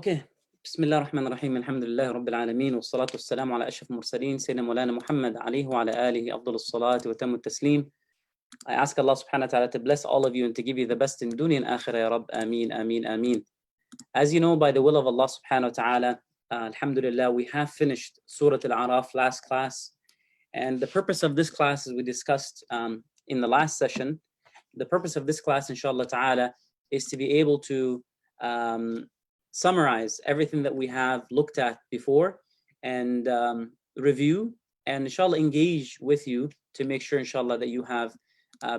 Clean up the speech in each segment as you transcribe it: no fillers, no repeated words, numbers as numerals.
اوكي، بسم الله الرحمن الرحيم. الحمد لله رب العالمين، والصلاة والسلام على أشرف المرسلين سيدنا مولانا محمد عليه وعلى آله أفضل الصلاة وتم التسليم. I ask Allah subhanahu wa ta'ala to bless all of you and to give you the best in dunya and akhirah, ya Rabb. Ameen, ameen, ameen. As you know, by the will of Allah subhanahu wa ta'ala, alhamdulillah, we have finished Surat Al-Araf last class. And the purpose of this class, as we discussed in the last session, the purpose of this class, inshallah ta'ala, is to be able to summarize everything that we have looked at before and review and inshallah engage with you to make sure inshallah that you have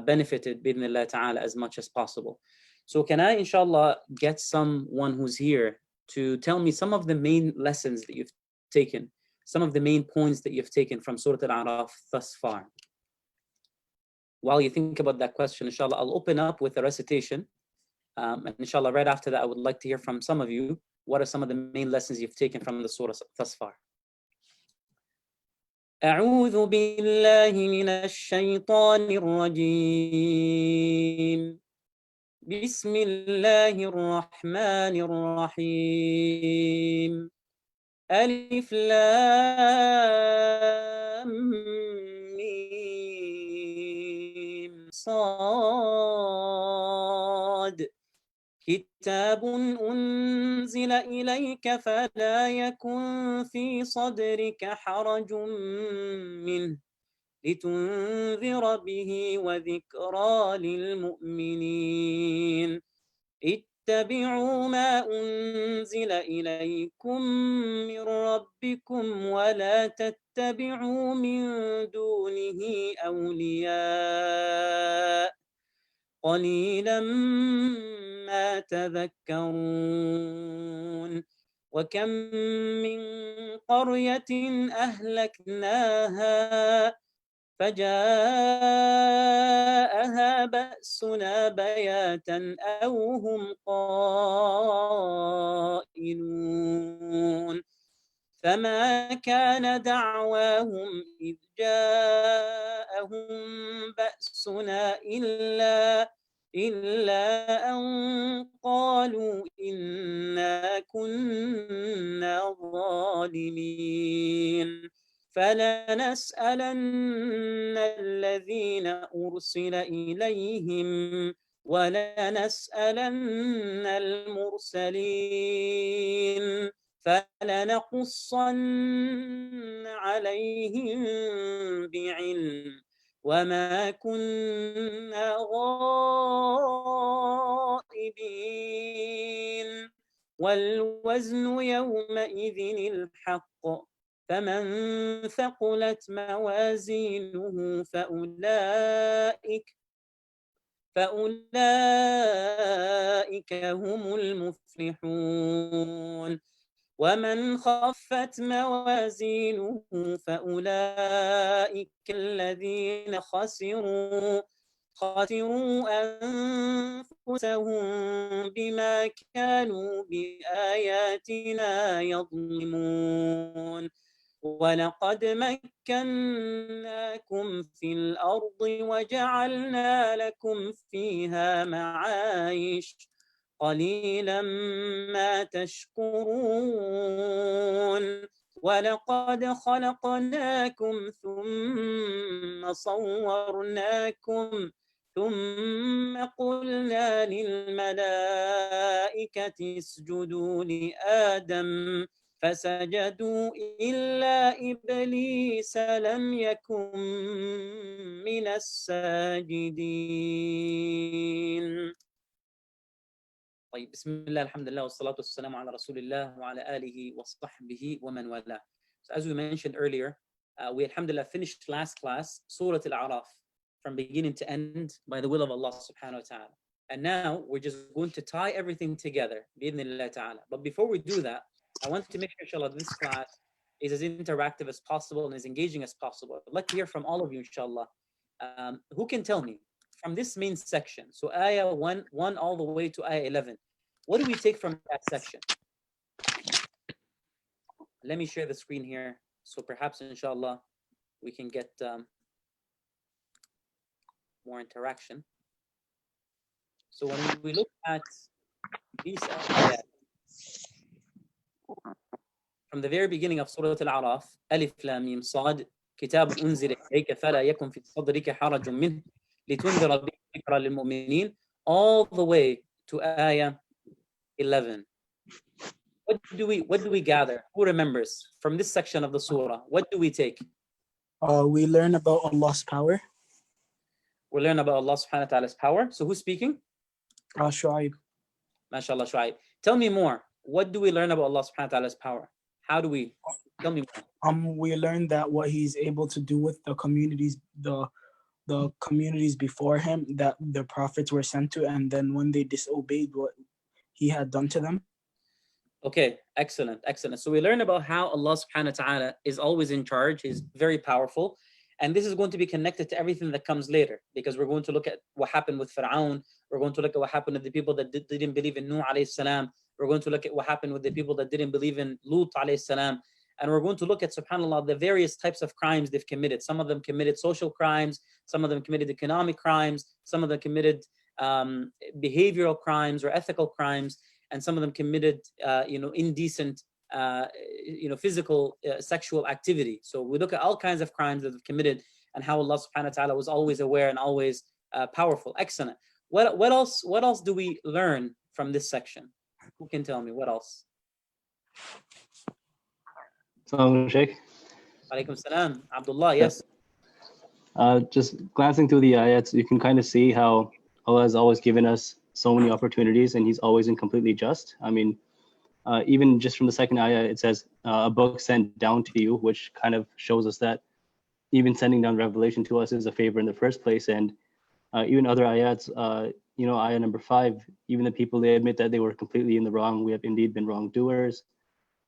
benefited bi'idhnillah ta'ala as much as possible. So can I inshallah get someone who's here to tell me some of the main lessons that you've taken, some of the main points that you've taken from Surah Al-Araf thus far? While you think about that question, inshallah, I'll open up with a recitation. And inshallah, right after that, I would like to hear from some of you, what are some of the main lessons you've taken from the surah thus far? أعوذ بالله من الشيطان الرجيم. بسم الله الرحمن الرحيم. ألف لام ميم صاد. كتاب أنزل إليك فلا يكن في صدرك حرج منه لتنذر به وذكرى للمؤمنين. اتبعوا ما أنزل إليكم من ربكم ولا تتبعوا من دونه أولياء قليلا ما تذكرون. وكم من قرية أهلكناها فجاءها بأسنا بياتا أو هم قائلون. فما كان دعواهم إذ جاءهم بأسنا إلا أن قالوا إنا كنا ظالمين. فلنسألن الذين أرسل إليهم ولنسألن المرسلين فلنقصن عليهم بعلم وما كنا غائبين. والوزن يومئذ الحق فمن ثقلت موازينه فأولئك هم المفلحون. ومن خفت موازينه فأولئك الذين خسروا أنفسهم بما كانوا بآياتنا يظلمون. ولقد مكناكم في الأرض وجعلنا لكم فيها معايش قليلا ما تشكرون. ولقد خلقناكم ثم صورناكم ثم قلنا للملائكة اسجدوا لآدم فسجدوا إلا إبليس لم يكن من الساجدين. طيب، بسم الله الحمد لله والصلاة والسلام على رسول الله وعلى آله وصحبه ومن والاه. So as we mentioned earlier, we alhamdulillah finished last class Surah Al-Araf from beginning to end by the will of Allah subhanahu wa ta'ala. And now we're just going to tie everything together bi'idhnillah ta'ala. But before we do that, I want to make sure inshallah this class is as interactive as possible and as engaging as possible. I'd like to hear from all of you inshallah. Who can tell me from this main section, so ayah 1 all the way to ayah 11, what do we take from that section? Let me share the screen here, so perhaps inshallah we can get more interaction. So when we look at these ayat, from the very beginning of Surah Al-Araf, Alif Lam Mim Sad, كتاب أنزل إليك فلا يكن في صدرك حرج منه لتنذر به ذكرى للمؤمنين, all the way to ayah 11. What do we gather? Who remembers from this section of the surah? What do we take? We learn about Allah's power. We learn about Allah subhanahu wa ta'ala's power. So who's speaking? Shu'aib. MashaAllah, Shu'aib. Tell me more. What do we learn about Allah subhanahu wa ta'ala's power? How do we? Tell me more. We learn that what he's able to do with the communities, the communities before him, that the prophets were sent to, and then when they disobeyed what he had done to them. Okay, excellent. So we learn about how Allah subhanahu wa ta'ala is always in charge. He's very powerful. And this is going to be connected to everything that comes later, because we're going to look at what happened with Fir'aun. We're going to look at what happened with the people that didn't believe in Nuh alayhi salam. We're going to look at what happened with the people that didn't believe in Lut alayhi salam. And we're going to look at, subhanAllah, the various types of crimes they've committed. Some of them committed social crimes. Some of them committed economic crimes. Some of them committed behavioral crimes or ethical crimes. And some of them committed, indecent, physical, sexual activity. So we look at all kinds of crimes that they've committed and how Allah subhanahu wa ta'ala was always aware and always powerful. Excellent. What else do we learn from this section? Who can tell me what else? Assalamu Sheikh. Alaikum salam. Abdullah, yes. Just glancing through the ayats, you can kind of see how Allah has always given us so many opportunities and he's always in completely just. I mean, even just from the second ayah, it says a book sent down to you, which kind of shows us that even sending down revelation to us is a favor in the first place. And even other ayats, ayah number 5, even the people, they admit that they were completely in the wrong. We have indeed been wrongdoers.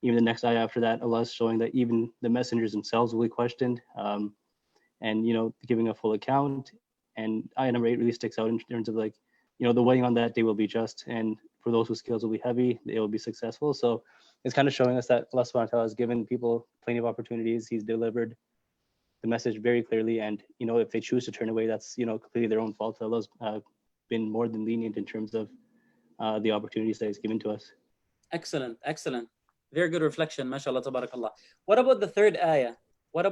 Even the next ayah after that, Allah is showing that even the messengers themselves will be questioned and, giving a full account. And ayah number 8 really sticks out in terms of the weighing on that day will be just. And for those whose scales will be heavy, they will be successful. So it's kind of showing us that Allah subhanahu wa ta'ala has given people plenty of opportunities. He's delivered the message very clearly. And, if they choose to turn away, that's, completely their own fault. Allah's been more than lenient in terms of the opportunities that he's given to us. Excellent. Very good reflection, mashallah, tabarakallah. What about the third ayah? What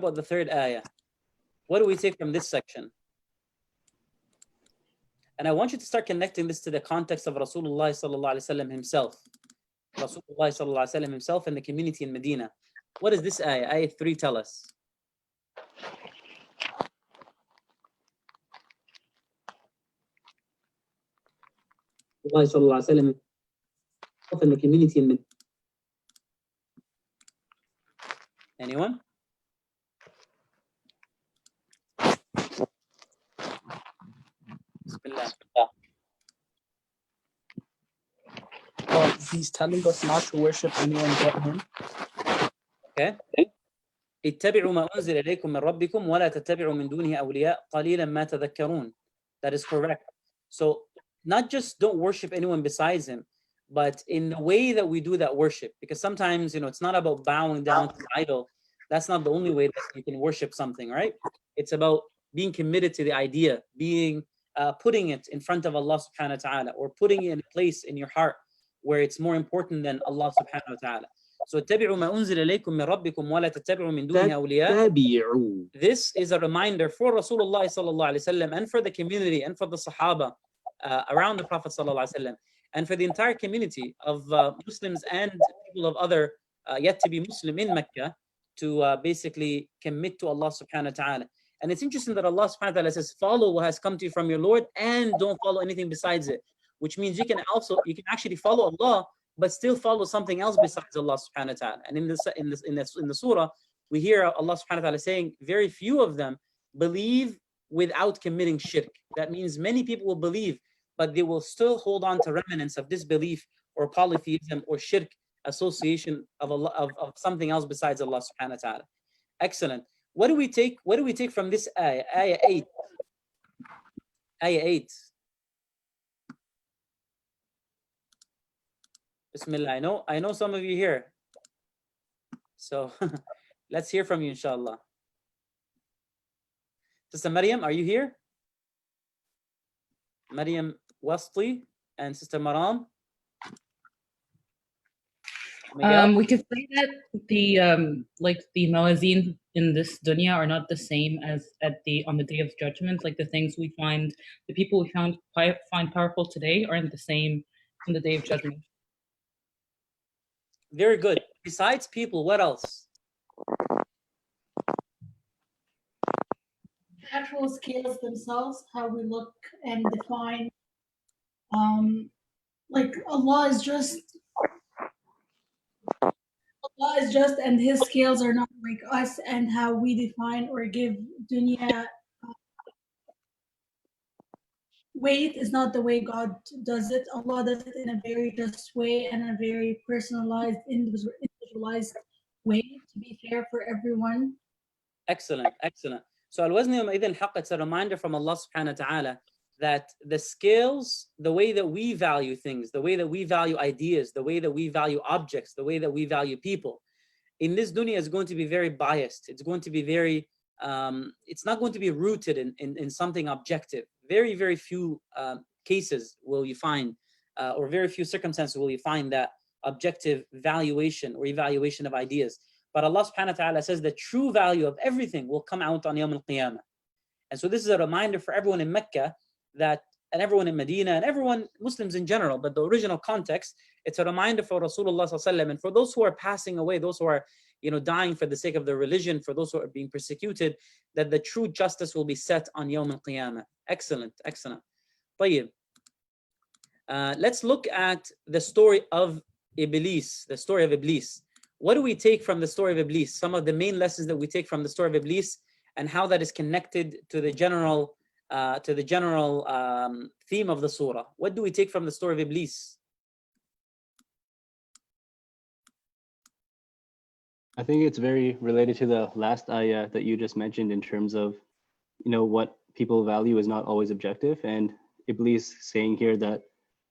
do we take from this section? And I want you to start connecting this to the context of Rasulullah sallallahu alaihi wasallam himself. Rasulullah sallallahu alaihi wasallam himself and the community in Medina. What does this ayah? Ayah 3 tell us? Rasulullah sallallahu alaihi wasallam and the community in Medina. Anyone? Bismillah. He's telling us not to worship anyone but him. Okay. اتبعوا ما أنزل إليكم من ربكم ولا تتبعوا من دونه أولياء قليلا ما تذكرون. That is correct. So not just don't worship anyone besides him, but in the way that we do that worship, because sometimes it's not about bowing down to the idol. That's not the only way that you can worship something, right? It's about being committed to the idea, putting it in front of Allah subhanahu wa ta'ala, or putting it in a place in your heart where it's more important than Allah subhanahu wa ta'ala. So اتبعوا ما أنزل إليكم من ربكم ولا تتبعوا من دونه أولياء. This is a reminder for Rasulullah sallallahu alaihi wasallam and for the community and for the Sahaba around the Prophet sallallahu alaihi wasallam and for the entire community of Muslims and people of other yet to be Muslim in Mecca to basically commit to Allah subhanahu wa ta'ala. And it's interesting that Allah subhanahu wa ta'ala says, follow what has come to you from your Lord and don't follow anything besides it, which means you can actually follow Allah but still follow something else besides Allah subhanahu wa ta'ala. And in the surah, we hear Allah subhanahu wa ta'ala saying very few of them believe without committing shirk. That means many people will believe, but they will still hold on to remnants of disbelief or polytheism or shirk, association of Allah, of something else besides Allah subhanahu wa ta'ala. Excellent. What do we take from this ayah? Ayah 8. Ayah 8. Bismillah. I know some of you here. So let's hear from you, inshallah. Sister Maryam, are you here? Maryam Wasti and Sister Maram. Miguel? We could say that the like the mawazin in this dunya are not the same as on the day of judgment. Like the things we find, the people we find powerful today aren't the same on the day of judgment. Very good. Besides people, what else? Actual scales themselves, how we look and define. Like Allah is just, and His scales are not like us, and how we define or give dunya weight is not the way God does it. Allah does it in a very just way and a very personalized, individualized way to be fair for everyone. Excellent, excellent. So al-wazn yawma'idhin al-haqq, it's a reminder from Allah subhanahu wa ta'ala that the scales, the way that we value things, the way that we value ideas, the way that we value objects, the way that we value people, in this dunya is going to be very biased. It's going to be very, it's not going to be rooted in something objective. Very, very few cases will you find, or very few circumstances will you find that objective valuation or evaluation of ideas. But Allah subhanahu wa ta'ala says the true value of everything will come out on Yawm al-Qiyamah. And so this is a reminder for everyone in Mecca that, and everyone in Medina, and everyone, Muslims in general, but the original context, it's a reminder for Rasulullah sallallahu alaihi wasallam, and for those who are passing away, those who are, dying for the sake of their religion, for those who are being persecuted, that the true justice will be set on Yawm al-Qiyamah. Excellent, excellent. طيب. Let's look at the story of Iblis, the story of Iblis. What do we take from the story of Iblis? Some of the main lessons that we take from the story of Iblis, and how that is connected to the general theme of the surah. What do we take from the story of Iblis? I think it's very related to the last ayah that you just mentioned in terms of, what people value is not always objective. And Iblis saying here that,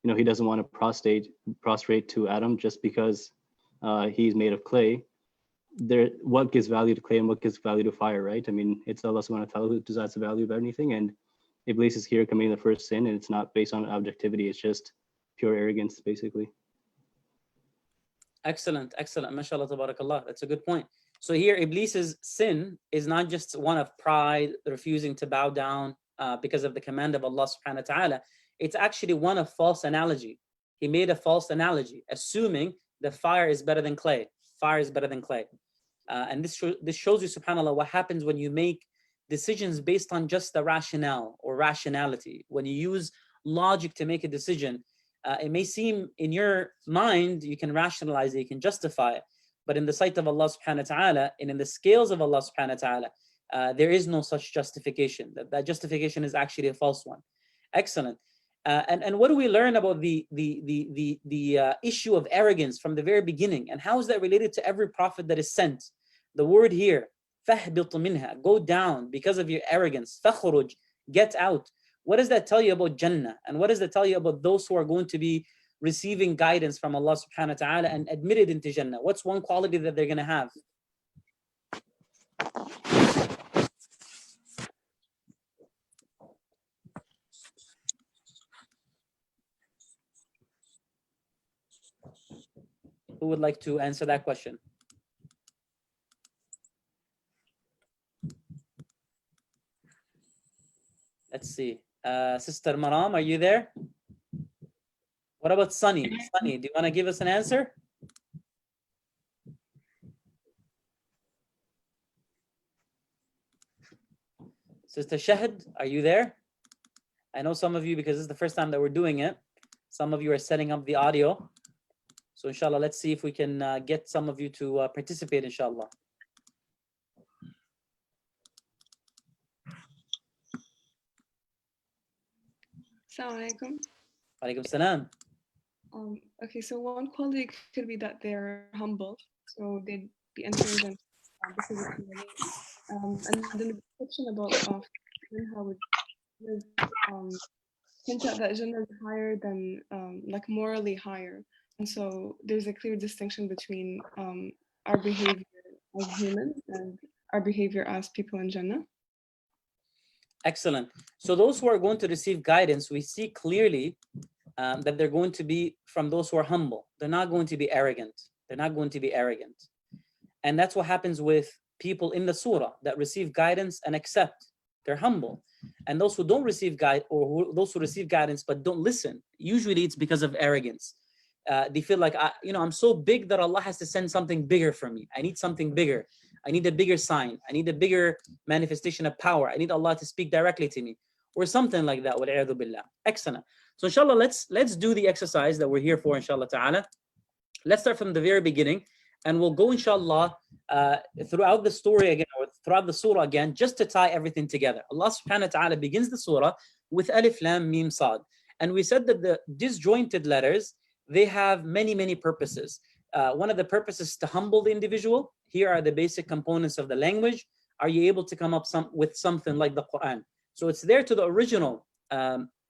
he doesn't want to prostrate to Adam just because he's made of clay. What gives value to clay and what gives value to fire, right? I mean, it's Allah subhanahu wa ta'ala who decides the value of anything. And Iblis is here committing the first sin, and it's not based on objectivity. It's just pure arrogance, basically. Excellent, excellent. MashaAllah, tabarakallah. That's a good point. So here, Iblis's sin is not just one of pride, refusing to bow down because of the command of Allah subhanahu wa ta'ala. It's actually one of false analogy. He made a false analogy, assuming the fire is better than clay. Fire is better than clay. And this shows you, subhanAllah, what happens when you make decisions based on just the rationale or rationality. When you use logic to make a decision, it may seem in your mind, you can rationalize it, you can justify it. But in the sight of Allah subhanahu wa ta'ala, and in the scales of Allah subhanahu wa ta'ala, there is no such justification. That justification is actually a false one. Excellent. And what do we learn about the issue of arrogance from the very beginning? And how is that related to every prophet that is sent? The word here, فَهْبِطْ مِنْهَا, go down because of your arrogance. فَخْرُجْ, get out. What does that tell you about Jannah? And what does that tell you about those who are going to be receiving guidance from Allah subhanahu wa ta'ala and admitted into Jannah? What's one quality that they're going to have? Who would like to answer that question? Let's see. Sister Maram, are you there? What about Sunny? Sunny, do you want to give us an answer? Sister Shahid, are you there? I know some of you, because this is the first time that we're doing it, some of you are setting up the audio. So inshallah, let's see if we can get some of you to participate, inshallah. Assalamu alaikum. Alaikum salam. Okay, so one quality could be that they're humble, so they'd be entering this is a community. And then the description about how it hints at that Jannah is higher than like morally higher, and so there's a clear distinction between our behavior as humans and our behavior as people in Jannah. Excellent. So those who are going to receive guidance, we see clearly that they're going to be from those who are humble. They're not going to be arrogant. They're not going to be arrogant. And that's what happens with people in the surah that receive guidance and accept. They're humble. And those who don't receive those who receive guidance but don't listen, usually it's because of arrogance. They feel like, I'm so big that Allah has to send something bigger for me. I need something bigger. I need a bigger sign. I need a bigger manifestation of power. I need Allah to speak directly to me, or something like that. Wal-'iyadhu billah. Excellent. So inshallah, let's do the exercise that we're here for, inshallah ta'ala. Let's start from the very beginning, and we'll go, inshallah, throughout the story again, or throughout the surah again, just to tie everything together. Allah subhanahu wa ta'ala begins the surah with alif, lam, mim, sad. And we said that the disjointed letters, they have many, many purposes. One of the purposes is to humble the individual. Here are the basic components of the language. Are you able to come up with something like the Quran? So it's there to the original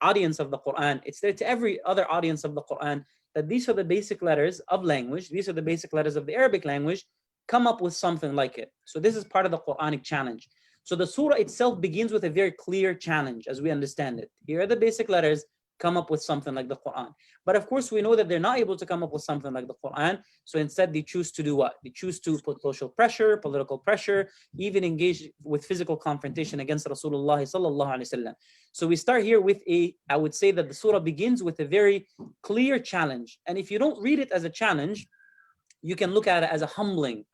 audience of the Quran. It's there to every other audience of the Quran, that these are the basic letters of language. These are the basic letters of the Arabic language. Come up with something like it. So this is part of the Quranic challenge. So the surah itself begins with a very clear challenge as we understand it. Here are the basic letters. Come up with something like the Quran. But of course, we know that they're not able to come up with something like the Quran. So instead, they choose to do what? They choose to put social pressure, political pressure, even engage with physical confrontation against Rasulullah sallallahu alaihi wasallam. So we start here with I would say that the surah begins with a very clear challenge. And if you don't read it as a challenge, you can look at it as a humbling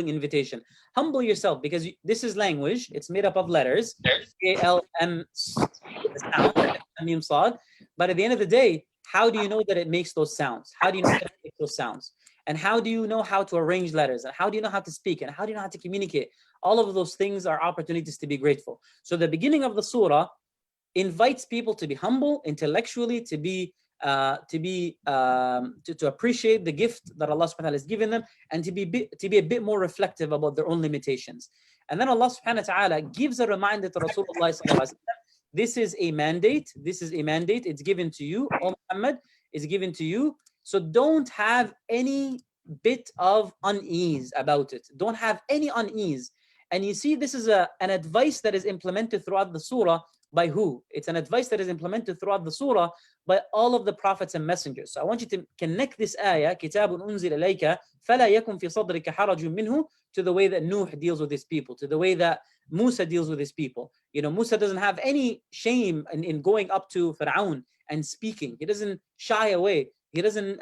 invitation. Humble yourself, because this is language. It's made up of letters, A-L-M, Mim, Sad. But at the end of the day, how do you know that it makes those sounds? How do you know that it makes those sounds? And how do you know how to arrange letters? And how do you know how to speak? And how do you know how to communicate? All of those things are opportunities to be grateful. So the beginning of the surah invites people to be humble intellectually, to appreciate the gift that Allah subhanahu wa ta'ala has given them, and to be a bit more reflective about their own limitations. And then Allah subhanahu wa ta'ala gives a reminder to Rasulullah sallallahu alaihi wasallam. This is a mandate. This is a mandate. It's given to you. O Muhammad, is given to you. So don't have any bit of unease about it. Don't have any unease. And you see, this is an advice that is implemented throughout the surah by who? It's an advice that is implemented throughout the surah by all of the prophets and messengers. So I want you to connect this ayah, كِتَابٌ أُنزِلَ إِلَيْكَ فَلَا يَكُنْ فِي صَدْرِكَ حَرَجٌ مِّنْهُ, to the way that Nuh deals with his people, to the way that Musa deals with his people. Musa doesn't have any shame in going up to Fir'aun and speaking. He doesn't shy away. He doesn't,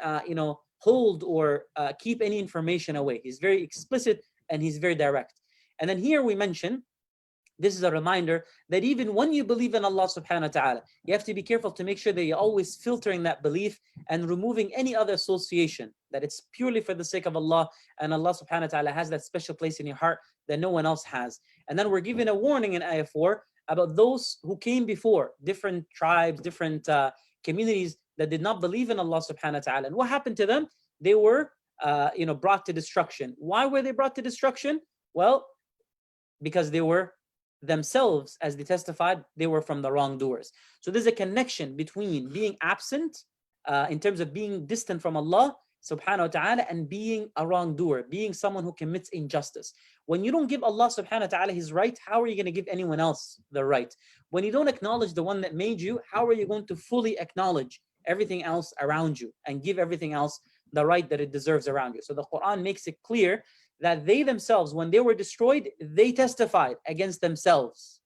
hold or keep any information away. He's very explicit and he's very direct. And then here we mention, this is a reminder that even when you believe in Allah subhanahu wa ta'ala, you have to be careful to make sure that you're always filtering that belief and removing any other association, that it's purely for the sake of Allah, and Allah subhanahu wa ta'ala has that special place in your heart that no one else has. And then we're given a warning in ayah 4 about those who came before, different tribes, different communities that did not believe in Allah subhanahu wa ta'ala. And what happened to them? They were brought to destruction. Why were they brought to destruction? Well, because they were themselves, as they testified, they were from the wrongdoers. So there's a connection between being absent in terms of being distant from Allah subhanahu wa ta'ala and being a wrongdoer, being someone who commits injustice. When you don't give Allah subhanahu wa ta'ala his right, how are you going to give anyone else the right? When you don't acknowledge the one that made you, how are you going to fully acknowledge everything else around you and give everything else the right that it deserves around you? So the Quran makes it clear that they themselves, when they were destroyed, they testified against themselves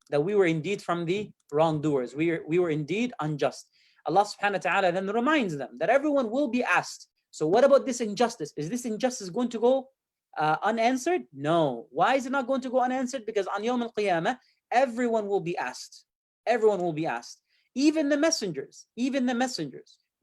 that we were indeed from the wrongdoers. We were indeed unjust. Allah subhanahu wa ta'ala then reminds them that everyone will be asked. So what about this injustice? Is this injustice going to go unanswered? No. Why is it not going to go unanswered? Because on Yawm al-Qiyamah, everyone will be asked. Everyone will be asked. Even the messengers,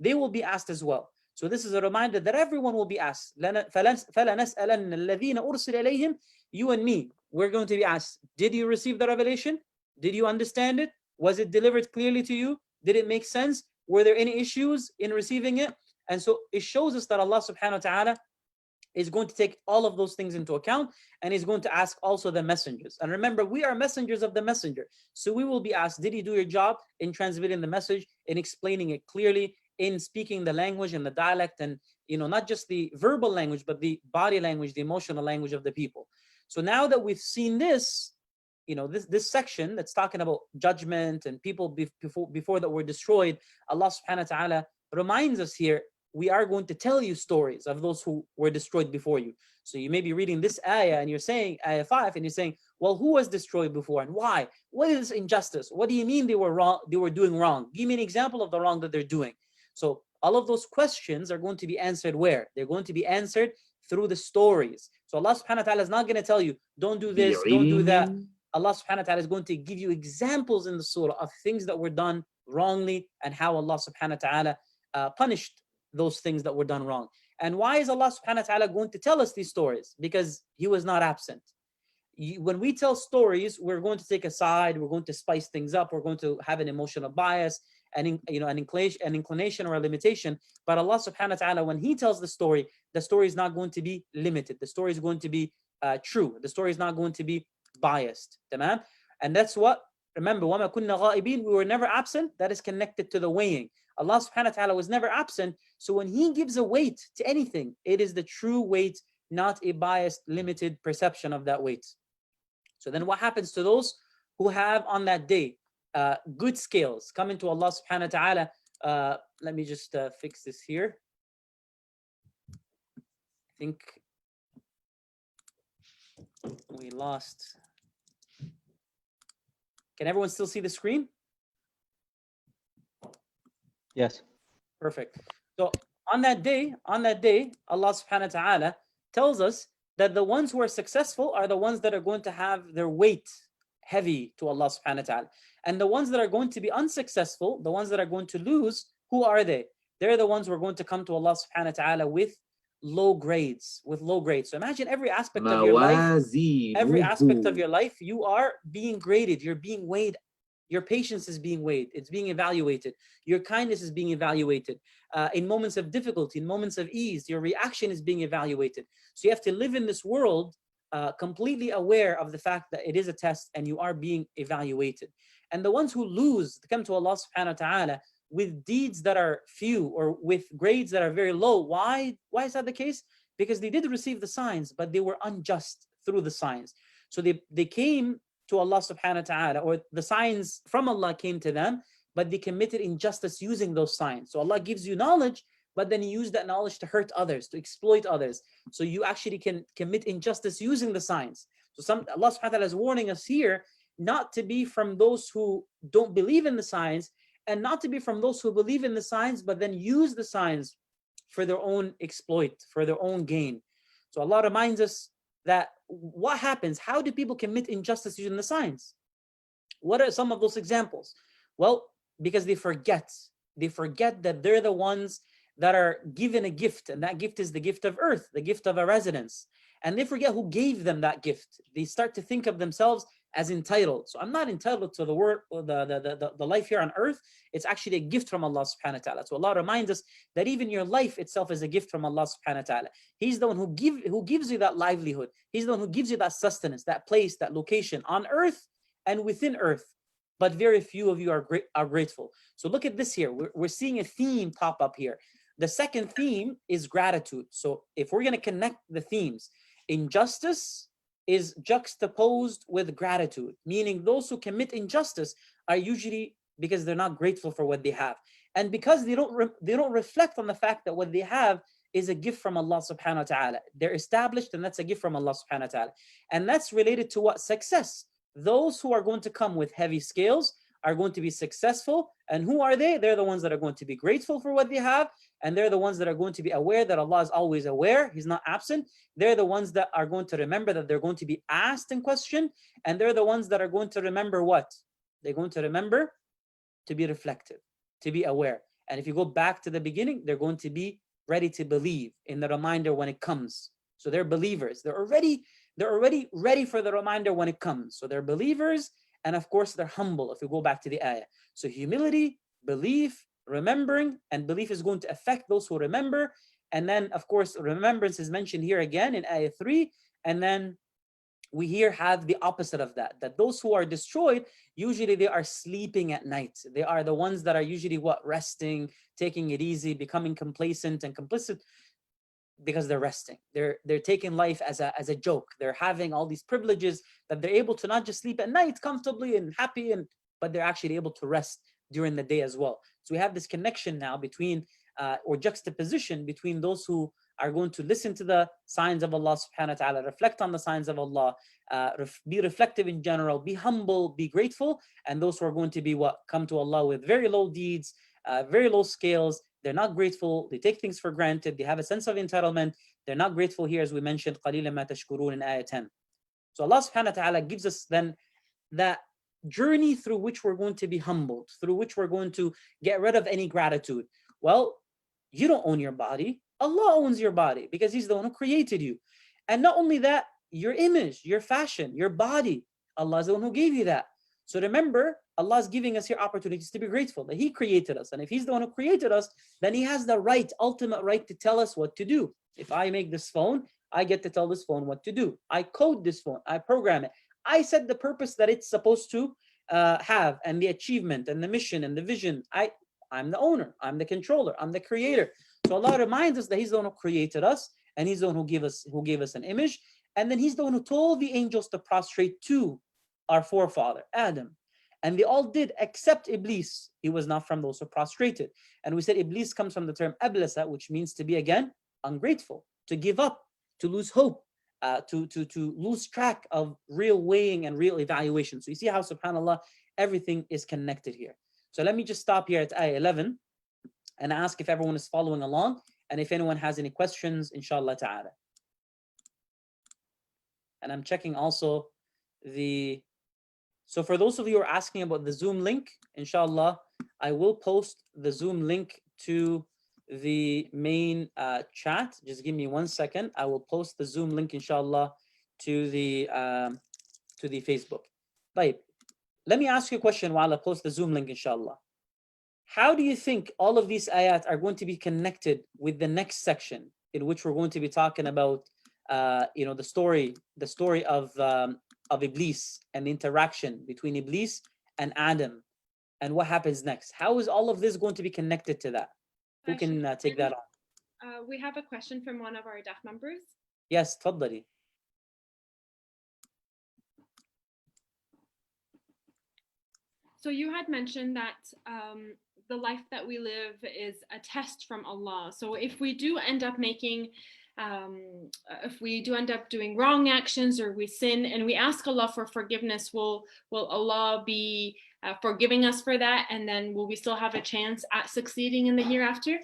they will be asked as well. So this is a reminder that everyone will be asked. فَلَنَسْأَلَنَّ الَّذِينَ أُرْسِلَ إِلَيْهِمْ. You and me, we're going to be asked, did you receive the revelation? Did you understand it? Was it delivered clearly to you? Did it make sense? Were there any issues in receiving it? And so it shows us that Allah subhanahu wa ta'ala is going to take all of those things into account, and is going to ask also the messengers. And remember, we are messengers of the messenger. So we will be asked, did you do your job in transmitting the message, in explaining it clearly, in speaking the language and the dialect, and not just the verbal language, but the body language, the emotional language of the people. So now that we've seen this, this section that's talking about judgment and people before that were destroyed, Allah subhanahu wa ta'ala reminds us here we are going to tell you stories of those who were destroyed before you. So you may be reading this ayah and you're saying, ayah 5, and you're saying, well, who was destroyed before and why? What is injustice? What do you mean they were wrong? They were doing wrong. Give me an example of the wrong that they're doing. So all of those questions are going to be answered where? They're going to be answered through the stories. So Allah subhanahu wa ta'ala is not going to tell you, don't do this, don't do that. Allah subhanahu wa ta'ala is going to give you examples in the surah of things that were done wrongly and how Allah subhanahu wa ta'ala punished those things that were done wrong. And why is Allah subhanahu wa ta'ala going to tell us these stories? Because He was not absent. When we tell stories, we're going to take a side, we're going to spice things up, we're going to have an emotional bias, and an inclination or a limitation. But Allah subhanahu wa ta'ala, when He tells the story is not going to be limited. The story is going to be true. The story is not going to be biased. Tamam? And that's what, remember, وَمَا كُنَّا غَائِبِينَ, we were never absent. That is connected to the weighing. Allah subhanahu wa ta'ala was never absent. So when He gives a weight to anything, it is the true weight, not a biased, limited perception of that weight. So then what happens to those who have on that day good scales coming to Allah subhanahu wa ta'ala? Let me just fix this here. I think we lost. Can everyone still see the screen? Yes. Perfect. So on that day, Allah subhanahu wa ta'ala tells us that the ones who are successful are the ones that are going to have their weight heavy to Allah subhanahu wa ta'ala. And the ones that are going to be unsuccessful, the ones that are going to lose, who are they? They're the ones who are going to come to Allah subhanahu wa ta'ala with low grades. So imagine every aspect of your life, you are being graded, you're being weighed. Your patience is being weighed, it's being evaluated. Your kindness is being evaluated. In moments of difficulty, in moments of ease, your reaction is being evaluated. So you have to live in this world completely aware of the fact that it is a test and you are being evaluated. And the ones who lose come to Allah subhanahu wa ta'ala with deeds that are few or with grades that are very low. Why is that the case? Because they did receive the signs, but they were unjust through the signs. So they came to Allah subhanahu wa ta'ala, or the signs from Allah came to them, but they committed injustice using those signs. So Allah gives you knowledge, but then you use that knowledge to hurt others, to exploit others. So you actually can commit injustice using the signs. So Allah subhanahu wa ta'ala is warning us here not to be from those who don't believe in the signs, and not to be from those who believe in the signs, but then use the signs for their own exploit, for their own gain. So Allah reminds us that what happens, how do people commit injustice using the signs? What are some of those examples? Well, because they forget that they're the ones that are given a gift, and that gift is the gift of earth, the gift of a residence. And they forget who gave them that gift. They start to think of themselves as entitled. So I'm not entitled to the word, the life here on earth. It's actually a gift from Allah subhanahu wa ta'ala. So Allah reminds us that even your life itself is a gift from Allah subhanahu wa ta'ala. He's the one who gives you that livelihood. He's the one who gives you that sustenance, that place, that location on earth and within earth. But very few of you are grateful. So look at this here. We're seeing a theme pop up here. The second theme is gratitude. So if we're going to connect the themes, injustice is juxtaposed with gratitude, meaning those who commit injustice are usually because they're not grateful for what they have, and because they don't reflect on the fact that what they have is a gift from Allah subhanahu wa ta'ala. They're established, and that's a gift from Allah subhanahu wa ta'ala. And that's related to what? Success. Those who are going to come with heavy scales are going to be successful. And who are they? They're the ones that are going to be grateful for what they have, and they're the ones that are going to be aware that Allah is always aware, He's not absent. They're the ones that are going to remember that they're going to be asked and questioned, and they're the ones that are going to remember what? They're going to remember to be reflective, to be aware. And if you go back to the beginning, they're going to be ready to believe in the reminder when it comes. So they're believers. They're already ready for the reminder when it comes. So they're believers, and of course they're humble if you go back to the ayah. So humility, belief, remembering, and belief is going to affect those who remember. And then of course remembrance is mentioned here again in ayah 3. And then we here have the opposite of that, that those who are destroyed, usually they are sleeping at night. They are the ones that are usually resting, taking it easy, becoming complacent and complicit, because they're resting. They're taking life as a joke. They're having all these privileges that they're able to not just sleep at night comfortably and happy, but they're actually able to rest during the day as well. So we have this connection now between or juxtaposition between those who are going to listen to the signs of Allah subhanahu wa ta'ala, reflect on the signs of Allah, be reflective in general, be humble, be grateful, and those who are going to be what? Come to Allah with very low deeds, very low scales. They're not grateful, they take things for granted, they have a sense of entitlement, they're not grateful here, as we mentioned, قَلِيلًا مَا تَشْكُرُونَ in ayah 10. So Allah subhanahu wa ta'ala gives us then that journey through which we're going to be humbled, through which we're going to get rid of any gratitude. Well, you don't own your body. Allah owns your body because He's the one who created you. And not only that, your image, your fashion, your body, Allah is the one who gave you that. So remember, Allah is giving us here opportunities to be grateful that He created us. And if He's the one who created us, then He has the right, ultimate right to tell us what to do. If I make this phone, I get to tell this phone what to do. I code this phone, I program it. I set the purpose that it's supposed to have, and the achievement and the mission and the vision. I'm the owner, I'm the controller, I'm the creator. So Allah reminds us that He's the one who created us, and He's the one who gave us an image, and then He's the one who told the angels to prostrate to our forefather Adam, and they all did except Iblis. He was not from those who prostrated. And we said Iblis comes from the term ablasa, which means to be again ungrateful, to give up, to lose hope, to lose track of real weighing and real evaluation. So you see how, subhanAllah, everything is connected here. So let me just stop here at ayah 11 and ask if everyone is following along, and if anyone has any questions, inshallah ta'ala. And I'm checking also so for those of you who are asking about the Zoom link, inshallah, I will post the Zoom link to the main chat. Just give me 1 second. I will post the Zoom link, inshallah, to the Facebook. Right. Let me ask you a question while I post the Zoom link, inshallah. How do you think all of these ayat are going to be connected with the next section, in which we're going to be talking about the story of Iblis and the interaction between Iblis and Adam, and what happens next? How is all of this going to be connected to that? Who can take that on? We have a question from one of our deaf members. Yes, تفضلي. So you had mentioned that the life that we live is a test from Allah. So if we do end up doing wrong actions, or we sin and we ask Allah for forgiveness, will Allah be forgiving us for that? And then will we still have a chance at succeeding in the hereafter?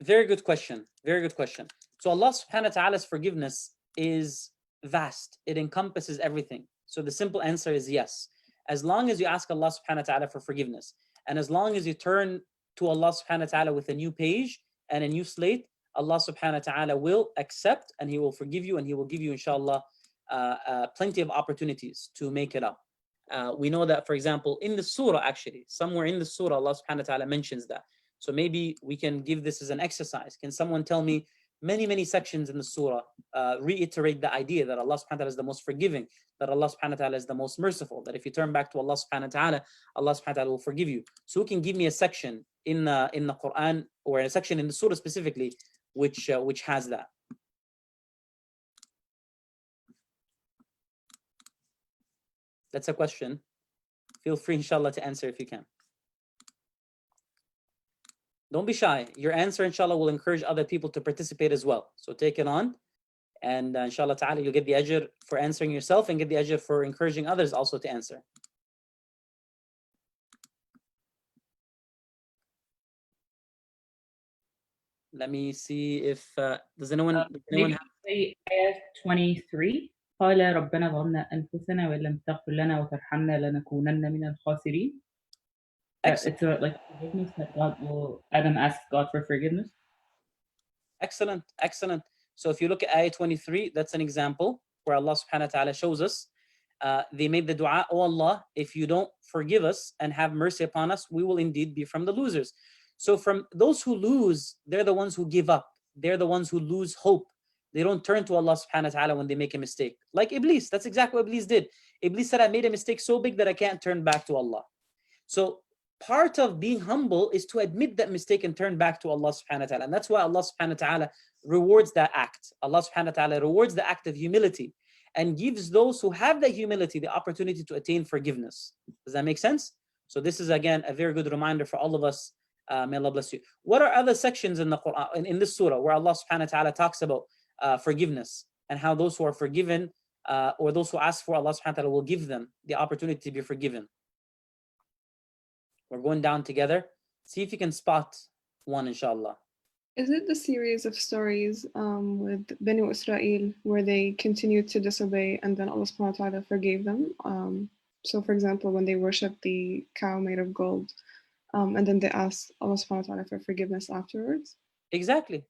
Very good question. Very good question. So Allah subhanahu wa ta'ala's forgiveness is vast. It encompasses everything. So the simple answer is yes. As long as you ask Allah subhanahu wa ta'ala for forgiveness, and as long as you turn to Allah subhanahu wa ta'ala with a new page and a new slate, Allah subhanahu wa ta'ala will accept, and He will forgive you, and He will give you, inshallah, plenty of opportunities to make it up. We know that, for example, in the surah, actually, somewhere in the surah, Allah subhanahu wa ta'ala mentions that. So maybe we can give this as an exercise. Can someone tell me many sections in the surah reiterate the idea that Allah subhanahu wa ta'ala is the most forgiving, that Allah subhanahu wa ta'ala is the most merciful, that if you turn back to Allah subhanahu wa ta'ala, Allah subhanahu wa ta'ala will forgive you? So who can give me a section in the Quran, or a section in the surah specifically, which has that? That's a question. Feel free, inshallah, to answer if you can. Don't be shy. Your answer, inshallah, will encourage other people to participate as well. So take it on, and inshallah ta'ala, you'll get the ajr for answering yourself, and get the ajr for encouraging others also to answer. Let me see if does anyone have... Say ayah 23. قال ربنا ظلمنا أنفسنا وإن لم تغفر لنا وترحمنا لنكونن من الخاسرين. It's like forgiveness that Adam asked God for forgiveness. Excellent. So if you look at ayah 23, that's an example where Allah subhanahu wa ta'ala shows us they made the dua, "Oh Allah, if you don't forgive us and have mercy upon us, we will indeed be from the losers." So from those who lose, they're the ones who give up. They're the ones who lose hope. They don't turn to Allah subhanahu wa ta'ala when they make a mistake. Like Iblis, that's exactly what Iblis did. Iblis said, "I made a mistake so big that I can't turn back to Allah." So part of being humble is to admit that mistake and turn back to Allah subhanahu wa ta'ala. And that's why Allah subhanahu wa ta'ala rewards that act. Allah subhanahu wa ta'ala rewards the act of humility and gives those who have that humility the opportunity to attain forgiveness. Does that make sense? So this is, again, a very good reminder for all of us May Allah bless you. What are other sections in the Quran, in this surah, where Allah subhanahu wa ta'ala talks about forgiveness and how those who are forgiven or those who ask for, Allah subhanahu wa ta'ala will give them the opportunity to be forgiven? We're going down together. See if you can spot one, inshallah. Is it the series of stories with Banu Israel where they continued to disobey and then Allah subhanahu wa ta'ala forgave them? So for example, when they worshipped the cow made of gold, and then they asked Allah subhanahu wa ta'ala for forgiveness afterwards? Exactly.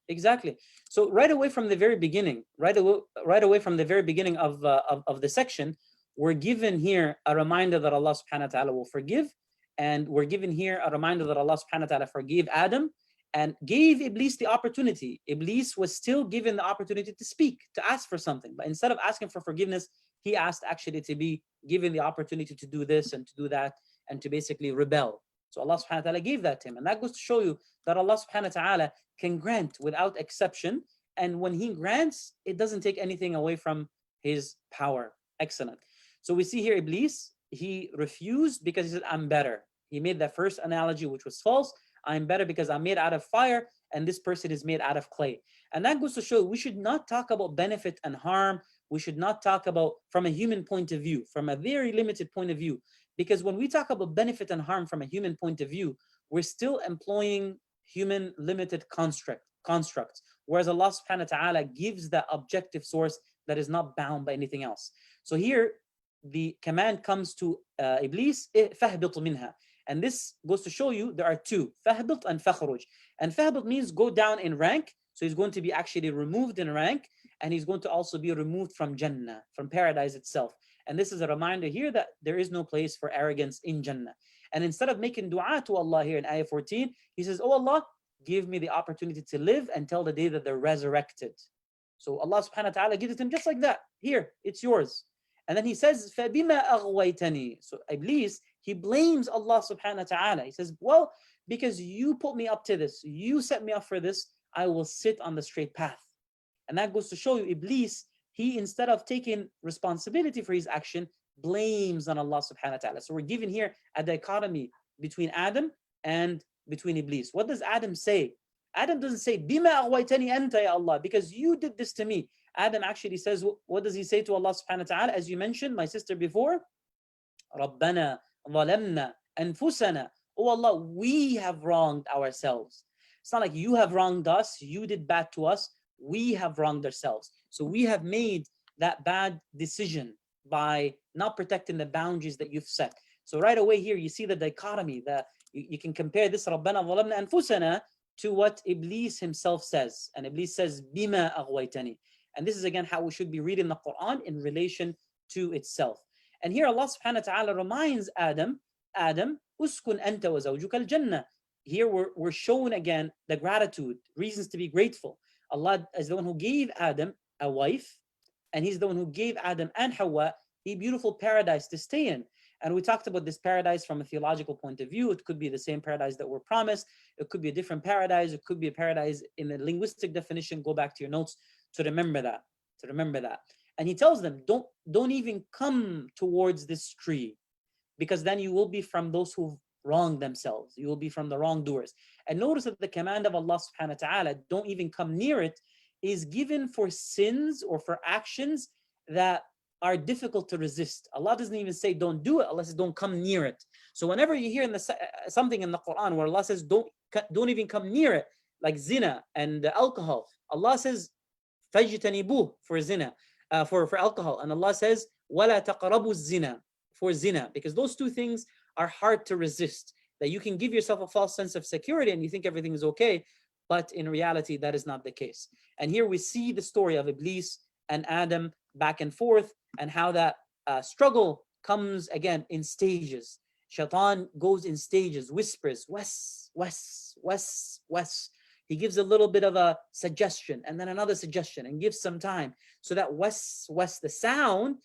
So right away from the very beginning, right away from the very beginning of the section, we're given here a reminder that Allah subhanahu wa ta'ala will forgive, and we're given here a reminder that Allah subhanahu wa ta'ala forgave Adam and gave Iblis the opportunity. Iblis was still given the opportunity to speak, to ask for something, but instead of asking for forgiveness, he asked actually to be given the opportunity to do this and to do that and to basically rebel. So Allah subhanahu wa ta'ala gave that to him. And that goes to show you that Allah subhanahu wa ta'ala can grant without exception. And when he grants, it doesn't take anything away from his power. Excellent. So we see here Iblis, he refused because he said, I'm better. He made that first analogy, which was false. I'm better because I'm made out of fire and this person is made out of clay. And that goes to show we should not talk about benefit and harm. We should not talk about from a human point of view, from a very limited point of view. Because when we talk about benefit and harm from a human point of view, we're still employing human limited constructs. Whereas Allah subhanahu wa ta'ala gives that objective source that is not bound by anything else. So here, the command comes to Iblis, فَهْبِطْ مِنْهَا. And this goes to show you there are two, فَهْبِطْ and فَخْرُجْ. And فَهْبِطْ means go down in rank. So he's going to be actually removed in rank, and he's going to also be removed from Jannah, from paradise itself. And this is a reminder here that there is no place for arrogance in Jannah. And instead of making dua to Allah here in ayah 14, he says, oh Allah, give me the opportunity to live until the day that they're resurrected. So Allah subhanahu wa ta'ala gives it to him just like that. Here, it's yours. And then he says, فَبِمَا أَغْوَيْتَنِي. So Iblis, he blames Allah subhanahu wa ta'ala. He says, well, because you put me up to this, you set me up for this, I will sit on the straight path. And that goes to show you Iblis, he, instead of taking responsibility for his action, blames on Allah subhanahu wa ta'ala. So we're given here a dichotomy between Adam and between Iblis. What does Adam say? Adam doesn't say, Bima aghwaytani anta ya Allah, because you did this to me. Adam actually says, what does he say to Allah subhanahu wa ta'ala? As you mentioned, my sister before, Rabbana zalamna anfusana. Oh Allah, we have wronged ourselves. It's not like you have wronged us, you did bad to us, we have wronged ourselves. So we have made that bad decision by not protecting the boundaries that you've set. So right away here, you see the dichotomy, that you can compare this Rabbana zalamna anfusana to what Iblis himself says. And Iblis says, Bima aghwaytani. And this is again how we should be reading the Quran in relation to itself. And here Allah subhanahu wa ta'ala reminds Adam, uskun anta wa zawjuka al-jannah. Here we're shown again the gratitude, reasons to be grateful. Allah is the one who gave Adam a wife, and he's the one who gave Adam and Hawa a beautiful paradise to stay in. And we talked about this paradise from a theological point of view. It could be the same paradise that we're promised. It could be a different paradise. It could be a paradise in the linguistic definition. Go back to your notes to remember that. And he tells them, don't even come towards this tree, because then you will be from those who wrong themselves. You will be from the wrongdoers. And notice that the command of Allah subhanahu wa ta'ala, don't even come near it, is given for sins or for actions that are difficult to resist. Allah doesn't even say don't do it. Allah says don't come near it. So whenever you hear something in the Quran where Allah says don't even come near it, like zina and alcohol, Allah says fajtanibuh for zina, for alcohol, and Allah says wala taqrabu zina for zina, because those two things are hard to resist. That you can give yourself a false sense of security and you think everything is okay, but in reality that is not the case. And here we see the story of Iblis and Adam back and forth, and how that struggle comes again in stages. Shaitan goes in stages, whispers, wes. He gives a little bit of a suggestion and then another suggestion and gives some time. So that wes, the sound,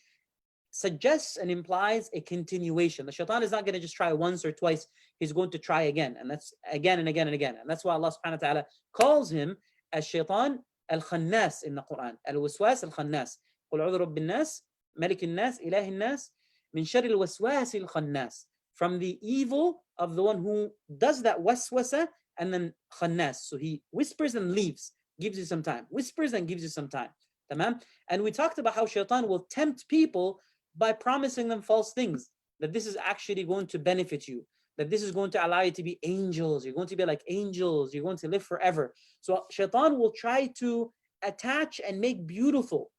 suggests and implies a continuation. The shaitan is not going to just try once or twice. He's going to try again. And that's again and again and again. And that's why Allah subhanahu wa ta'ala calls him as shaitan al-khannas in the Quran. Al-waswas al-khannas. قل أعوذ برب الناس ملك الناس إله الناس من شر الوسواس الخناس. From the evil of the one who does that waswasa and then khannas. So he whispers and leaves, gives you some time, whispers and gives you some time. Tamam? And we talked about how shaitan will tempt people by promising them false things, that this is actually going to benefit you, that this is going to allow you to be angels, you're going to be like angels, you're going to live forever. So shaitan will try to attach and make beautiful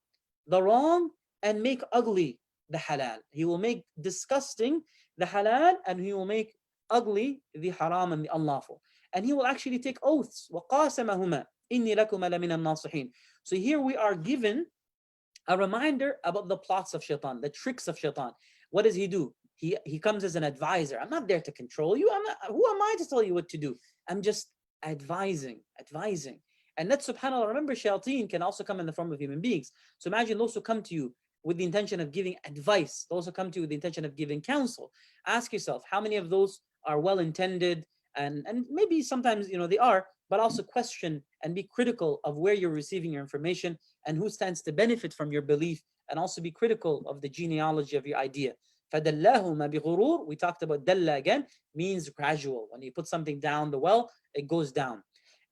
the wrong and make ugly the halal. He will make disgusting the halal and he will make ugly the haram and the unlawful. And he will actually take oaths. وَقَاسَمَهُمَا إِنِّي لَكُمَا لَمِنَ النَّاصِحِينَ. So here we are given a reminder about the plots of shaitan, the tricks of shaitan. What does he do? He comes as an advisor. I'm not there to control you. Who am I to tell you what to do? I'm just advising. And that, subhanAllah, remember, shayateen can also come in the form of human beings. So imagine those who come to you with the intention of giving advice, those who come to you with the intention of giving counsel. Ask yourself, how many of those are well-intended, and maybe sometimes they are, but also question and be critical of where you're receiving your information and who stands to benefit from your belief, and also be critical of the genealogy of your idea. فَدَلَّاهُمَا بِغُرُورٍ. We talked about dalla again, means gradual. When you put something down the well, it goes down.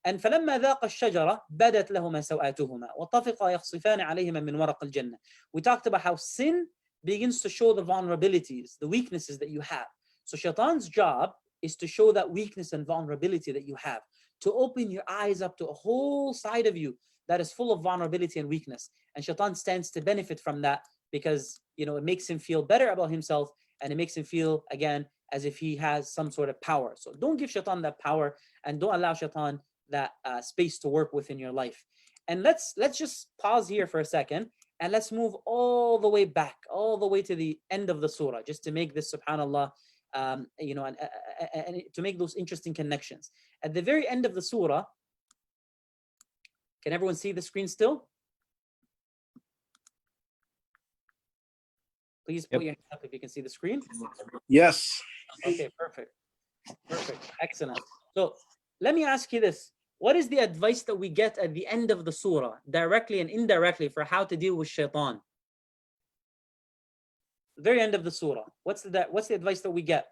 And فَلَمَّا ذَاقَ الشَّجَرَةَ بَدَتْ لَهُمَا سَوْآتُهُمَا وَطَفِقَا يَخْصِفَانِ عَلَيْهِمَا مِنْ وَرَقِ الْجَنَّةِ. We talked about how sin begins to show the vulnerabilities, the weaknesses that you have. So shaitan's job is to show that weakness and vulnerability that you have, to open your eyes up to a whole side of you that is full of vulnerability and weakness. And shaitan stands to benefit from that because it makes him feel better about himself, and it makes him feel, again, as if he has some sort of power. So don't give shaitan that power, and don't allow shaitan that space to work within your life. And let's just pause here for a second, and let's move all the way back, all the way to the end of the surah, just to make this, subhanAllah, and to make those interesting connections. At the very end of the surah, can everyone see the screen still? Please put your hand up if you can see the screen. Yes. Okay, perfect. Excellent. So let me ask you this. What is the advice that we get at the end of the surah, directly and indirectly, for how to deal with shaitan? The very end of the surah. What's the advice that we get?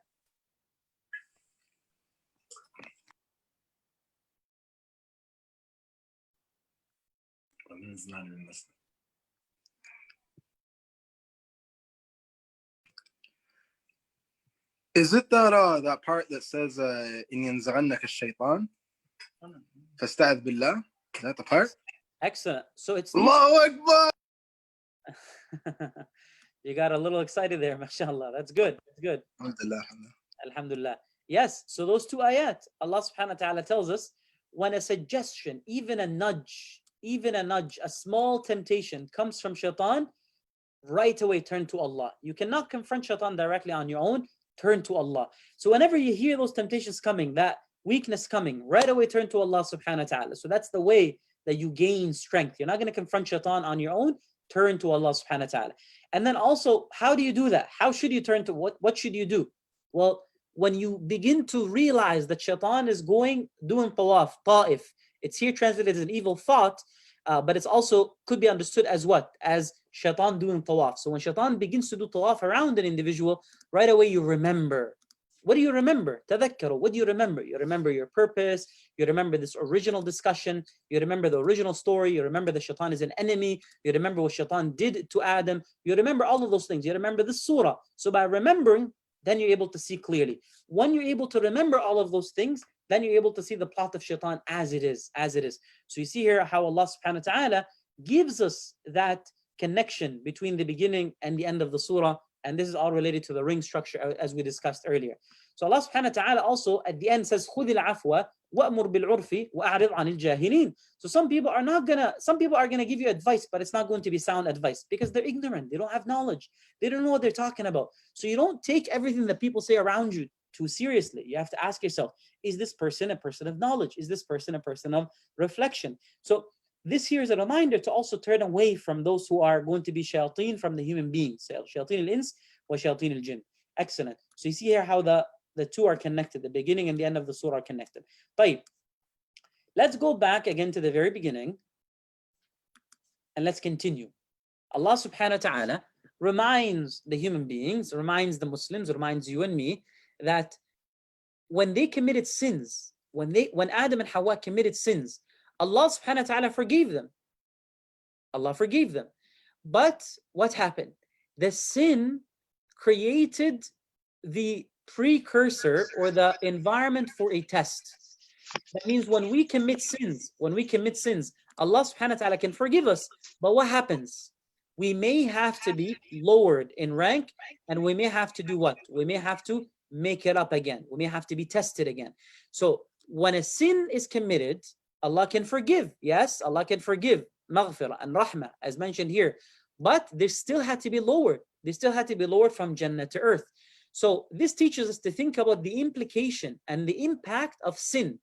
Is it that part that says إن ينزغنك الشيطان فاستعذ بالله? Is that the part? Excellent. So it's Allahu Akbar. You got a little excited there, mashallah. That's good. Alhamdulillah. Alhamdulillah. Yes, so those two ayat, Allah subhanahu wa ta'ala tells us, when a suggestion, even a nudge, a small temptation comes from shaitan, right away turn to Allah. You cannot confront shaitan directly on your own, turn to Allah. So whenever you hear those temptations coming, that weakness coming, right away turn to Allah subhanahu wa ta'ala. So that's the way that you gain strength. You're not going to confront shaitan on your own, turn to Allah subhanahu wa ta'ala. And then also, how do you do that? How should you turn to, what should you do? Well, when you begin to realize that shaitan is doing tawaf, ta'if, it's here translated as an evil thought, but it's also could be understood as what? As shaitan doing tawaf. So when shaitan begins to do tawaf around an individual, right away you remember. What do you remember? Tadhakkaru. What do you remember? You remember your purpose. You remember this original discussion. You remember the original story. You remember that shaitan is an enemy. You remember what shaitan did to Adam. You remember all of those things. You remember the surah. So by remembering, then you're able to see clearly. When you're able to remember all of those things, then you're able to see the plot of shaitan as it is. So you see here how Allah subhanahu wa ta'ala gives us that connection between the beginning and the end of the surah. And this is all related to the ring structure as we discussed earlier. So Allah subhanahu wa ta'ala also at the end says, خُذِ الْعَفْوَ وَأْمُرْ بِالْعُرْفِ وَأَعْرِضْ عَنِ الْجَاهِلِينَ. So some people are going to give you advice, but it's not going to be sound advice because they're ignorant. They don't have knowledge. They don't know what they're talking about. So you don't take everything that people say around you too seriously. You have to ask yourself, is this person a person of knowledge? Is this person a person of reflection? So this here is a reminder to also turn away from those who are going to be shayateen from the human beings. Shayateen al-ins wa shayateen al-jinn. Excellent. So you see here how the two are connected. The beginning and the end of the surah are connected. طيب. Let's go back again to the very beginning and let's continue. Allah subhanahu wa ta'ala reminds the human beings, reminds the Muslims, reminds you and me that when they committed sins, when Adam and Hawa committed sins, Allah subhanahu wa ta'ala forgave them. Allah forgave them. But what happened? The sin created the precursor or the environment for a test. That means when we commit sins, Allah subhanahu wa ta'ala can forgive us. But what happens? We may have to be lowered in rank, and we may have to do what? We may have to make it up again. We may have to be tested again. So when a sin is committed, Allah can forgive. Yes, Allah can forgive. Maghfirah and rahmah, as mentioned here. But they still had to be lowered. They still had to be lowered from Jannah to earth. So this teaches us to think about the implication and the impact of sin.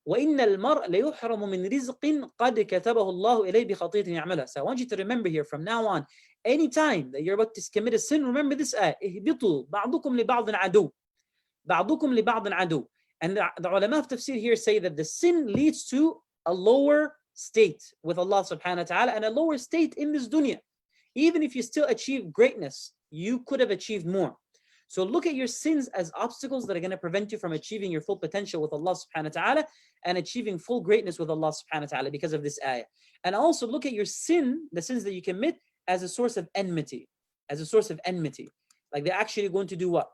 وَإِنَّ الْمَرْءَ لَيُحْرَمُ مِنْ رِزْقٍ قَدْ كَتَبَهُ اللَّهُ إِلَيْهِ بِخَطِيئَةٍ يَعْمَلُهَا. So I want you to remember here from now on, anytime that you're about to commit a sin, remember this ayah, اهبطوا بعضكم لبعض عدو. بعضكم لبعض عدو. And the ulama of tafsir here say that the sin leads to a lower state with Allah subhanahu wa ta'ala and a lower state in this dunya. Even if you still achieve greatness, you could have achieved more. So look at your sins as obstacles that are going to prevent you from achieving your full potential with Allah subhanahu wa ta'ala and achieving full greatness with Allah subhanahu wa ta'ala because of this ayah. And also look at your sin, the sins that you commit, as a source of enmity. As a source of enmity. Like they're actually going to do what?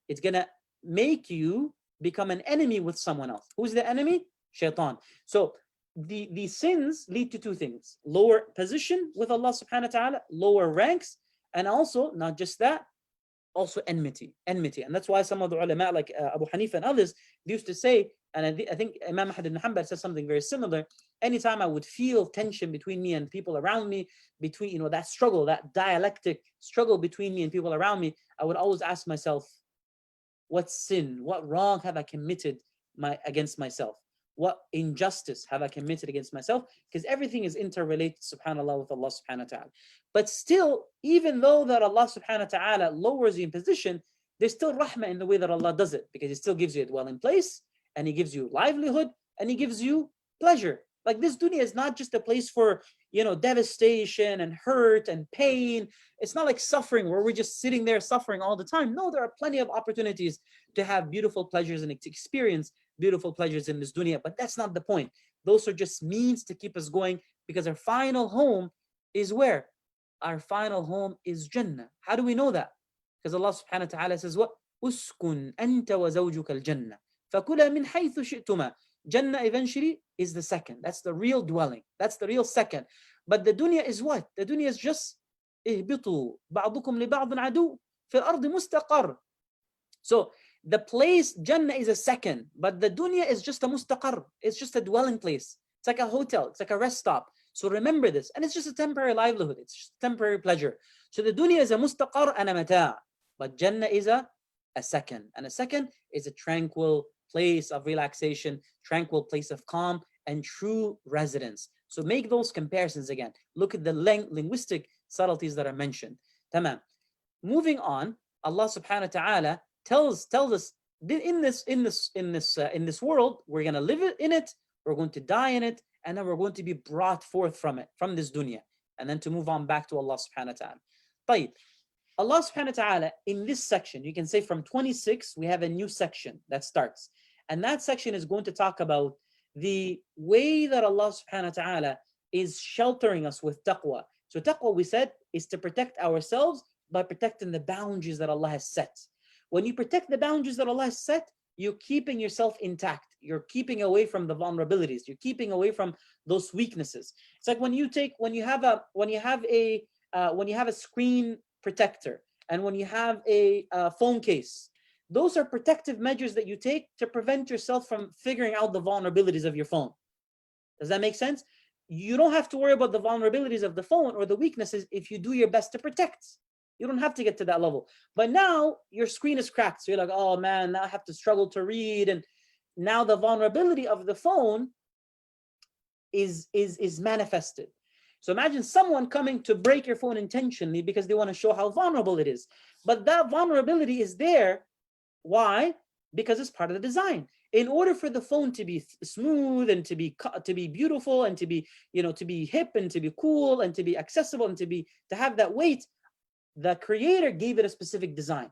It's going to make you become an enemy with someone else. Who's the enemy? Shaitan. So the sins lead to two things: lower position with Allah subhanahu wa ta'ala, lower ranks, and also not just that, also enmity. And that's why some of the ulama like Abu Hanifa and others used to say, and I think Imam Ahmad ibn Hanbal says something very similar, anytime I would feel tension between me and people around me, between that struggle, that dialectic struggle between me and people around me, I would always ask myself, what sin, what wrong have I committed against myself? What injustice have I committed against myself? Because everything is interrelated, subhanAllah, with Allah subhanahu wa ta'ala. But still, even though that Allah subhanahu wa ta'ala lowers you in position, there's still rahmah in the way that Allah does it, because He still gives you a dwelling place, and He gives you livelihood, and He gives you pleasure. Like this dunya is not just a place for, devastation and hurt and pain. It's not like suffering where we're just sitting there suffering all the time. No, there are plenty of opportunities to have beautiful pleasures and to experience beautiful pleasures in this dunya, but that's not the point. Those are just means to keep us going, because our final home is where? Our final home is Jannah. How do we know that? Because Allah subhanahu wa ta'ala says, what? Uskun anta wa zawjuka al-jannah fakula min haythu shi'tuma. Jannah eventually is the second. That's the real dwelling. That's the real second. But the dunya is what? The dunya is just ihbitu ba'dukum li ba'din adu fil ardi mustaqar. So the place, Jannah, is a second, but the dunya is just a mustaqar. It's just a dwelling place. It's like a hotel. It's like a rest stop. So remember this. And it's just a temporary livelihood. It's just temporary pleasure. So the dunya is a mustaqar and a mata', but Jannah is a second. And a second is a tranquil place of relaxation, tranquil place of calm, and true residence. So make those comparisons again. Look at the linguistic subtleties that are mentioned. Tamam. Moving on, Allah subhanahu wa ta'ala tells us in this world, we're going to live in it, we're going to die in it, and then we're going to be brought forth from it, from this dunya, and then to move on back to Allah subhanahu wa ta'ala. طيب, Allah subhanahu wa ta'ala, in this section, you can say from 26, we have a new section that starts. And that section is going to talk about the way that Allah subhanahu wa ta'ala is sheltering us with taqwa. So taqwa, we said, is to protect ourselves by protecting the boundaries that Allah has set. When you protect the boundaries that Allah has set, you're keeping yourself intact. You're keeping away from the vulnerabilities. You're keeping away from those weaknesses. It's like when you have a screen protector, and when you have a phone case, those are protective measures that you take to prevent yourself from figuring out the vulnerabilities of your phone. Does that make sense? You don't have to worry about the vulnerabilities of the phone or the weaknesses if you do your best to protect. You don't have to get to that level. But now your screen is cracked. So you're like, oh man, now I have to struggle to read. And now the vulnerability of the phone is manifested. So imagine someone coming to break your phone intentionally because they want to show how vulnerable it is. But that vulnerability is there. Why? Because it's part of the design. In order for the phone to be smooth and to be beautiful and to be hip and to be cool and to be accessible and to have that weight, the creator gave it a specific design.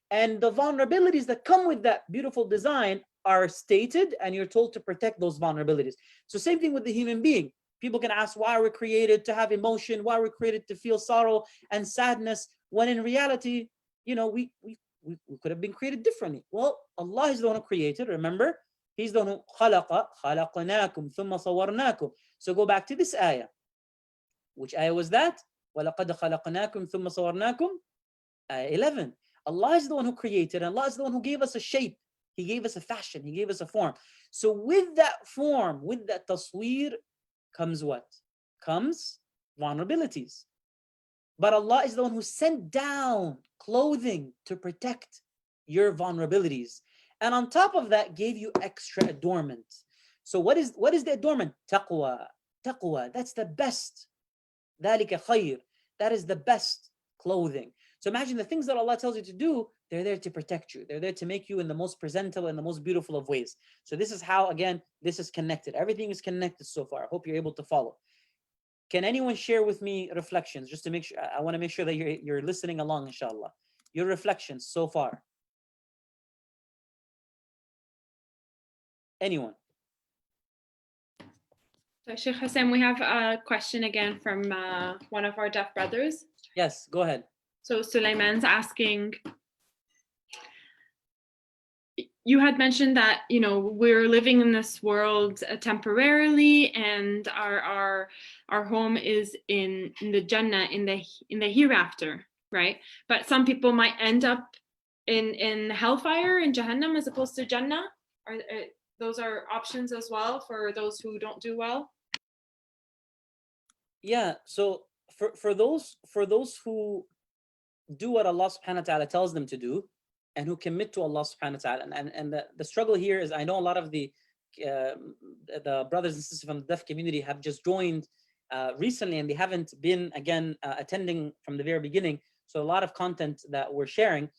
And the vulnerabilities that come with that beautiful design are stated, and you're told to protect those vulnerabilities. So same thing with the human being. People can ask, why are we created to have emotion? Why are we created to feel sorrow and sadness? When in reality, you know, we could have been created differently. Well, Allah is the one who created, remember? He's the one who خلقناكم ثم صورناكم. So go back to this ayah. Which ayah was that? وَلَقَدْ خَلَقْنَاكُمْ ثُمَّ صَوَرْنَاكُمْ Ayah 11. Allah is the one who created, and Allah is the one who gave us a shape. He gave us a fashion. He gave us a form. So with that form, with that tasweer, comes what? Comes vulnerabilities. But Allah is the one who sent down clothing to protect your vulnerabilities. And on top of that, gave you extra adornment. So what is the adornment? Taqwa. Taqwa, that's the best. ذَلِكَ خَيْرٌ. That is the best clothing. So imagine the things that Allah tells you to do, they're there to protect you. They're there to make you in the most presentable and the most beautiful of ways. So this is how, again, this is connected. Everything is connected so far. I hope you're able to follow. Can anyone share with me reflections, just to make sure, I want to make sure that you're listening along, inshallah. Your reflections so far. Anyone? So Sheikh Hussein, we have a question again from one of our deaf brothers. Yes, go ahead. So Sulaiman's asking, you had mentioned that, you know, we're living in this world temporarily, and our home is in the Jannah, in the hereafter, right? But some people might end up in hellfire, in Jahannam, as opposed to Jannah. Those are options as well for those who don't do well. Yeah, so for those who do what Allah subhanahu wa ta'ala tells them to do, and who commit to Allah subhanahu wa ta'ala, and the struggle here is, I know a lot of the brothers and sisters from the deaf community have just joined recently, and they haven't been again attending from the very beginning. So a lot of content that we're sharing.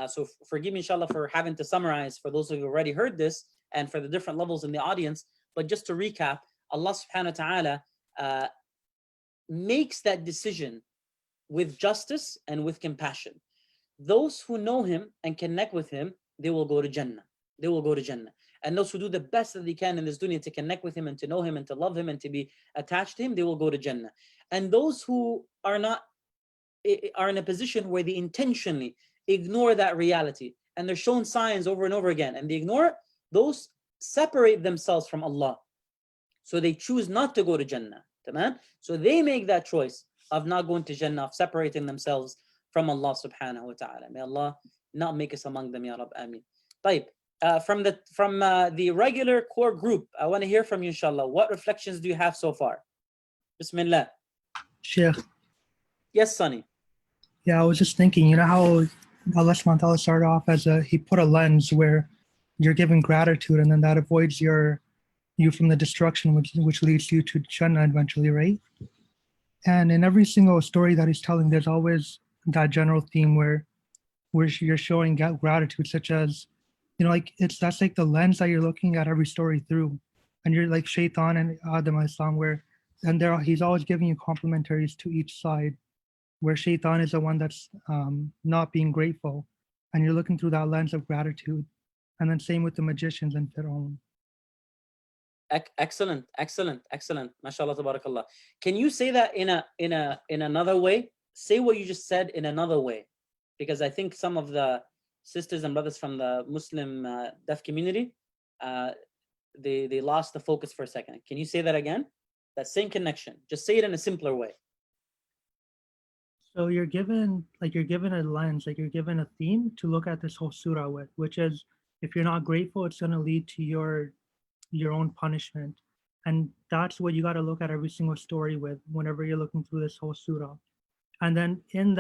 So forgive me, inshallah, for having to summarize for those who have already heard this, and for the different levels in the audience. But just to recap, Allah subhanahu wa ta'ala makes that decision with justice and with compassion. Those who know him and connect with him, they will go to Jannah. They will go to Jannah. And those who do the best that they can in this dunya to connect with him and to know him and to love him and to be attached to him, they will go to Jannah. And those who are in a position where they intentionally ignore that reality, and they're shown signs over and over again, and they ignore it, those separate themselves from Allah. So they choose not to go to Jannah. So they make that choice of not going to Jannah, of separating themselves from Allah subhanahu wa ta'ala. May Allah not make us among them, Ya Rab, Ameen. طيب, from the regular core group, I want to hear from you, inshallah. What reflections do you have so far? Bismillah. Sheikh. Yes, Sonny. Yeah, I was just thinking, you know how Allah subhanahu wa ta'ala started off as he put a lens where you're giving gratitude, and then that avoids you from the destruction which leads you to Jannah eventually, right? And in every single story that he's telling, there's always that general theme where you're showing gratitude, such as, you know, like that's like the lens that you're looking at every story through. And you're like Shaitan and Adam al-Islam, he's always giving you complimentaries to each side, where Shaitan is the one that's not being grateful, and you're looking through that lens of gratitude. And then same with the magicians and Fir'aun. Excellent. MashaAllah, tabarakallah. Can you say that in another way? Say what you just said in another way, because I think some of the sisters and brothers from the Muslim deaf community, they lost the focus for a second. Can you say that again? That same connection. Just say it in a simpler way. So you're given a lens, like you're given a theme to look at this whole surah with, which is, if you're not grateful, it's going to lead to your own punishment. And that's what you got to look at every single story with whenever you're looking through this whole surah. And then through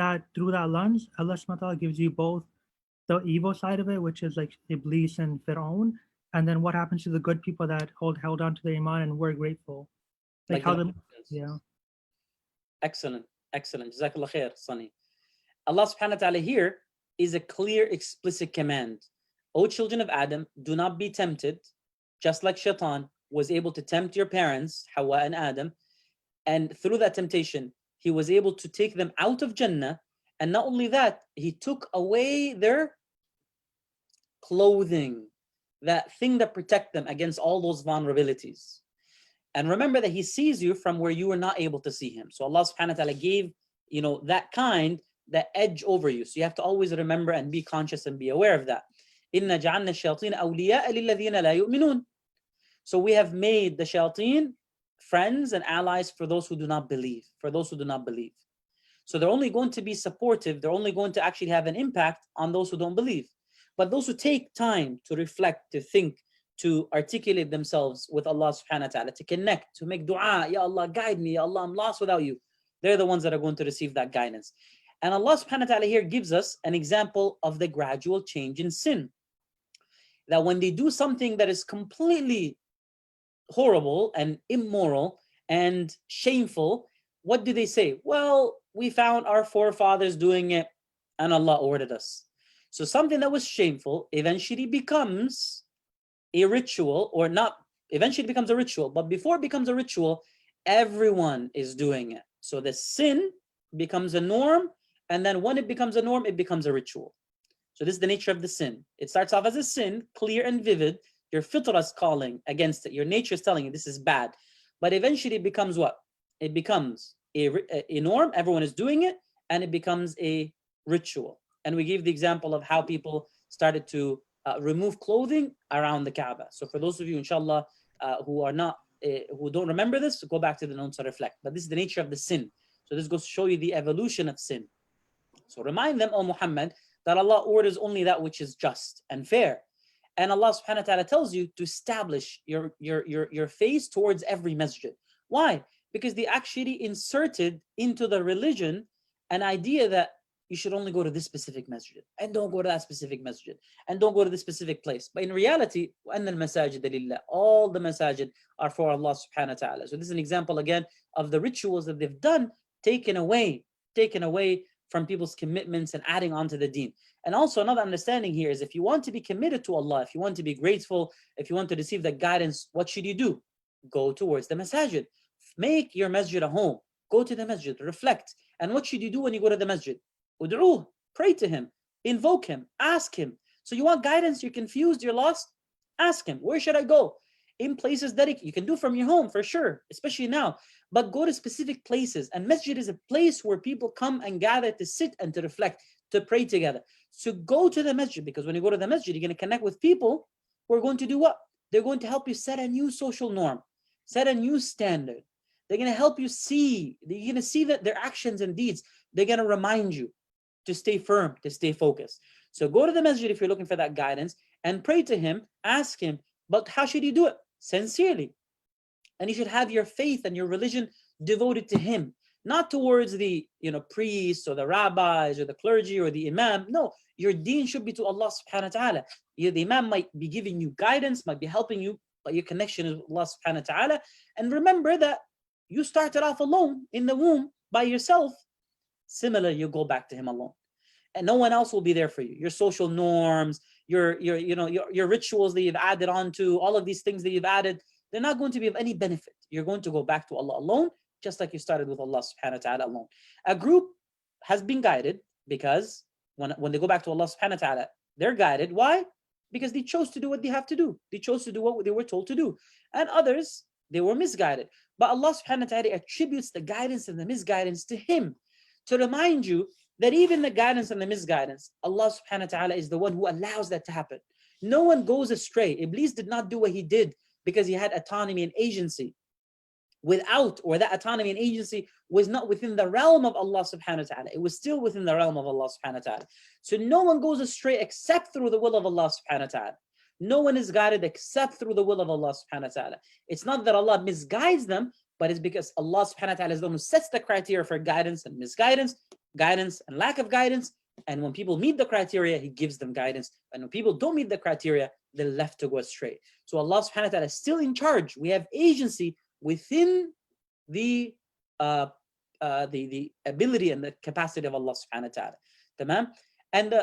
that lens, Allah subhanahu wa ta'ala gives you both the evil side of it, which is like Iblis and Fir'aun, and then what happens to the good people that held on to their iman and were grateful. Like how yeah. Excellent. Jazakallah khair, Sonny. Allah subhanahu wa ta'ala here is a clear, explicit command. O children of Adam, do not be tempted, just like Shaitan was able to tempt your parents, Hawa and Adam, and through that temptation, he was able to take them out of Jannah. And not only that, he took away their clothing. that thing that protect them against all those vulnerabilities. And remember that he sees you from where you were not able to see him. So Allah subhanahu wa ta'ala gave, that edge over you. So you have to always remember and be conscious and be aware of that. إِنَّا جَعَلْنَا الشَّيَاطِينَ أَوْلِيَاءَ لِلَّذِينَ لَا يُؤْمِنُونَ. So we have made the shayateen friends and allies for those who do not believe, So they're only going to be supportive, they're only going to actually have an impact on those who don't believe. But those who take time to reflect, to think, to articulate themselves with Allah subhanahu wa ta'ala, to connect, to make dua, Ya Allah, guide me, Ya Allah, I'm lost without you. They're the ones that are going to receive that guidance. And Allah subhanahu wa ta'ala here gives us an example of the gradual change in sin. That when they do something that is completely horrible and immoral and shameful, what do they say? Well, we found our forefathers doing it and Allah ordered us. So something that was shameful eventually becomes a ritual, or not, eventually becomes a ritual, but before it becomes a ritual, everyone is doing it. So the sin becomes a norm, and then when it becomes a norm, it becomes a ritual. So this is the nature of the sin. It starts off as a sin, clear and vivid. Your fitrah is calling against it. Your nature is telling you this is bad. But eventually it becomes what? It becomes a norm, everyone is doing it, and it becomes a ritual. And we gave the example of how people started to remove clothing around the Kaaba. So for those of you, inshallah, who don't remember this, go back to the notes to reflect. But this is the nature of the sin. So this goes to show you the evolution of sin. So remind them, O Muhammad, that Allah orders only that which is just and fair. And Allah subhanahu wa ta'ala tells you to establish your face towards every masjid. Why? Because they actually inserted into the religion an idea that you should only go to this specific masjid, and don't go to that specific masjid, and don't go to this specific place. But in reality, وَأَنَّ الْمَسَاجِدَ لِلَّهِ, all the masajid are for Allah subhanahu wa ta'ala. So this is an example again of the rituals that they've done, taken away from people's commitments and adding on to the deen. And also another understanding here is, if you want to be committed to Allah, if you want to be grateful, if you want to receive the guidance, what should you do? Go towards the masajid. Make your masjid a home. Go to the masjid, reflect. And what should you do when you go to the masjid? Ud'uh, pray to him, invoke him, ask him. So you want guidance, you're confused, you're lost? Ask him, where should I go? In places that you can do from your home for sure, especially now. But go to specific places. And masjid is a place where people come and gather to sit and to reflect, to pray together. So go to the masjid, because when you go to the masjid, you're going to connect with people who are going to do what? They're going to help you set a new social norm, set a new standard. They're going to help you see, you're going to see that their actions and deeds, they're going to remind you to stay firm, to stay focused. So go to the masjid if you're looking for that guidance and pray to him, ask him. But how should you do it? Sincerely. And you should have your faith and your religion devoted to him, not towards the priests or the rabbis or the clergy or the imam. No, your deen should be to Allah subhanahu wa ta'ala. The imam might be giving you guidance, might be helping you, but your connection is with Allah subhanahu wa ta'ala. And remember that you started off alone in the womb by yourself. Similarly, you go back to him alone, and no one else will be there for you. Your social norms, your rituals that you've added onto, all of these things that you've added, they're not going to be of any benefit. You're going to go back to Allah alone, just like you started with Allah subhanahu wa ta'ala alone. A group has been guided because when they go back to Allah subhanahu wa ta'ala, they're guided. Why? Because they chose to do what they have to do. They chose to do what they were told to do. And others, they were misguided. But Allah subhanahu wa ta'ala attributes the guidance and the misguidance to him, to remind you that even the guidance and the misguidance, Allah subhanahu wa ta'ala is the one who allows that to happen. No one goes astray. Iblis did not do what he did because he had autonomy and agency. That autonomy and agency was not within the realm of Allah subhanahu wa ta'ala. It was still within the realm of Allah subhanahu wa ta'ala. So no one goes astray except through the will of Allah subhanahu wa ta'ala. No one is guided except through the will of Allah subhanahu wa ta'ala. It's not that Allah misguides them, but it's because Allah subhanahu wa ta'ala is the one who sets the criteria for guidance and misguidance, guidance and lack of guidance. And when people meet the criteria, he gives them guidance. And when people don't meet the criteria, they're left to go astray. So Allah subhanahu wa ta'ala is still in charge. We have agency within the ability and the capacity of Allah subhanahu wa ta'ala. Tamam? And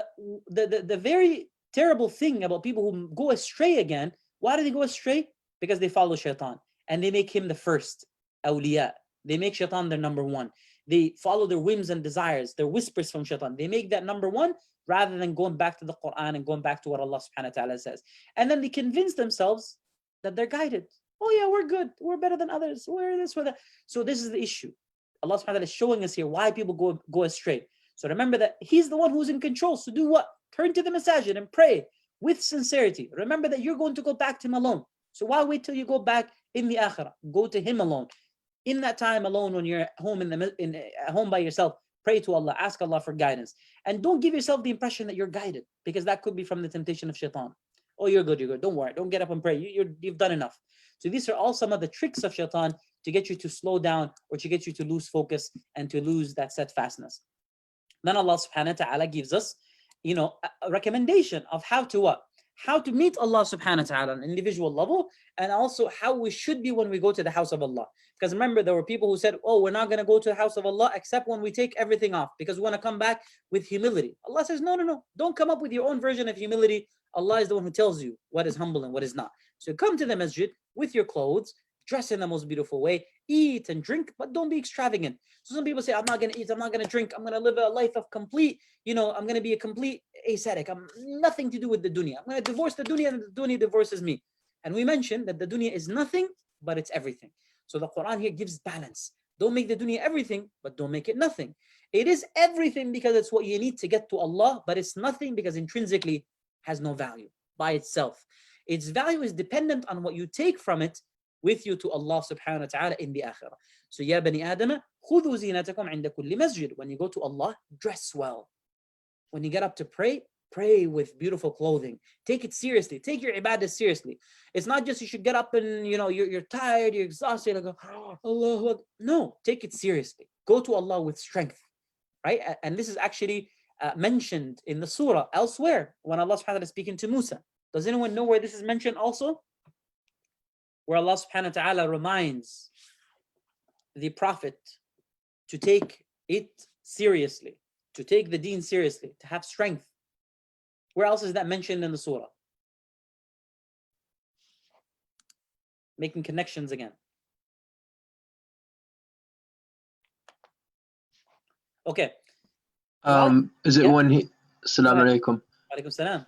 the very terrible thing about people who go astray again, why do they go astray? Because they follow shaitan and they make him the first awliya, They make shaitan their number one. They follow their whims and desires, their whispers from shaitan. They make that number one rather than going back to the Quran and going back to what Allah subhanahu wa ta'ala says. And then they convince themselves that they're guided. Oh yeah, we're good. We're better than others. We're this, we're that. So this is the issue. Allah subhanahu wa ta'ala is showing us here why people go astray. So remember that He's the one who's in control. So do what? Turn to the masajid and pray with sincerity. Remember that you're going to go back to Him alone. So why wait till you go back in the akhirah? Go to Him alone. In that time alone, when you're at home at home by yourself, pray to Allah, ask Allah for guidance. And don't give yourself the impression that you're guided, because that could be from the temptation of shaitan. Oh, you're good, you're good. Don't worry. Don't get up and pray. You've done enough. So these are all some of the tricks of shaitan to get you to slow down or to get you to lose focus and to lose that steadfastness. Then Allah subhanahu wa ta'ala gives us, a recommendation of how to what? How to meet Allah subhanahu wa ta'ala on an individual level, and also how we should be when we go to the house of Allah. Because remember, there were people who said, oh, we're not going to go to the house of Allah except when we take everything off, because we want to come back with humility. Allah says, no. Don't come up with your own version of humility. Allah is the one who tells you what is humble and what is not. So come to the masjid with your clothes, dress in the most beautiful way, eat and drink, but don't be extravagant. So some people say, I'm not going to eat, I'm not going to drink, I'm going to live a life of complete, I'm going to be a complete ascetic. I'm nothing to do with the dunya. I'm going to divorce the dunya and the dunya divorces me. And we mentioned that the dunya is nothing, but it's everything. So the Quran here gives balance. Don't make the dunya everything, but don't make it nothing. It is everything because it's what you need to get to Allah, but it's nothing because intrinsically has no value by itself. Its value is dependent on what you take from it with you to Allah subhanahu wa ta'ala in the akhirah. So ya bani Adam, khudhu zinatakum inda kulli masjid. When you go to Allah, dress well. When you get up to pray, pray with beautiful clothing. Take it seriously. Take your ibadah seriously. It's not just you should get up and you're tired, you're exhausted, and go, oh, Allah. No, take it seriously. Go to Allah with strength, right? And this is actually mentioned in the surah elsewhere when Allah subhanahu wa ta'ala is speaking to Musa. Does anyone know where this is mentioned also? Where Allah subhanahu wa ta'ala reminds the Prophet to take it seriously, to take the deen seriously, to have strength. Where else is that mentioned in the surah? Making connections again. Okay. Is it when he... Assalamu alaikum. Alaikum salam.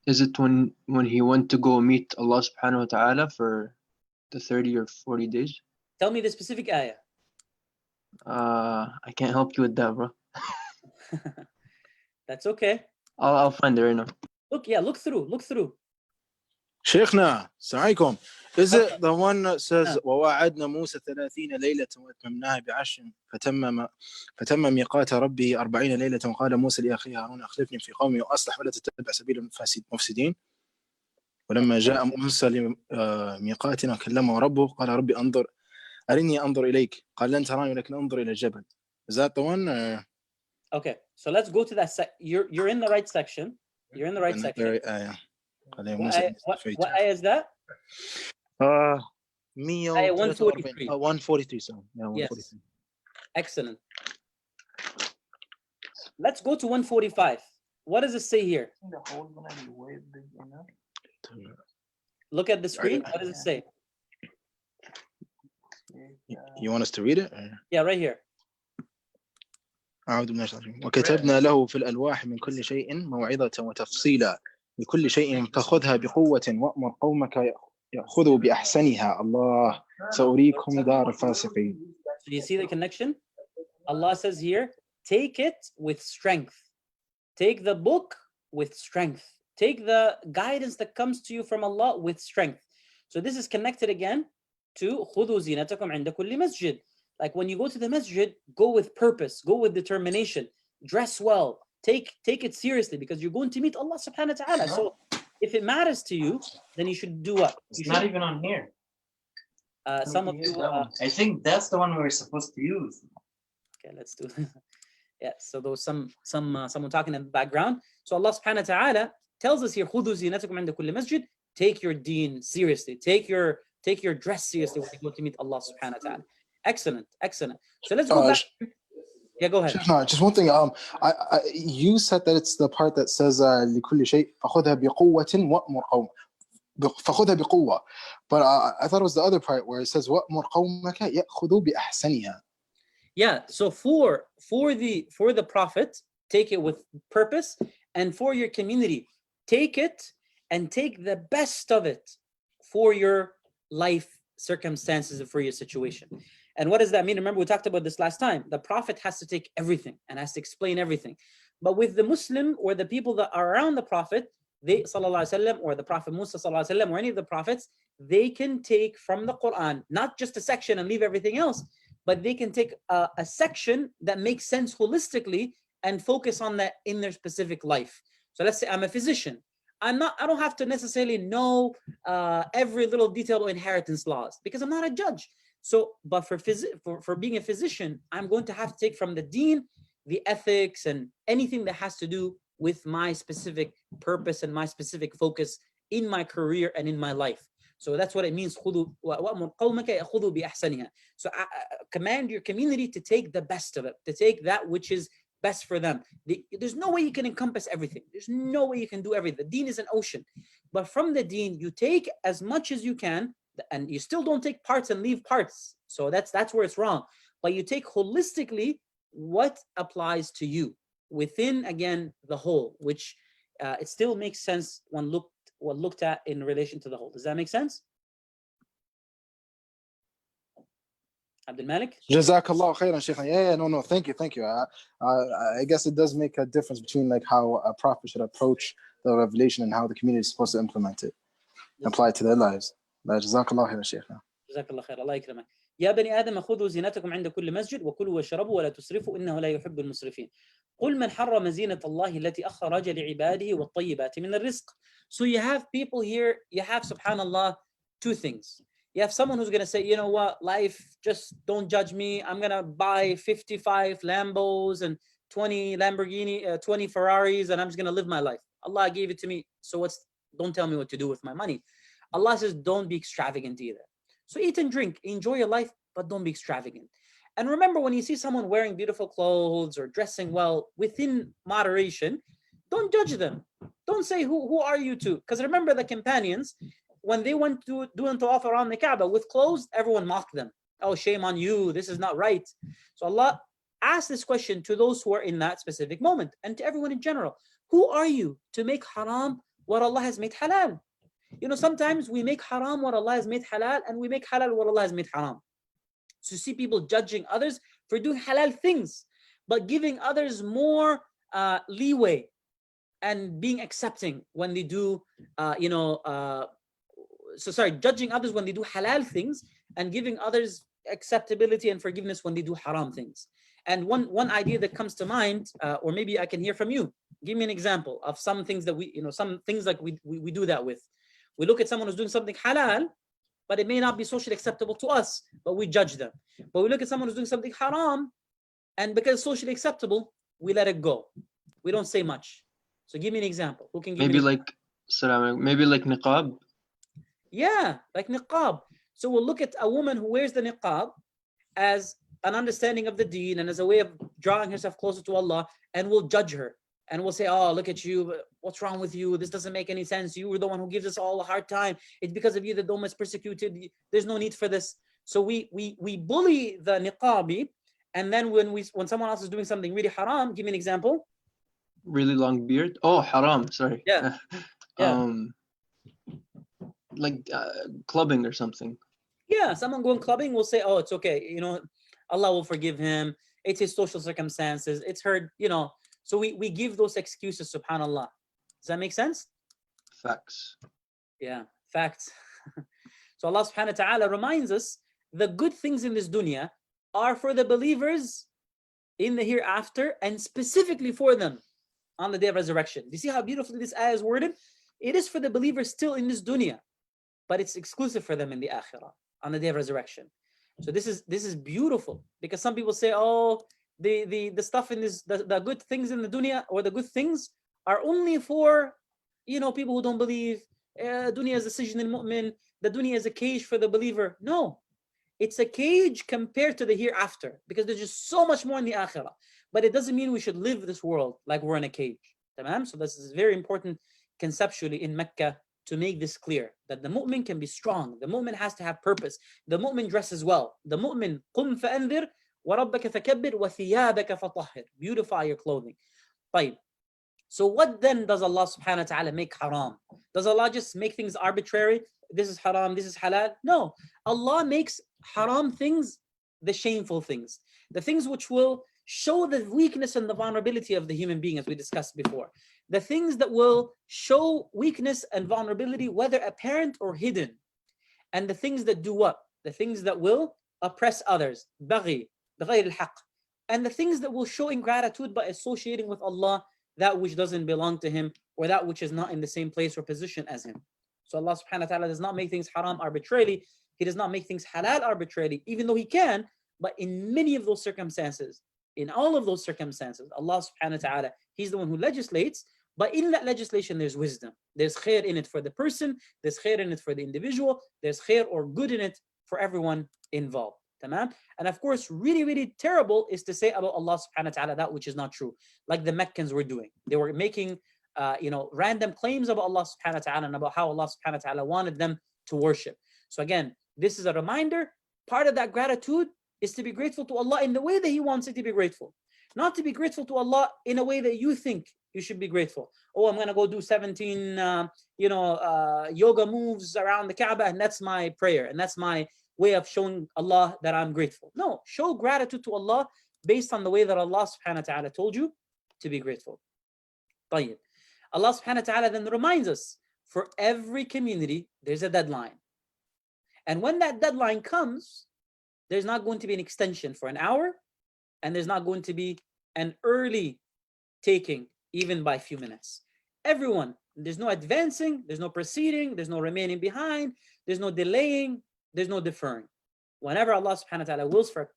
Is it when he went to go meet Allah subhanahu wa ta'ala for the 30 or 40 days? Tell me the specific ayah. I can't help you with that, bro. That's okay. I'll find it right now. Look through. Sheikhna, assalamualaikum. Is it the one that says وَوَعَدْنَا مُوسَى 30 ليلة وَأَتْمَمْنَاهَا بعشر فتم ميقات ربه 40 ليلة وقال موسى لأخيه هارون أخلفني في قومي وأصلح ولا تتبع سبيل المفسدين ولما جاء موسى لميقاتنا كلمه ربه قال ربي أرني أنظر إليك قال لن تراني ولكن انظر إلى الجبل. Is that the one? Okay, so let's go to that. You're in the right section. You're in the right section. What ayah is that? 143. 143. So yeah, 143. Yes. Excellent. Let's go to 145. What does it say here? Look at the screen. What does it say? You want us to read it? Yeah, right here. أعوذ بالله من الشيطان الرجيم وكتبنا له في الألواح من كل شيء موعظة وتفصيلا لكل شيء فخذها بقوة وأمر قومك يأخذوا بأحسنها الله سأريكم دار الفاسقين. Do you see the connection? Allah says here, take it with strength. Take the book with strength. Take the guidance that comes to you from Allah with strength. So this is connected again to خذوا زينتكم عند كل مسجد. Like when you go to the masjid, go with purpose, go with determination, dress well, take it seriously because you're going to meet Allah subhanahu wa ta'ala. So if it matters to you, then you should do what? It's not even on here. Some of you... I think that's the one we were supposed to use. Okay, let's do it. Yeah, so there was someone talking in the background. So Allah subhanahu wa ta'ala tells us here, خُذُوا زِينَتَكُمْ عِنْدَ كُلِّ مسجد. Take your deen seriously. Take your dress seriously when you go to meet Allah subhanahu wa ta'ala. Excellent. So let's go back. Yeah, go ahead. Just one thing. You said that it's the part that says لكل شيء فخذها بقوة وأمر قوم. فخذها بقوة. But I thought it was the other part where it says وأمر قومك يأخذوا بأحسنها. Yeah, so for the prophet, take it with purpose, and for your community, take it and take the best of it for your life circumstances and for your situation. And what does that mean? Remember, we talked about this last time. The prophet has to take everything and has to explain everything. But with the Muslim or the people that are around the prophet, they sallallahu alaihi wasallam, or the Prophet Musa sallallahu alaihi wasallam, or any of the prophets, they can take from the Quran, not just a section and leave everything else, but they can take a section that makes sense holistically and focus on that in their specific life. So let's say I'm a physician. I don't have to necessarily know every little detail of inheritance laws because I'm not a judge. So, but for being a physician, I'm going to have to take from the deen, the ethics, and anything that has to do with my specific purpose and my specific focus in my career and in my life. So that's what it means. So command your community to take the best of it, to take that which is best for them. There's no way you can encompass everything. There's no way you can do everything. The deen is an ocean. But from the deen, you take as much as you can, and you still don't take parts and leave parts. So that's where it's wrong. But you take holistically what applies to you within, again, the whole, which it still makes sense when looked at in relation to the whole. Does that make sense? Abdul Malik? Jazakallah khairan, Shaykhna. Yeah, no, thank you. I guess it does make a difference between like how a prophet should approach the revelation and how the community is supposed to implement it, apply it to their lives. Jazakallah khairan, Shaykhna. Jazakallah khair. Allah يكرمك. يا بني آدم خذوا زينتكم عند كل مسجد وكلوا واشربوا ولا تسرفوا إنه لا يحب المسرفين. قل من حرم زينة الله التي أخرج لعباده والطيبات من الرزق. So you have people here, you have, subhanallah, two things. You have someone who's going to say, you know what, life, just don't judge me. I'm going to buy 55 Lambos and 20 Lamborghini, 20 Ferraris, and I'm just going to live my life. Allah gave it to me. So don't tell me what to do with my money. Allah says, don't be extravagant either. So eat and drink, enjoy your life, but don't be extravagant. And remember, when you see someone wearing beautiful clothes or dressing well within moderation, don't judge them. Don't say, who are you to? Because remember the companions, when they went to do an tawaf around the Kaaba with clothes, everyone mocked them. Oh, shame on you, this is not right. So Allah asked this question to those who are in that specific moment and to everyone in general. Who are you to make haram what Allah has made halal? You know, sometimes we make haram what Allah has made halal, and we make halal what Allah has made haram. So you see people judging others for doing halal things, but giving others more leeway and being accepting when they do, judging others when they do halal things and giving others acceptability and forgiveness when they do haram things. And one idea that comes to mind, or maybe I can hear from you, give me an example of some things that some things like we do that with. We look at someone who's doing something halal, but it may not be socially acceptable to us, but we judge them. But we look at someone who's doing something haram, and because it's socially acceptable, we let it go. We don't say much. So give me an example. Who can give maybe me maybe like niqab? Yeah, like niqab. So we'll look at a woman who wears the niqab as an understanding of the deen and as a way of drawing herself closer to Allah, and we'll judge her. And we'll say, oh, look at you. What's wrong with you? This doesn't make any sense. You were the one who gives us all a hard time. It's because of you that Doma is persecuted. There's no need for this. So we bully the niqabi. And then when someone else is doing something really haram, give me an example. Really long beard? Oh, haram. Sorry. Yeah. Like clubbing or something. Yeah, someone going clubbing will say, oh, it's okay. You know, Allah will forgive him. It's his social circumstances. It's her, So we give those excuses, subhanallah. Does that make sense? Facts. Yeah, facts. So Allah subhanahu wa ta'ala reminds us the good things in this dunya are for the believers in the hereafter and specifically for them on the day of resurrection. Do you see how beautifully this ayah is worded? It is for the believers still in this dunya, but it's exclusive for them in the akhirah on the day of resurrection. So this is beautiful, because some people say, oh, the stuff in this, the good things in the dunya, or the good things are only for people who don't believe. Dunya is a sijn al-mu'min. The dunya is a cage for the believer. No, it's a cage compared to the hereafter, because there's just so much more in the akhirah. But it doesn't mean we should live this world like we're in a cage. Tamam? So this is very important conceptually in Mecca to make this clear, that the mu'min can be strong. The mu'min has to have purpose. The mu'min dresses well. The mu'min, قُمْ فَأَنذِرْ وَرَبَّكَ فَكَبِّرْ وَثِيَابَكَ فَطَهِّرْ. Beautify your clothing. طيب. So what then does Allah subhanahu wa ta'ala make haram? Does Allah just make things arbitrary? This is haram, this is halal? No. Allah makes haram things, the shameful things. The things which will show the weakness and the vulnerability of the human being, as we discussed before. The things that will show weakness and vulnerability, whether apparent or hidden. And the things that do what? The things that will oppress others. بغي, بغير الحق. And the things that will show ingratitude by associating with Allah that which doesn't belong to Him, or that which is not in the same place or position as Him. So Allah subhanahu wa ta'ala does not make things haram arbitrarily. He does not make things halal arbitrarily, even though He can. But in many of those circumstances, in all of those circumstances, Allah subhanahu wa ta'ala, He's the one who legislates. But in that legislation, there's wisdom. There's khair in it for the person. There's khair in it for the individual. There's khair or good in it for everyone involved. Tamam? And of course, really, really terrible is to say about Allah subhanahu wa ta'ala that which is not true. Like the Meccans were doing. They were making random claims about Allah subhanahu wa ta'ala and about how Allah subhanahu wa ta'ala wanted them to worship. So again, this is a reminder. Part of that gratitude is to be grateful to Allah in the way that He wants it to be grateful. Not to be grateful to Allah in a way that you think you should be grateful. Oh, I'm going to go do 17 yoga moves around the Kaaba, and that's my prayer, and that's my way of showing Allah that I'm grateful. No, show gratitude to Allah based on the way that Allah subhanahu wa ta'ala told you to be grateful. طيب. Allah subhanahu wa ta'ala then reminds us, for every community, there's a deadline. And when that deadline comes, there's not going to be an extension for an hour, and there's not going to be an early taking, even by a few minutes. Everyone, there's no advancing, there's no proceeding, there's no remaining behind, there's no delaying, there's no deferring. Whenever Allah subhanahu wa ta'ala wills for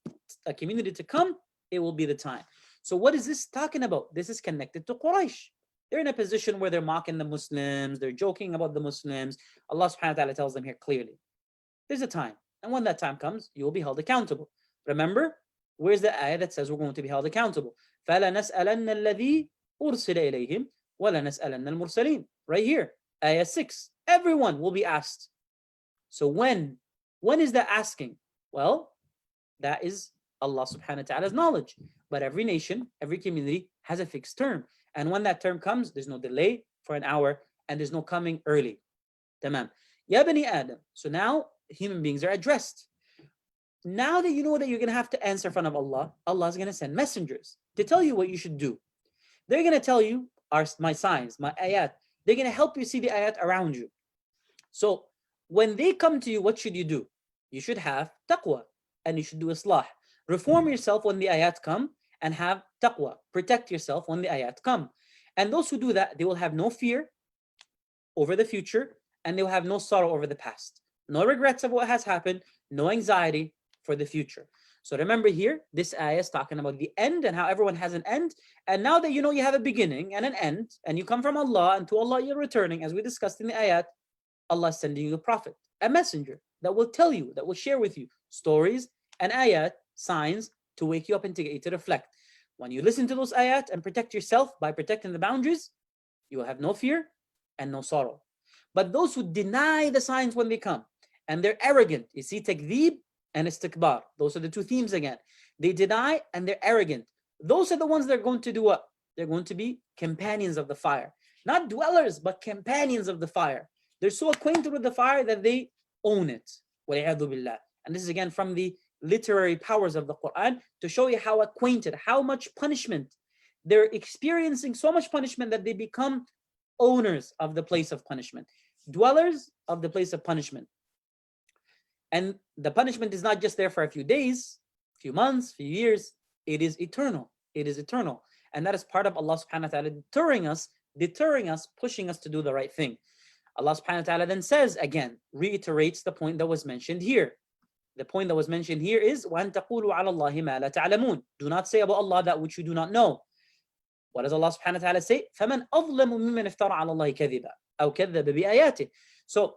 a community to come, it will be the time. So what is this talking about? This is connected to Quraysh. They're in a position where they're mocking the Muslims, they're joking about the Muslims. Allah subhanahu wa ta'ala tells them here clearly, there's a time. And when that time comes, you will be held accountable. Remember, where's the ayah that says we're going to be held accountable? فَلَنَسْأَلَنَّ الَّذِي أُرْسِلَ إِلَيْهِمْ وَلَنَسْأَلَنَّ الْمُرْسَلِينَ. Right here, ayah 6. Everyone will be asked. So when is that asking? Well, that is Allah subhanahu wa ta'ala's knowledge. But every nation, every community has a fixed term. And when that term comes, there's no delay for an hour, and there's no coming early. Tamam. Ya bani Adam. So now human beings are addressed. Now that you know that you're going to have to answer in front of Allah, Allah is going to send messengers to tell you what you should do. They're going to tell you my signs, my ayat. They're going to help you see the ayat around you. So when they come to you, what should you do? You should have taqwa, and you should do islah. Reform yourself when the ayat come, and have taqwa. Protect yourself when the ayat come. And those who do that, they will have no fear over the future, and they will have no sorrow over the past. No regrets of what has happened, no anxiety for the future. So remember here, this ayah is talking about the end and how everyone has an end. And now that you know you have a beginning and an end, and you come from Allah, and to Allah you're returning, as we discussed in the ayat, Allah is sending you a prophet, a messenger that will tell you, that will share with you stories and ayat, signs, to wake you up and to get you to reflect. When you listen to those ayat and protect yourself by protecting the boundaries, you will have no fear and no sorrow. But those who deny the signs when they come, and they're arrogant, you see, takdeeb and istikbar, those are the two themes again. They deny and they're arrogant. Those are the ones that are going to do what? They're going to be companions of the fire. Not dwellers, but companions of the fire. They're so acquainted with the fire that they own it. وَلِعَيَاذُ بِاللَّهِ. And this is again from the literary powers of the Quran to show you how acquainted, how much punishment. They're experiencing so much punishment that they become owners of the place of punishment, dwellers of the place of punishment. And the punishment is not just there for a few days, few months, few years. It is eternal. It is eternal. And that is part of Allah subhanahu wa ta'ala deterring us, pushing us to do the right thing. Allah subhanahu wa ta'ala then says again, reiterates the point that was mentioned here. The point that was mentioned here is وَأَن تَقُولُوا عَلَى اللَّهِ مَا لَا تَعْلَمُونَ. Do not say about Allah that which you do not know. What does Allah subhanahu wa ta'ala say? فَمَنْ أَظْلَمُ مِمَّنْ افترى على الله كذبا أو كذب بآياته. So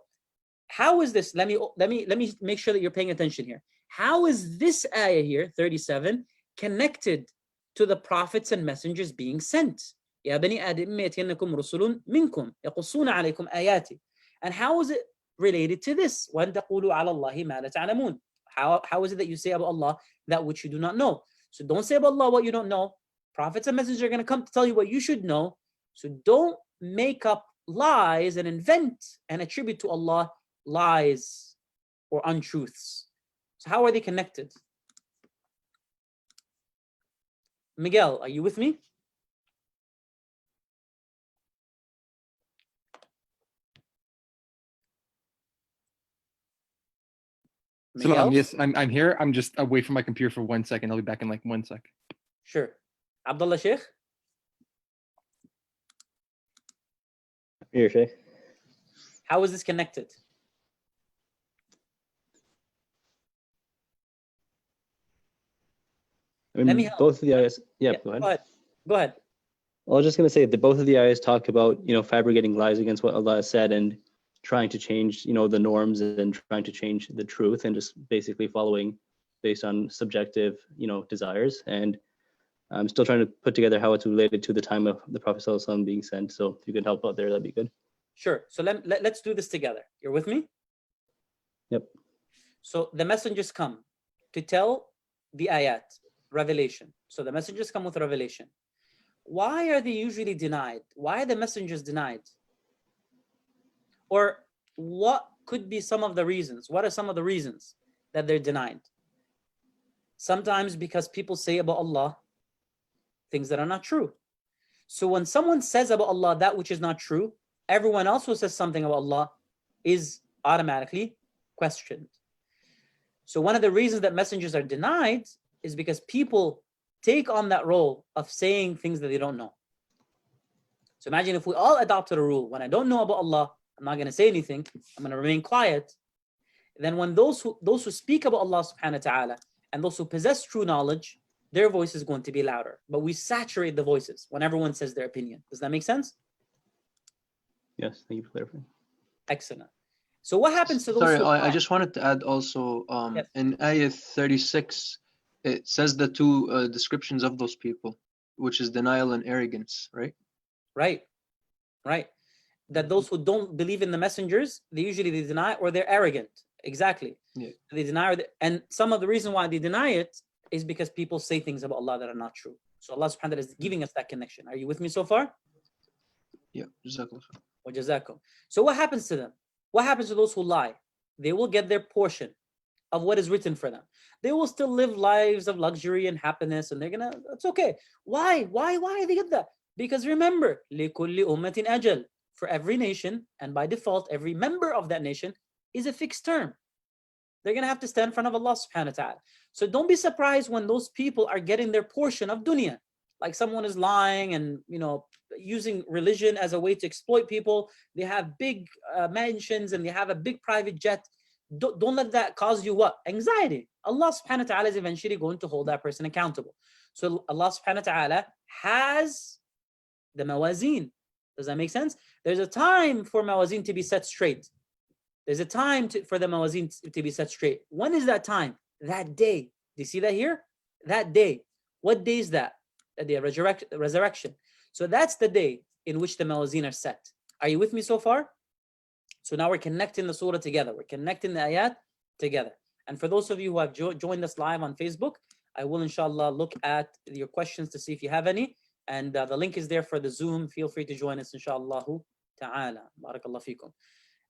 how is this? Let me make sure that you're paying attention here. How is this ayah here, 37, connected to the prophets and messengers being sent? يا بني آدم يأتينكم رسل منكم يقصون عليكم آياتي. And how is it related to this? وَأَن تَقُولُوا عَلَى اللَّهِ مَا لَا تَعْلَمُونَ. How is it that you say about Allah that which you do not know? So don't say about Allah what you don't know. Prophets and messengers are going to come to tell you what you should know. So don't make up lies and invent and attribute to Allah lies or untruths. So how are they connected? Miguel, are you with me? Salam, yes, I'm here. I'm just away from my computer for 1 second. I'll be back in like 1 sec. Sure. Abdullah Sheikh? Here, Sheikh. How is this connected? I mean, both of the ayahs. Yeah, go ahead. Go ahead. I was just going to say that both of the ayahs talk about, fabricating lies against what Allah has said and trying to change, the norms and trying to change the truth and just basically following based on subjective, desires. And I'm still trying to put together how it's related to the time of the Prophet ﷺ being sent. So if you could help out there, that'd be good. Sure. So let's do this together. You're with me? Yep. So the messengers come to tell the ayat, revelation. So the messengers come with revelation. Why are they usually denied? Why are the messengers denied? Or what could be some of the reasons? What are some of the reasons that they're denied? Sometimes because people say about Allah things that are not true. So when someone says about Allah that which is not true, everyone else who says something about Allah is automatically questioned. So one of the reasons that messengers are denied is because people take on that role of saying things that they don't know. So imagine if we all adopted a rule: when I don't know about Allah, I'm not going to say anything, I'm going to remain quiet. Then when those who speak about Allah subhanahu wa ta'ala and those who possess true knowledge, their voice is going to be louder. But we saturate the voices when everyone says their opinion. Does that make sense? Yes, thank you for clarifying. Excellent. So what happens to those Sorry, who I just wanted to add also, in ayah 36, it says the two descriptions of those people, which is denial and arrogance, right? Right. That those who don't believe in the messengers, they deny, or they're arrogant. Exactly. Yeah. They deny, and some of the reason why they deny it is because people say things about Allah that are not true. So Allah subhanahu wa ta'ala is giving us that connection. Are you with me so far? Yeah. Jazakallah. Wa jazakum. So what happens to them? What happens to those who lie? They will get their portion of what is written for them. They will still live lives of luxury and happiness, and it's okay. Why they get that? Because remember, لِكُلِّ أُمَّةٍ أَجَلٍ. For every nation, and by default, every member of that nation is a fixed term. They're going to have to stand in front of Allah subhanahu wa ta'ala. So don't be surprised when those people are getting their portion of dunya. Like someone is lying and, using religion as a way to exploit people. They have big mansions and they have a big private jet. Don't let that cause you what? Anxiety. Allah subhanahu wa ta'ala is eventually going to hold that person accountable. So Allah subhanahu wa ta'ala has the mawazin. Does that make sense? There's a time for mawazin to be set straight. There's a time for the mawazin to be set straight. When is that time? That day. Do you see that here? That day. What day is that? The day of resurrection. So that's the day in which the mawazin are set. Are you with me so far? So now we're connecting the surah together. We're connecting the ayat together. And for those of you who have joined us live on Facebook, I will inshallah look at your questions to see if you have any. And the link is there for the Zoom. Feel free to join us, inshallah ta'ala. Barakallah fikum.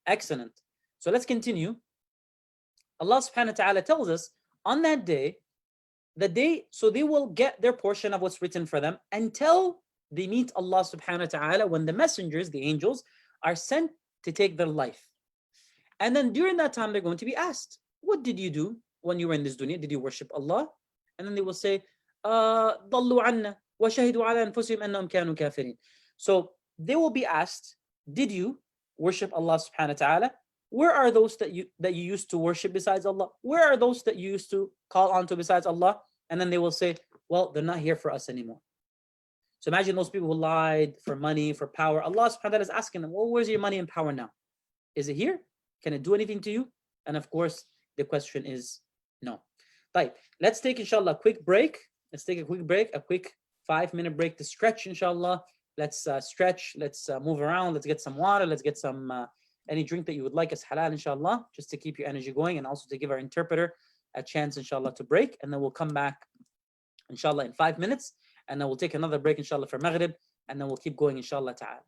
Excellent. So let's continue. Allah subhanahu wa ta'ala tells us on that day, so they will get their portion of what's written for them until they meet Allah subhanahu wa ta'ala, when the messengers, the angels, are sent to take their life. And then during that time, they're going to be asked, what did you do when you were in this dunya? Did you worship Allah? And then they will say, ضَلُّوا عَنَّا وَشَهِدُوا عَلَى أَنفُسِهِمْ أَنَّهُمْ كَانُوا كَافِرِينَ. So they will be asked, did you worship Allah subhanahu wa ta'ala? Where are those that you used to worship besides Allah? Where are those that you used to call on to besides Allah? And then they will say, well, they're not here for us anymore. So imagine those people who lied for money, for power. Allah subhanahu wa ta'ala is asking them, well, where's your money and power now? Is it here? Can it do anything to you? And of course, the question is no. Right. Let's take, inshallah, a quick break. Let's take a quick 5-minute break to stretch, inshallah. Let's stretch. Let's move around. Let's get some water. Let's get some Any drink that you would like is halal, inshallah, just to keep your energy going and also to give our interpreter a chance, inshallah, to break. And then we'll come back, inshallah, in 5 minutes. And then we'll take another break, inshallah, for Maghrib. And then we'll keep going, inshallah ta'ala.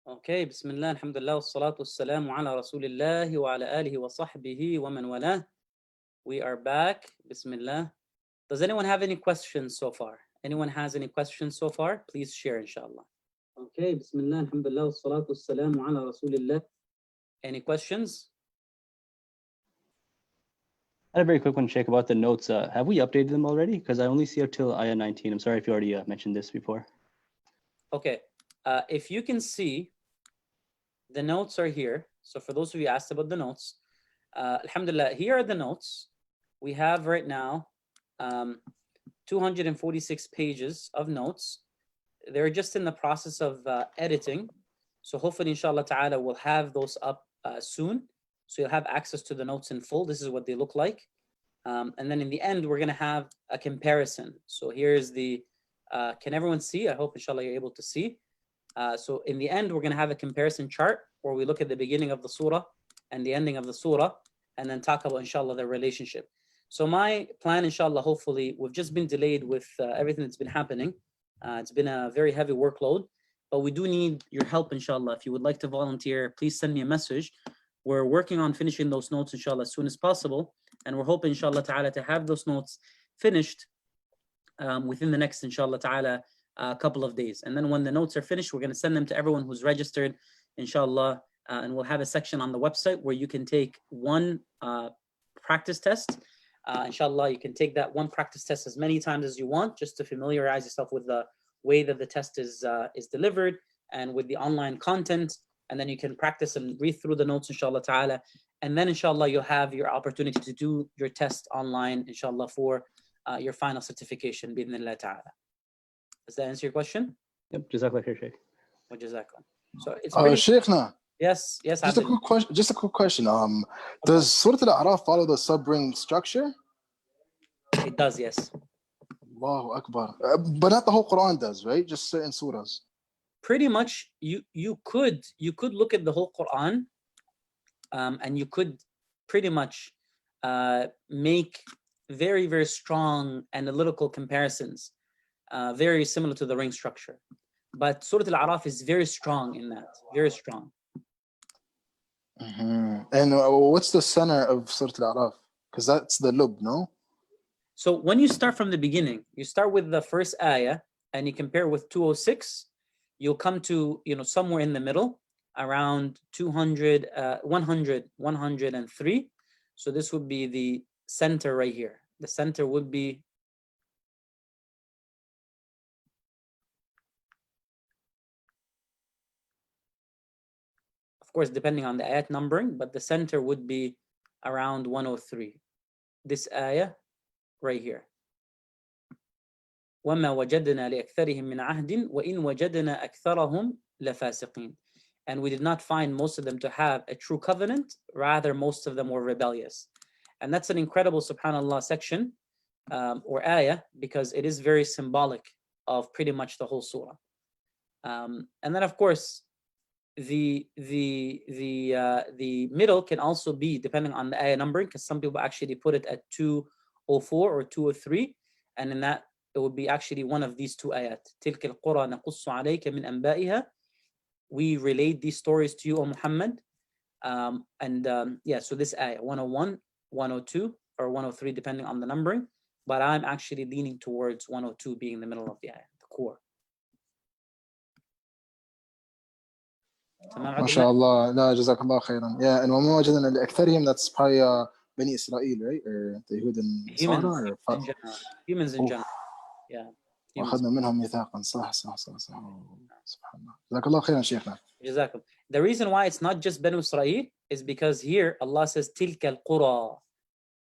Okay, Bismillah, alhamdulillah, wassalatu wassalamu ala rasulillah wa ala alihi wa sahbihi wa man walah. We are back, Bismillah. Does anyone have any questions so far? Anyone has any questions so far? Please share, inshallah. Okay, Bismillah, alhamdulillah, wassalatu wassalamu ala rasulillah. Any questions? I had a very quick one, Sheikh, about the notes. Have we updated them already? Because I only see up till ayah 19. I'm sorry if you already mentioned this before. Okay. If you can see, the notes are here. So for those of you asked about the notes, alhamdulillah, here are the notes. We have right now 246 pages of notes. They're just in the process of editing. So hopefully, inshallah ta'ala, we'll have those up soon. So you'll have access to the notes in full. This is what they look like. And then in the end, we're going to have a comparison. So here's the, can everyone see? I hope, inshallah, you're able to see. So in the end, we're going to have a comparison chart where we look at the beginning of the surah and the ending of the surah, and then talk about, inshallah, their relationship. So my plan, inshallah, hopefully, we've just been delayed with everything that's been happening. It's been a very heavy workload, but we do need your help, inshallah. If you would like to volunteer, please send me a message. We're working on finishing those notes, inshallah, as soon as possible. And we're hoping, inshallah ta'ala, to have those notes finished within the next, inshallah ta'ala, couple of days. And then when the notes are finished, we're going to send them to everyone who's registered, inshallah. And we'll have a section on the website where you can take one practice test. Inshallah, you can take that one practice test as many times as you want, just to familiarize yourself with the way that the test is delivered and with the online content. And then you can practice and read through the notes, inshallah ta'ala. And then, inshallah, you'll have your opportunity to do your test online, inshallah, for your final certification, bi'idhnillah ta'ala. Does that answer your question? Yep, Jazakallah khair, Sheikh. Wa jazakum. So it's pretty... Sheikhna. Yes, yes. Just a quick question. Does Surat Al-Araf follow the sub-ring structure? It does, yes. Allahu Akbar. But not the whole Quran does, right? Just certain surahs. Pretty much, you could look at the whole Quran, and you could pretty much make very, very strong analytical comparisons, very similar to the ring structure. But Surah Al-Araf is very strong in that, very strong. And what's the center of Surah Al-Araf? Because that's the lub, no? So when you start from the beginning, you start with the first ayah and you compare with 206, you'll come to, somewhere in the middle, around 100, 103. So this would be the center right here. The center would be of course, depending on the ayat numbering, but the center would be around 103. This ayah right here. وَمَا وَجَدْنَا لِأَكْثَرِهِمْ مِنْ عَهْدٍ وَإِنْ وَجَدْنَا أَكْثَرَهُمْ لَفَاسِقِينَ. And we did not find most of them to have a true covenant, rather most of them were rebellious. And that's an incredible, subhanAllah, section or ayah, because it is very symbolic of pretty much the whole surah. And then, of course, the middle can also be depending on the ayah numbering, because some people actually put it at 204 or 203, and in that it would be actually one of these two ayat. تِلْكَ الْقُرَى نَقُصُّ عَلَيْكَ مِنْ أَنْبَائِهَا. We relate these stories to you, O Muhammad. So this ayah 101, 102, or 103 depending on the numbering, but I'm actually leaning towards 102 being the middle of the ayah, the core. MashaAllah. لا جزاkallah khairan. Yeah, and وَمَا وَجَدْنَا لِأَكْثَرِهِمْ, that's probably Bani Israel, right? Or the Yehud and Nasara? Humans in general. Yeah. وأخذنا منهم ميثاقا. صح. سبحان الله. جزاkallah khairan, Sheikhna. Jazakum. The reason why it's not just Banu Israel is because here Allah says تِلْكَ الْقُرَى.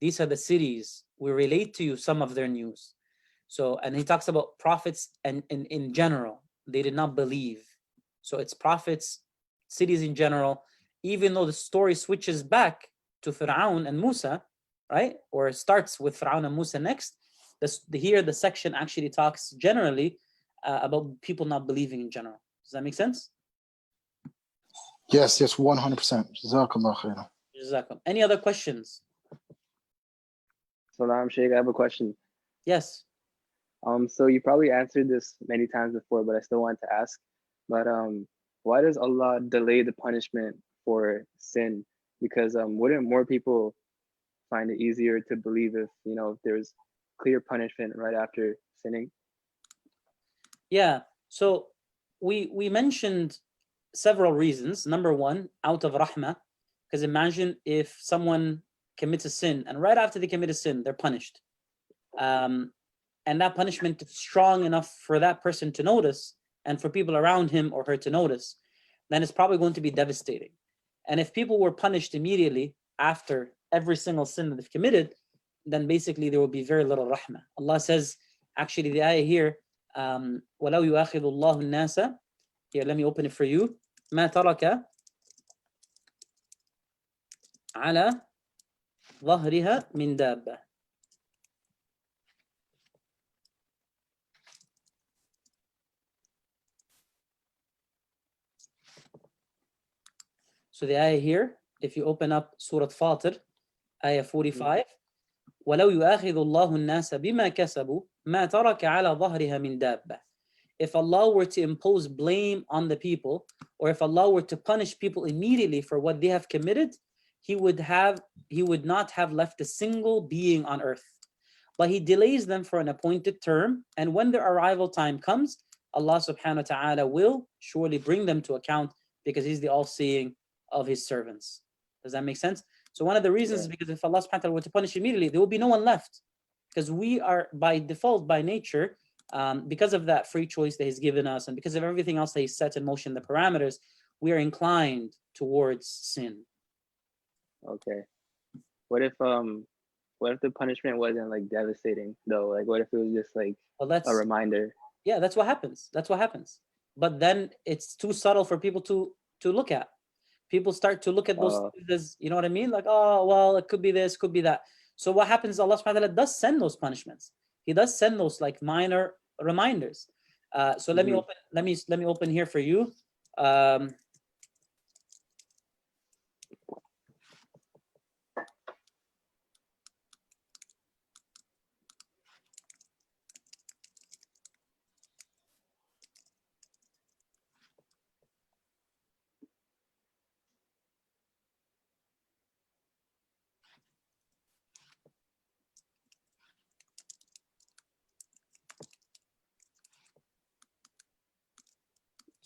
These are the cities. We relate to you some of their news. So, and he talks about prophets and in general, they did not believe. So it's prophets, cities in general, even though the story switches back to Fir'aun and Musa, right? Or it starts with Fir'aun and Musa next. Here the section actually talks generally about people not believing in general. Does that make sense? Yes, 100%. Jazakallah khairan. Jazakum. Any other questions? Salam Sheikh, I have a question. Yes. So you probably answered this many times before, but I still want to ask. But why does Allah delay the punishment for sin? Because wouldn't more people find it easier to believe if there's clear punishment right after sinning? Yeah. So we mentioned several reasons. Number one, out of rahmah, Because imagine if someone commits a sin and right after they commit a sin, they're punished. And that punishment is strong enough for that person to notice and for people around him or her to notice, then it's probably going to be devastating. And if people were punished immediately after every single sin that they've committed, then basically there will be very little rahmah. Allah says, actually the ayah here, وَلَوْ يُؤَخِذُ اللَّهُ النَّاسَ, here, let me open it for you. مَا تَرَكَ عَلَى ظَهْرِهَا مِنْ دَابَّةٍ. So the ayah here, if you open up Surat Fatir, ayah 45, وَلَوْ يُؤَخِذُ اللَّهُ النَّاسَ بِمَا كَسَبُوا مَا تَرَكَ عَلَى ظَهْرِهَا مِنْ دَابَّةٍ. If Allah were to impose blame on the people, or if Allah were to punish people immediately for what they have committed, He would not have left a single being on earth. But He delays them for an appointed term, and when their arrival time comes, Allah subhanahu wa ta'ala will surely bring them to account, because He's the all-seeing of His servants. Does that make sense? So one of the reasons is because if Allah subhanahu wa ta'ala were to punish immediately, there will be no one left. Because we are by default, by nature, because of that free choice that He's given us, and because of everything else that He's set in motion, the parameters, we are inclined towards sin. Okay. What if the punishment wasn't like devastating though? Like what if it was just like a reminder? Yeah, that's what happens. That's what happens. But then it's too subtle for people to look at. People start to look at those things as, you know what I mean? Like, oh, well, it could be this, could be that. So what happens, Allah subhanahu wa ta'ala does send those punishments. He does send those like minor reminders. So let me open here for you.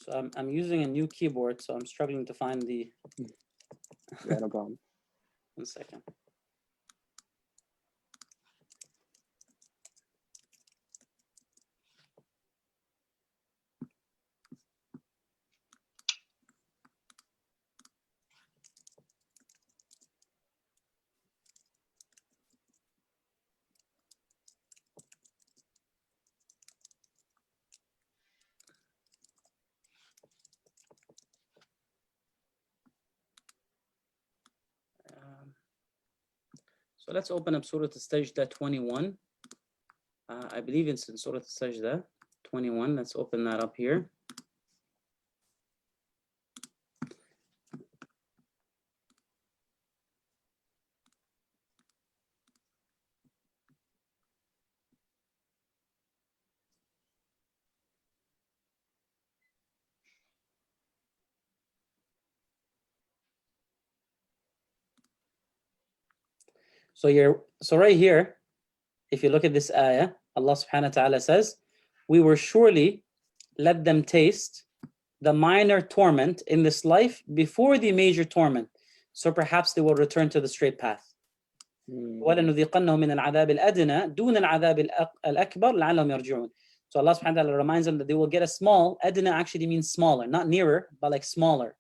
So I'm using a new keyboard, so I'm struggling to find the. Yeah, no problem. 1 second. So let's open up Surat al-Sajda 21. I believe it's in Surat al-Sajda 21. Let's open that up here. So right here, if you look at this ayah, Allah subhanahu wa ta'ala says, we will surely let them taste the minor torment in this life before the major torment. So perhaps they will return to the straight path. وَلَنُذِيقَنَّهُم مِّنَ الْعَذَابِ الْأَدْنَى دُونَ الْعَذَابِ الْأَكْبَرِ لَعَلَّهُمْ يَرْجِعُونَ. So Allah subhanahu wa ta'ala reminds them that they will get a small, adna actually means smaller, not nearer, but like smaller.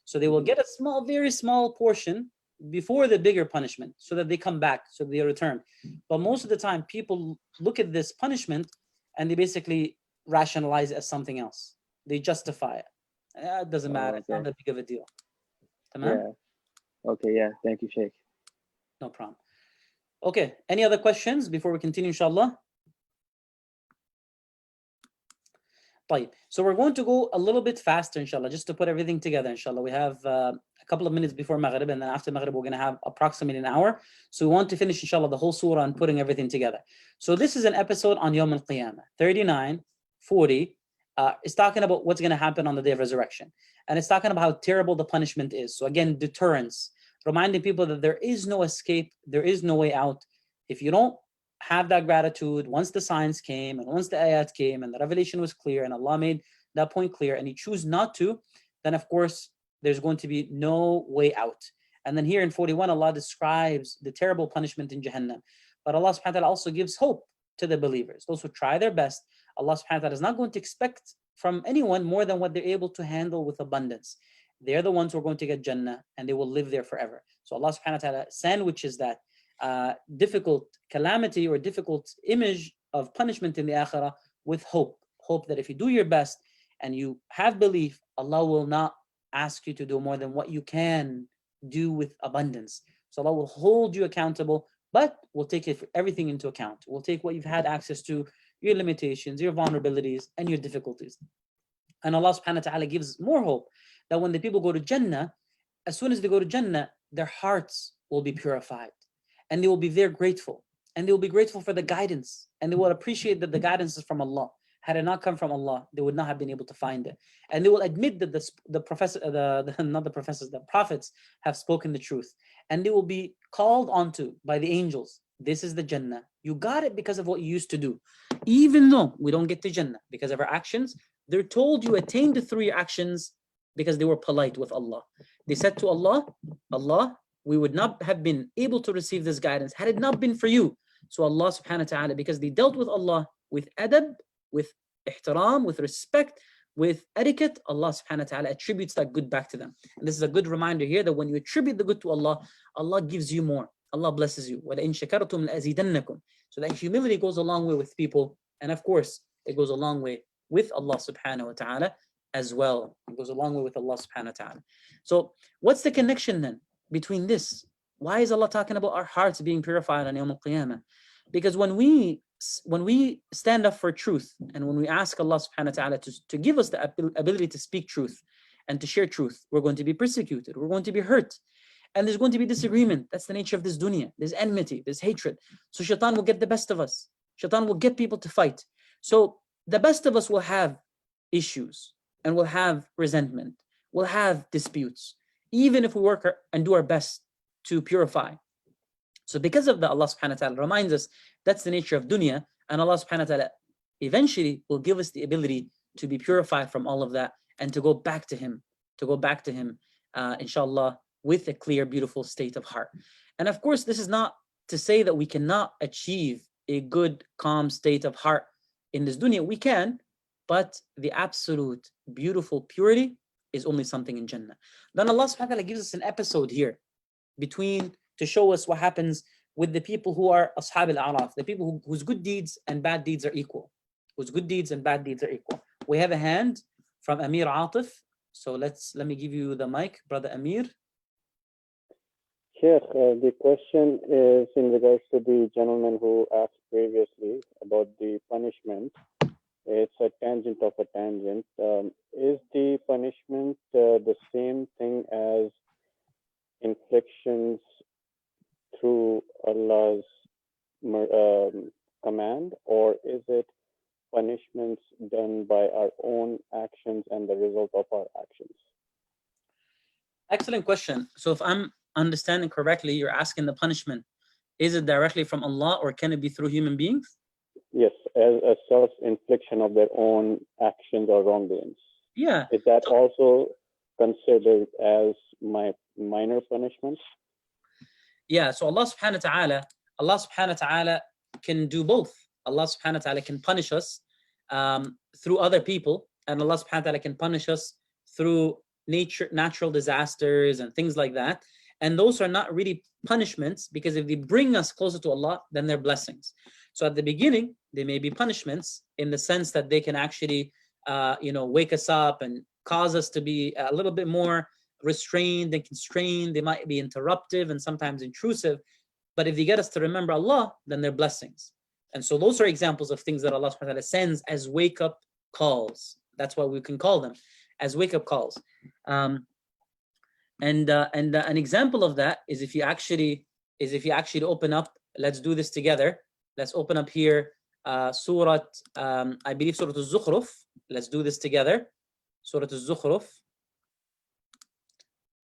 So they will get a small, very small portion before the bigger punishment, so that they come back, so they return. But most of the time, people look at this punishment and they basically rationalize it as something else. They justify it. It doesn't matter. It's not that big of a deal. Yeah. Okay, yeah. Thank you, Sheikh. No problem. Okay, any other questions before we continue, inshallah? So we're going to go a little bit faster, inshallah, just to put everything together, inshallah. We have a couple of minutes before Maghrib, and then after Maghrib, we're going to have approximately an hour. So we want to finish, inshallah, the whole surah and putting everything together. So this is an episode on Yawm al-Qiyamah. 39, 40 is talking about what's going to happen on the day of resurrection. And it's talking about how terrible the punishment is. So again, deterrence, reminding people that there is no escape, there is no way out. If you don't have that gratitude, once the signs came and once the ayat came and the revelation was clear and Allah made that point clear and you choose not to, then of course there's going to be no way out. And then here in 41, Allah describes the terrible punishment in Jahannam. But Allah subhanahu wa ta'ala also gives hope to the believers. Those who try their best, Allah subhanahu wa ta'ala is not going to expect from anyone more than what they're able to handle with abundance. They're the ones who are going to get Jannah and they will live there forever. So Allah subhanahu wa ta'ala sandwiches that difficult calamity or difficult image of punishment in the akhirah with hope. Hope that if you do your best and you have belief, Allah will not ask you to do more than what you can do with abundance. So Allah will hold you accountable, but we'll take everything into account. We'll take what you've had access to, your limitations, your vulnerabilities, and your difficulties. And Allah subhanahu wa ta'ala gives more hope that when the people go to Jannah, as soon as they go to Jannah, their hearts will be purified and they will be there grateful. And they will be grateful for the guidance, and they will appreciate that the guidance is from Allah. Had it not come from Allah, they would not have been able to find it. And they will admit that the prophets have spoken the truth. And they will be called onto by the angels. This is the Jannah. You got it because of what you used to do. Even though we don't get to Jannah because of our actions, they're told you attained the 3 actions because they were polite with Allah. They said to Allah, Allah, we would not have been able to receive this guidance had it not been for you. So Allah subhanahu wa ta'ala, because they dealt with Allah with adab, with ihtiram, with respect, with etiquette, Allah subhanahu wa ta'ala attributes that good back to them. And this is a good reminder here that when you attribute the good to Allah, Allah gives you more. Allah blesses you. وَلَئِن شَكَرْتُمْ لَأَزِيدَنَّكُمْ. So that humility goes a long way with people. And of course, it goes a long way with Allah subhanahu wa ta'ala as well. It goes a long way with Allah subhanahu wa ta'ala. So what's the connection then between this? Why is Allah talking about our hearts being purified on Yawm al-Qiyamah? Because when we stand up for truth and when we ask Allah subhanahu wa ta'ala to give us the ability to speak truth and to share truth, we're going to be persecuted, we're going to be hurt, and there's going to be disagreement. That's the nature of this dunya. There's enmity, there's hatred. So shaitan will get the best of us. Shaitan will get people to fight. So the best of us will have issues and will have resentment, will have disputes, even if we work and do our best to purify. So because of that, Allah subhanahu wa ta'ala reminds us that's the nature of dunya, and Allah subhanahu wa ta'ala eventually will give us the ability to be purified from all of that and to go back to Him, inshallah, with a clear, beautiful state of heart. And of course, this is not to say that we cannot achieve a good, calm state of heart in this dunya. We can, but the absolute beautiful purity is only something in Jannah. Then Allah subhanahu wa ta'ala gives us an episode here to show us what happens with the people who are ashab al-Araf, the people whose good deeds and bad deeds are equal. Whose good deeds and bad deeds are equal. We have a hand from Amir Atif. So let me give you the mic, Brother Amir. Sheikh, the question is in regards to the gentleman who asked previously about the punishment. It's a tangent of a tangent. Is the punishment the same thing as inflictions through Allah's command, or is it punishments done by our own actions and the result of our actions? Excellent question. So if I'm understanding correctly, you're asking the punishment, is it directly from Allah or can it be through human beings? Yes, as a self-infliction of their own actions or wrongdoings. Yeah. Is that also considered as my minor punishments? Yeah, so Allah subhanahu wa ta'ala can do both. Allah subhanahu wa ta'ala can punish us through other people, and Allah subhanahu wa ta'ala can punish us through natural disasters and things like that. And those are not really punishments, because if they bring us closer to Allah, then they're blessings. So at the beginning, they may be punishments in the sense that they can actually wake us up and cause us to be a little bit more restrained and constrained. They might be interruptive and sometimes intrusive, but if they get us to remember Allah, then they're blessings. And so those are examples of things that Allah subhanahu wa ta'ala sends as wake-up calls. That's what we can call them, as wake-up calls. And an example of that is if you actually open up, let's do this together. Let's open up here Surat, I believe Surat al-Zukhruf. Let's do this together. Surat al-Zukhruf.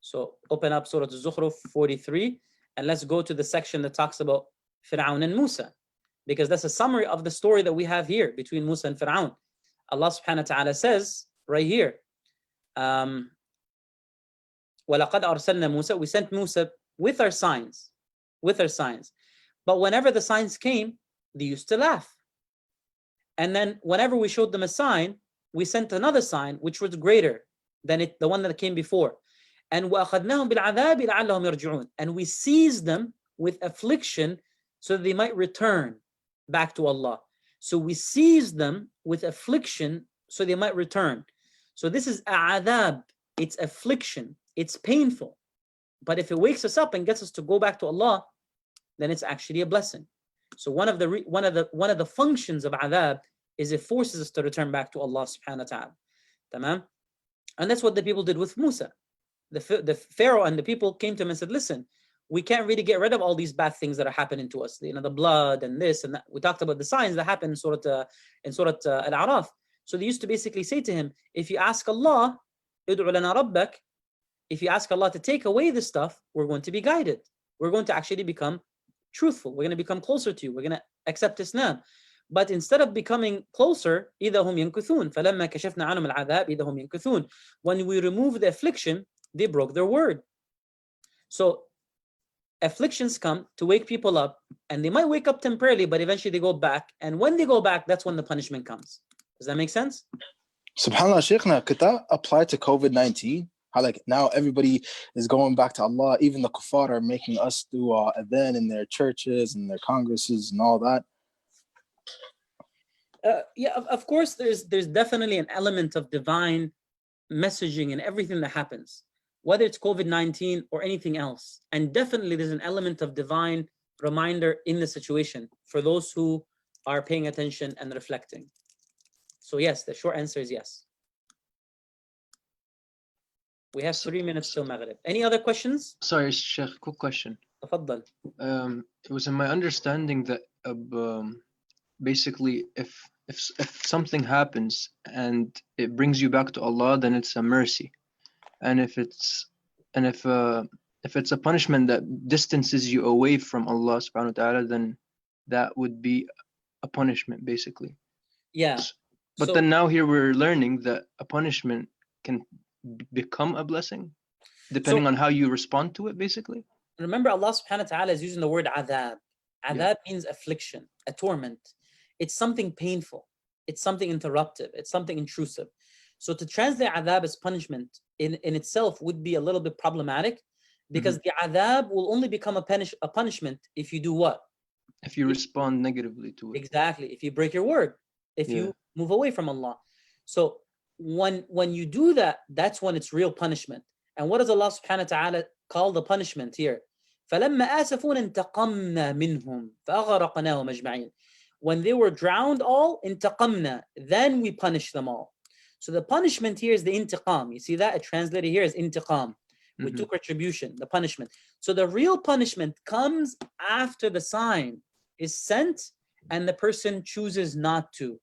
So open up Surat al-Zukhruf 43, and let's go to the section that talks about Fir'aun and Musa, because that's a summary of the story that we have here between Musa and Fir'aun. Allah subhanahu wa ta'ala says right here, وَلَقَدْ أَرْسَلْنَا مُوسَى, we sent Musa with our signs. But whenever the signs came, they used to laugh. And then whenever we showed them a sign, we sent another sign which was greater than the one that came before. And وَأَخَذْنَاهُمْ بِالْعَذَابِ لَعَلَّهُمْ يَرْجِعُونَ, and we seized them with affliction so that they might return back to Allah. So we seized them with affliction so they might return. So this is a'adab, it's affliction, it's painful. But if it wakes us up and gets us to go back to Allah, then it's actually a blessing. So one of the functions of adab is it forces us to return back to Allah subhanahu wa ta'ala. Tamam? And that's what the people did with Musa. The Pharaoh and the people came to him and said, listen, we can't really get rid of all these bad things that are happening to us. You know, the blood and this and that. We talked about the signs that happen in Surat Al-Araf. So they used to basically say to him, if you ask Allah, ud'u lana rabbak, if you ask Allah to take away this stuff, we're going to be guided. We're going to actually become truthful. We're going to become closer to you. We're going to accept Islam. But instead of becoming closer, إِذَا هُمْ يَنْكُثُونَ فَلَمَّا كَشَفْنَا عَنْهُمُ الْعَذَابِ إِذَا هُمْ يَنْكُثُونَ. When we remove the affliction, they broke their word. So afflictions come to wake people up, and they might wake up temporarily, but eventually they go back. And when they go back, that's when the punishment comes. Does that make sense? SubhanAllah, Shaykhna, could that apply to COVID-19? How like now everybody is going back to Allah, even the kuffar are making us do adhan in their churches and their congresses and all that. Yeah, of course, there's definitely an element of divine messaging in everything that happens, whether it's COVID-19 or anything else. And definitely there's an element of divine reminder in the situation for those who are paying attention and reflecting. So yes, the short answer is yes. We have 3 minutes till Maghrib. Any other questions? Sorry, Sheikh, quick question. Tafaddal. It was in my understanding that basically if something happens and it brings you back to Allah, then it's a mercy. And if it's a punishment that distances you away from Allah subhanahu wa ta'ala, then that would be a punishment basically. Yeah. But so, then now here we're learning that a punishment can become a blessing depending on how you respond to it basically. Remember, Allah subhanahu wa ta'ala is using the word adab. Adab means affliction, a torment. It's something painful. It's something interruptive. It's something intrusive. So to translate adab as punishment in itself would be a little bit problematic, because the adab will only become a punishment if you do what? If you respond negatively to it. Exactly. If you break your word, if you move away from Allah. So when you do that, that's when it's real punishment. And what does Allah subhanahu wa ta'ala call the punishment here? فَلَمَّا آسَفُونَ انْتَقَمْنَا مِنْهُمْ فَأَغْرَقْنَاهُمْ أَجْمَعِينَ. When they were drowned all, انتقمنا, then we punish them all. So the punishment here is the intiqam. You see that? It translated here as intiqam. We took retribution, the punishment. So the real punishment comes after the sign is sent and the person chooses not to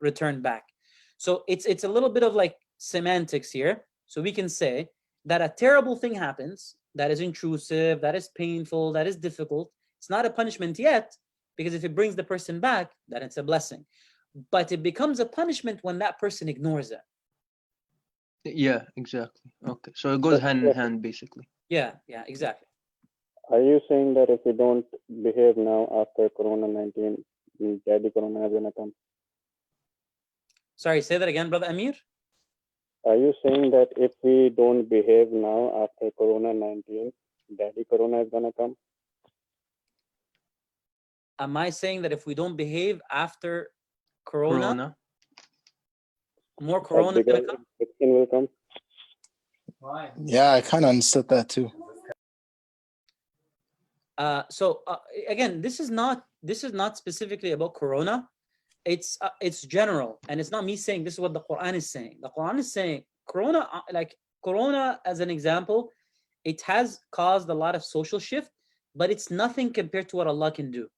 return back. So it's a little bit of like semantics here. So we can say that a terrible thing happens that is intrusive, that is painful, that is difficult. It's not a punishment yet, because if it brings the person back, then it's a blessing. But it becomes a punishment when that person ignores it. Yeah, exactly. Okay, so it goes hand in hand, basically. Yeah, exactly. Are you saying that if we don't behave now after Corona-19, Daddy Corona is gonna come? Sorry, say that again, Brother Amir. Are you saying that if we don't behave now after Corona-19, Daddy Corona is gonna come? Am I saying that if we don't behave after Corona, more Corona is going to come? Will come? Yeah, I kind of understood that too. So again, this is not specifically about Corona. It's general, and it's not me saying this is what the Quran is saying. The Quran is saying Corona, like Corona as an example, it has caused a lot of social shift, but it's nothing compared to what Allah can do.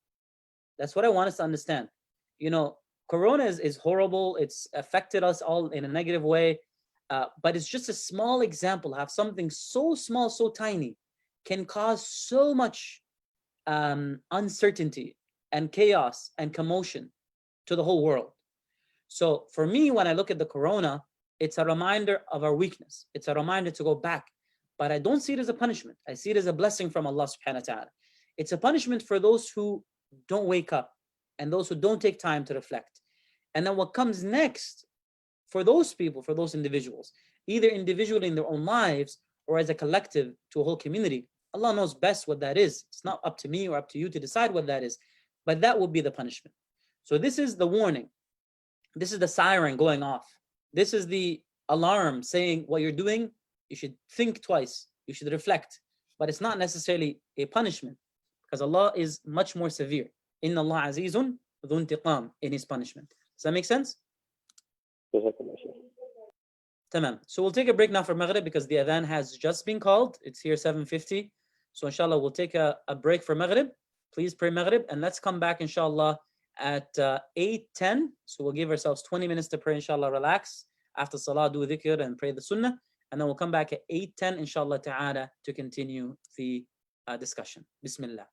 That's what I want us to understand. You know, Corona is horrible. It's affected us all in a negative way, but it's just a small example of how something so small, so tiny can cause so much uncertainty and chaos and commotion to the whole world. So for me, when I look at the Corona, it's a reminder of our weakness. It's a reminder to go back. but I don't see it as a punishment. I see it as a blessing from Allah subhanahu wa ta'ala. It's a punishment for those who don't wake up and those who don't take time to reflect. And then what comes next for those people, for those individuals, either individually in their own lives or as a collective to a whole community, Allah knows best what that is. It's not up to me or up to you to decide what that is, but that will be the punishment. So this is the warning. This is the siren going off. This is the alarm saying what you're doing, you should think twice, you should reflect. But it's not necessarily a punishment, because Allah is much more severe. Inna Allah azizun dhu intiqam in his punishment. Does that make sense? Tamam. So we'll take a break now for Maghrib because the adhan has just been called. It's here 7:50. So inshallah we'll take a break for Maghrib. Please pray Maghrib and let's come back inshallah at 8:10. So we'll give ourselves 20 minutes to pray inshallah, relax. After salah, do dhikr and pray the sunnah. And then we'll come back at 8:10 inshallah ta'ala to continue the discussion. Bismillah.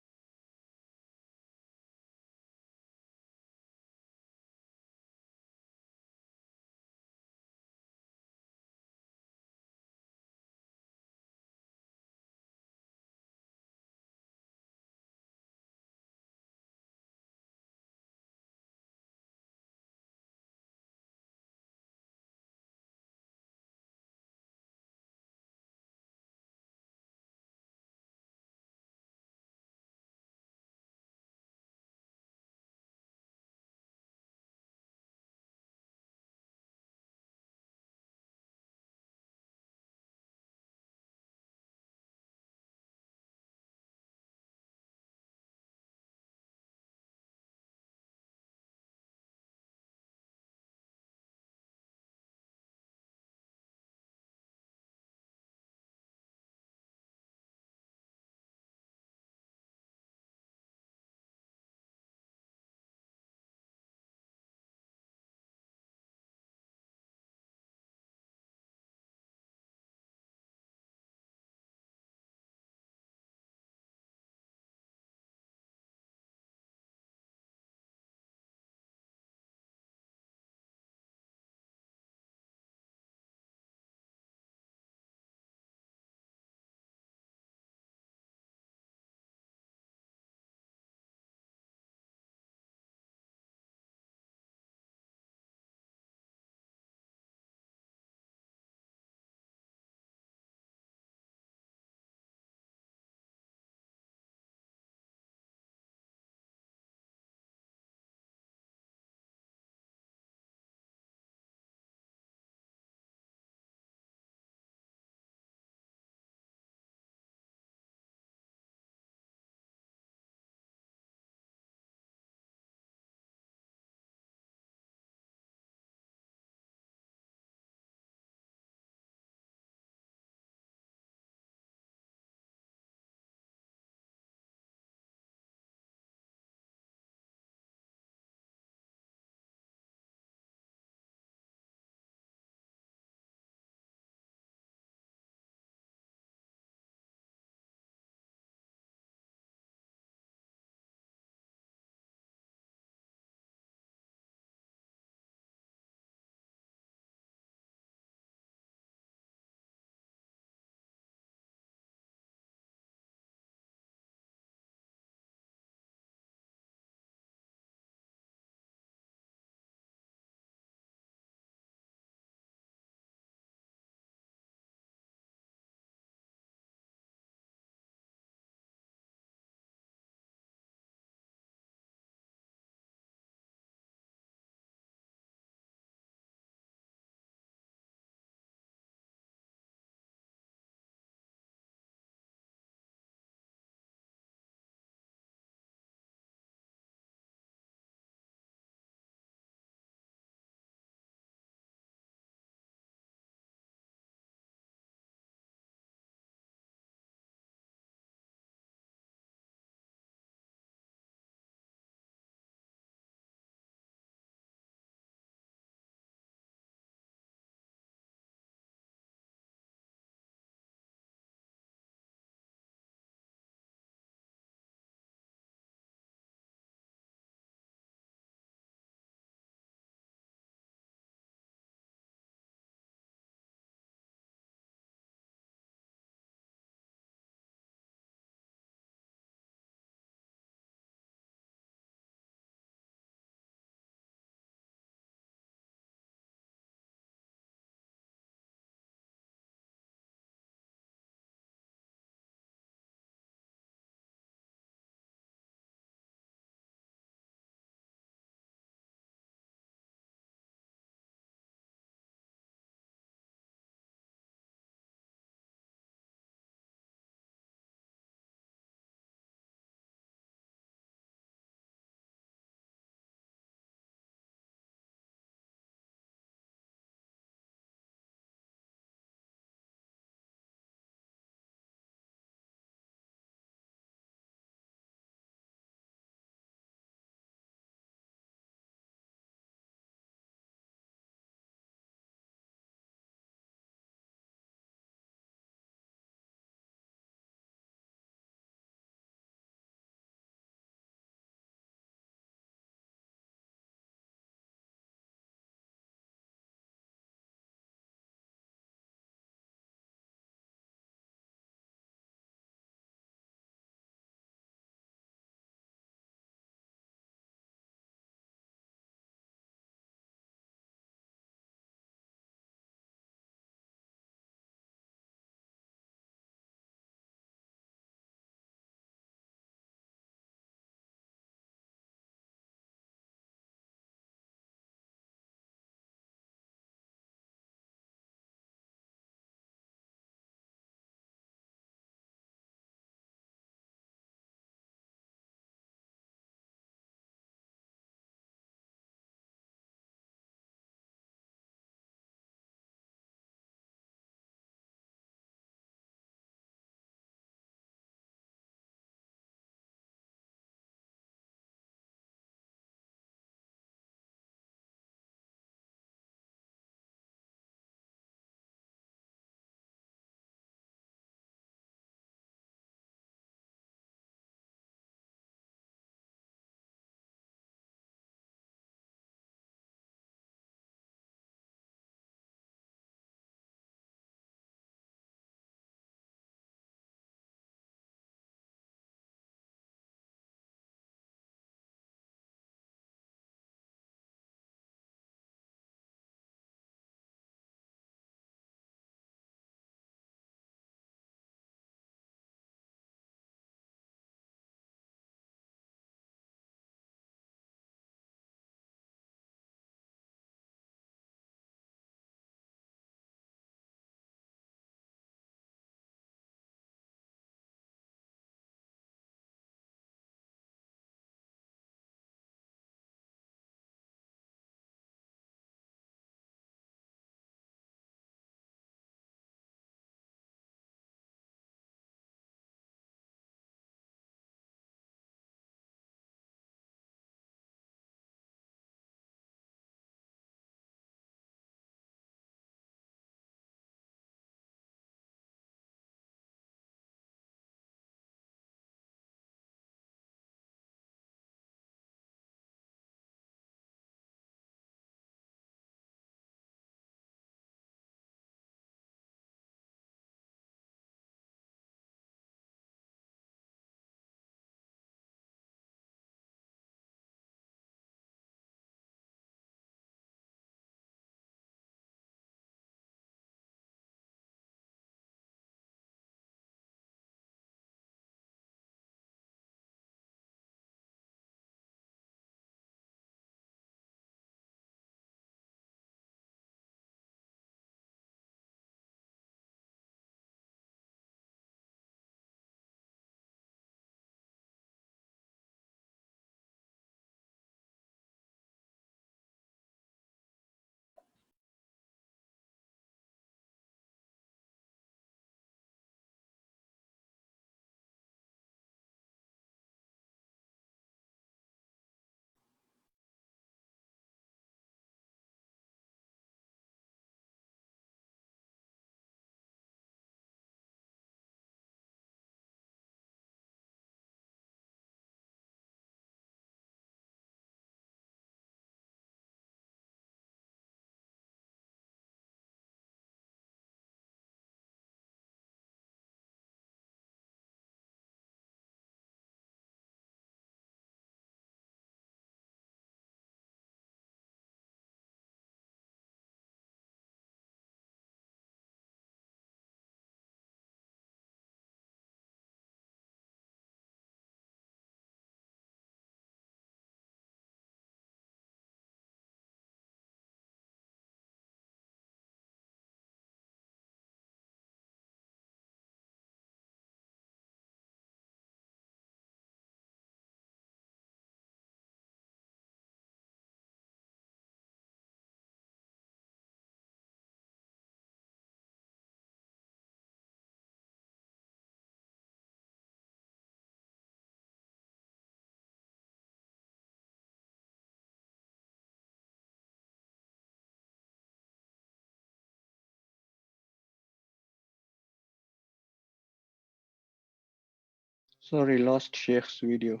Sorry, lost Sheikh's video.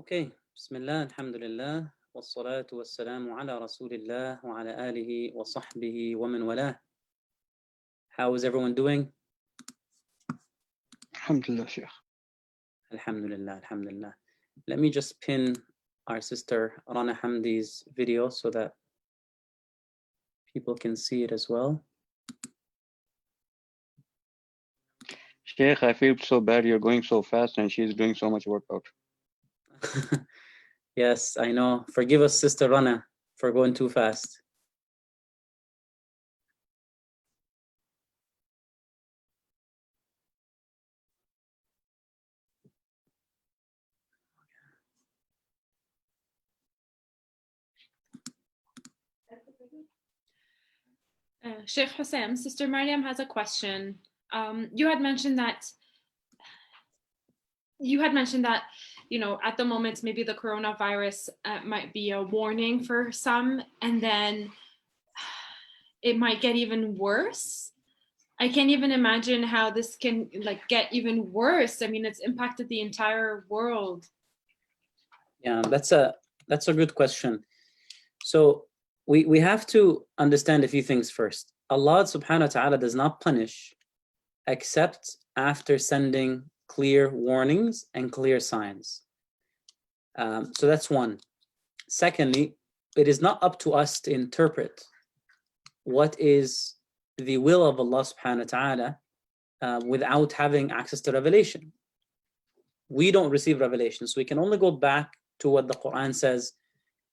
Okay, Bismillah, Alhamdulillah, والصلاة والسلام على رسول الله وعلى آله وصحبه ومن والاه. How is everyone doing? Alhamdulillah, Sheikh. Alhamdulillah, Alhamdulillah. Let me just pin our sister Rana Hamdi's video so that people can see it as well. Sheikh, I feel so bad. You're going so fast and she's doing so much workout. Yes, I know. Forgive us, Sister Rana, for going too fast. Sheikh Hussein, Sister Mariam has a question. You had mentioned that, you know, at the moment, maybe the coronavirus might be a warning for some, and then it might get even worse. I can't even imagine how this can get even worse. I mean, it's impacted the entire world. Yeah, that's a good question. So we have to understand a few things first. Allah subhanahu wa ta'ala does not punish except after sending clear warnings and clear signs. So that's one. Secondly, it is not up to us to interpret what is the will of Allah subhanahu wa ta'ala without having access to revelation. We don't receive revelation, so we can only go back to what the Quran says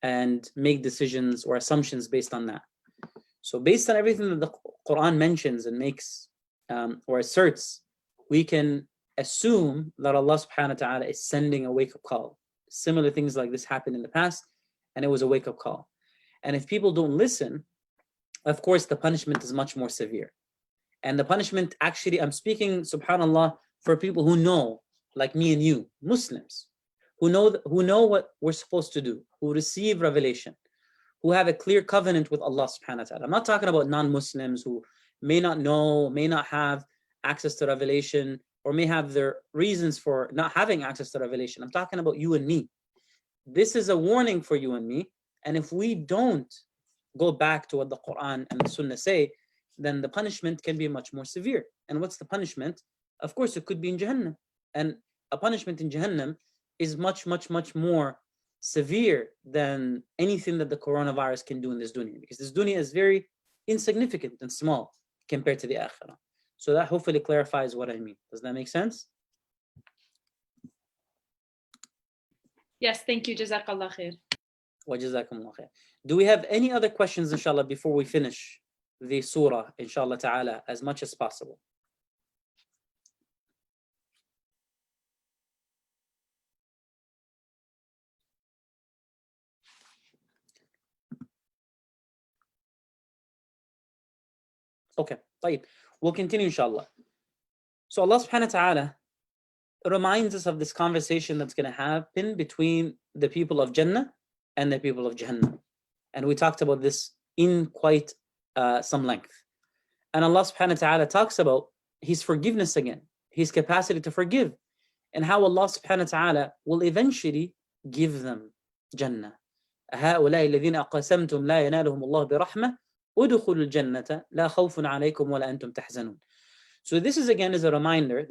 and make decisions or assumptions based on that. So based on everything that the Quran mentions and makes or asserts, we can assume that Allah subhanahu wa ta'ala is sending a wake-up call. Similar things like this happened in the past, and it was a wake-up call. And if people don't listen, of course, the punishment is much more severe. And the punishment, actually, I'm speaking, subhanAllah, for people who know, like me and you, Muslims, who know what we're supposed to do, who receive revelation, who have a clear covenant with Allah subhanahu wa ta'ala. I'm not talking about non-Muslims who may not know, may not have access to revelation, or may have their reasons for not having access to revelation. I'm talking about you and me. This is a warning for you and me. And if we don't go back to what the Quran and the Sunnah say, then the punishment can be much more severe. And what's the punishment? Of course, it could be in Jahannam. And a punishment in Jahannam is much, much, much more severe than anything that the coronavirus can do in this dunya, because this dunya is very insignificant and small compared to the akhirah. So that hopefully clarifies what I mean. Does that make sense? Yes, thank you. Jazakallah khair. Wa jazakumullah khair. Do we have any other questions, inshallah, before we finish the surah, inshallah ta'ala, as much as possible? Okay, طيب. We'll continue, inshallah. So Allah subhanahu wa ta'ala reminds us of this conversation that's going to happen between the people of Jannah and the people of Jahannam. And we talked about this in quite some length. And Allah subhanahu wa ta'ala talks about His forgiveness again, His capacity to forgive, and how Allah subhanahu wa ta'ala will eventually give them Jannah. هؤلاء الذين أقسمتم لا ينالهم الله برحمة ادخلوا الجنة لا خوف عليكم ولا أنتم تحزنون. So this is again a reminder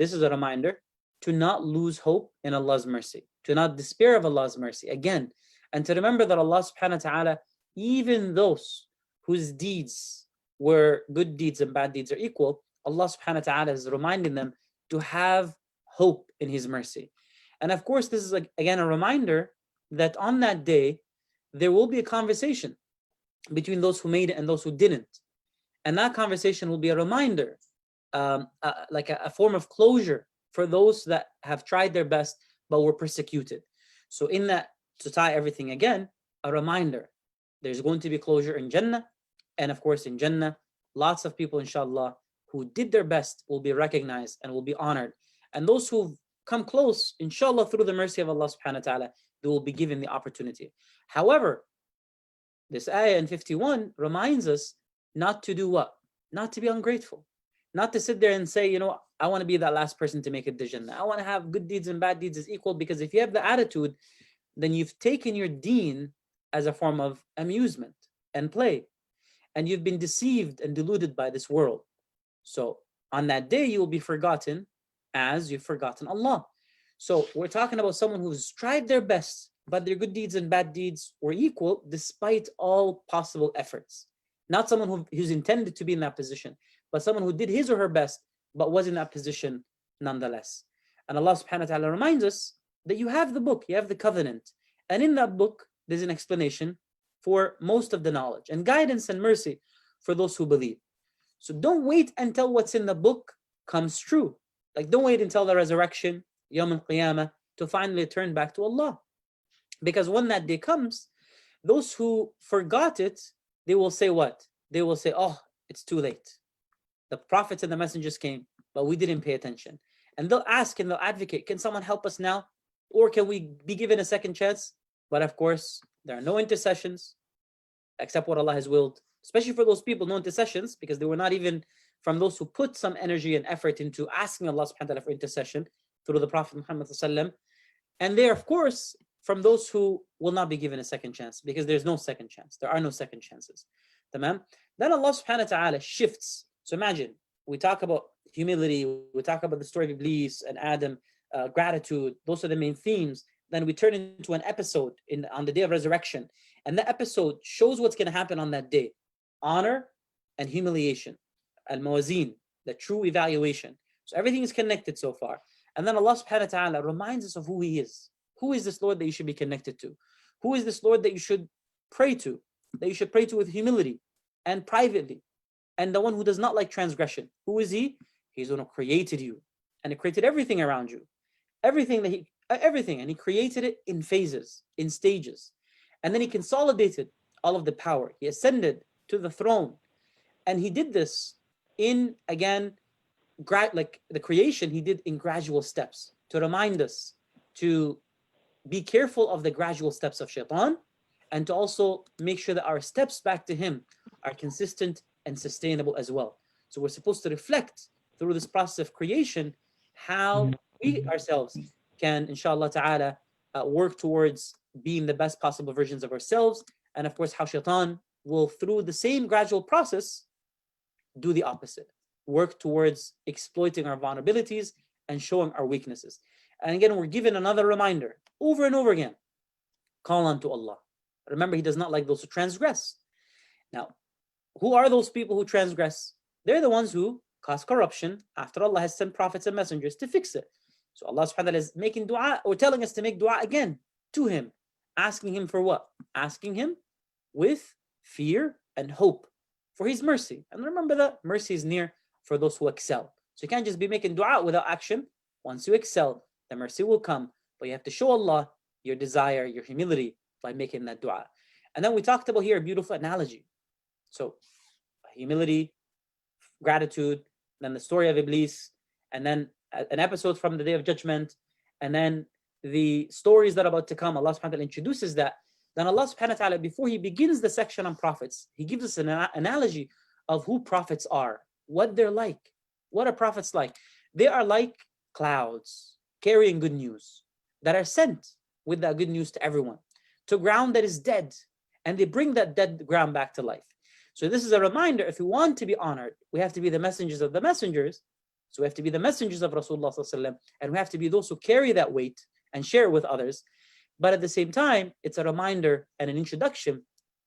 to not lose hope in Allah's mercy, to not despair of Allah's mercy again, and to remember that Allah subhanahu wa ta'ala, even those whose deeds were good deeds and bad deeds are equal, Allah subhanahu wa ta'ala is reminding them to have hope in His mercy. And of course, this is again a reminder that on that day, there will be a conversation between those who made it and those who didn't. And that conversation will be a reminder, like a form of closure for those that have tried their best but were persecuted. So in that, to tie everything again, a reminder, there's going to be closure in Jannah, and of course in Jannah, lots of people, inshallah, who did their best will be recognized and will be honored. And those who've come close, inshallah, through the mercy of Allah subhanahu wa ta'ala, they will be given the opportunity. However, this ayah in 51 reminds us not to do what? Not to be ungrateful. Not to sit there and say, you know, I want to be that last person to make it to Jannah. I want to have good deeds and bad deeds as equal, because if you have the attitude, then you've taken your deen as a form of amusement and play. And you've been deceived and deluded by this world. So on that day, you will be forgotten as you've forgotten Allah. So we're talking about someone who's tried their best, but their good deeds and bad deeds were equal despite all possible efforts. Not someone who's intended to be in that position, but someone who did his or her best, but was in that position nonetheless. And Allah subhanahu wa ta'ala reminds us that you have the book, you have the covenant. And in that book, there's an explanation for most of the knowledge and guidance and mercy for those who believe. So don't wait until what's in the book comes true. Like, don't wait until the resurrection, Yawm al-Qiyamah, to finally turn back to Allah. Because when that day comes, those who forgot it, they will say what? They will say, oh, it's too late. The prophets and the messengers came, but we didn't pay attention. And they'll ask and they'll advocate, can someone help us now? Or can we be given a second chance? But of course, there are no intercessions except what Allah has willed. Especially for those people, no intercessions, because they were not even from those who put some energy and effort into asking Allah subhanahu wa ta'ala for intercession through the Prophet Muhammad sallallahu alaihi wasallam. And they're, of course, from those who will not be given a second chance, because there's no second chance. There are no second chances. Tamam? Then Allah subhanahu wa ta'ala shifts. So imagine, we talk about humility, we talk about the story of Iblis and Adam, gratitude, those are the main themes. Then we turn into an episode on the day of resurrection. And the episode shows what's going to happen on that day. Honor and humiliation. Al-Mawazin, the true evaluation. So everything is connected so far. And then Allah subhanahu wa ta'ala reminds us of who He is. Who is this Lord that you should be connected to? Who is this Lord that you should pray to? That you should pray to with humility and privately. And the one who does not like transgression. Who is He? He's the one who created you. And He created everything around you. Everything. And He created it in phases, in stages. And then He consolidated all of the power. He ascended to the throne. And He did this in, again, like the creation He did in gradual steps, to remind us to be careful of the gradual steps of shaitan, and to also make sure that our steps back to Him are consistent and sustainable as well. So we're supposed to reflect through this process of creation how we ourselves can, inshallah ta'ala, work towards being the best possible versions of ourselves. And of course, how shaitan will, through the same gradual process, do the opposite. Work towards exploiting our vulnerabilities and showing our weaknesses. And again, we're given another reminder over and over again. Call on to Allah. Remember, He does not like those who transgress. Now, who are those people who transgress? They're the ones who cause corruption after Allah has sent prophets and messengers to fix it. So Allah subhanahu wa ta'ala is making dua, or telling us to make dua again to Him. Asking Him for what? Asking Him with fear and hope for His mercy. And remember that mercy is near for those who excel. So you can't just be making dua without action. Once you excel, the mercy will come. But you have to show Allah your desire, your humility by making that dua. And then we talked about here a beautiful analogy. So humility, gratitude, then the story of Iblis, and then an episode from the Day of Judgment, and then the stories that are about to come. Allah subhanahu wa ta'ala introduces that. Then Allah subhanahu wa ta'ala, before He begins the section on prophets, He gives us an analogy of who prophets are, what they're like. What are prophets like? They are like clouds carrying good news that are sent with that good news to everyone, to ground that is dead, and they bring that dead ground back to life. So this is a reminder, if we want to be honored, we have to be the messengers of the messengers. So we have to be the messengers of Rasulullah sallallahu alaihi wasallam, and we have to be those who carry that weight and share it with others. But at the same time, it's a reminder and an introduction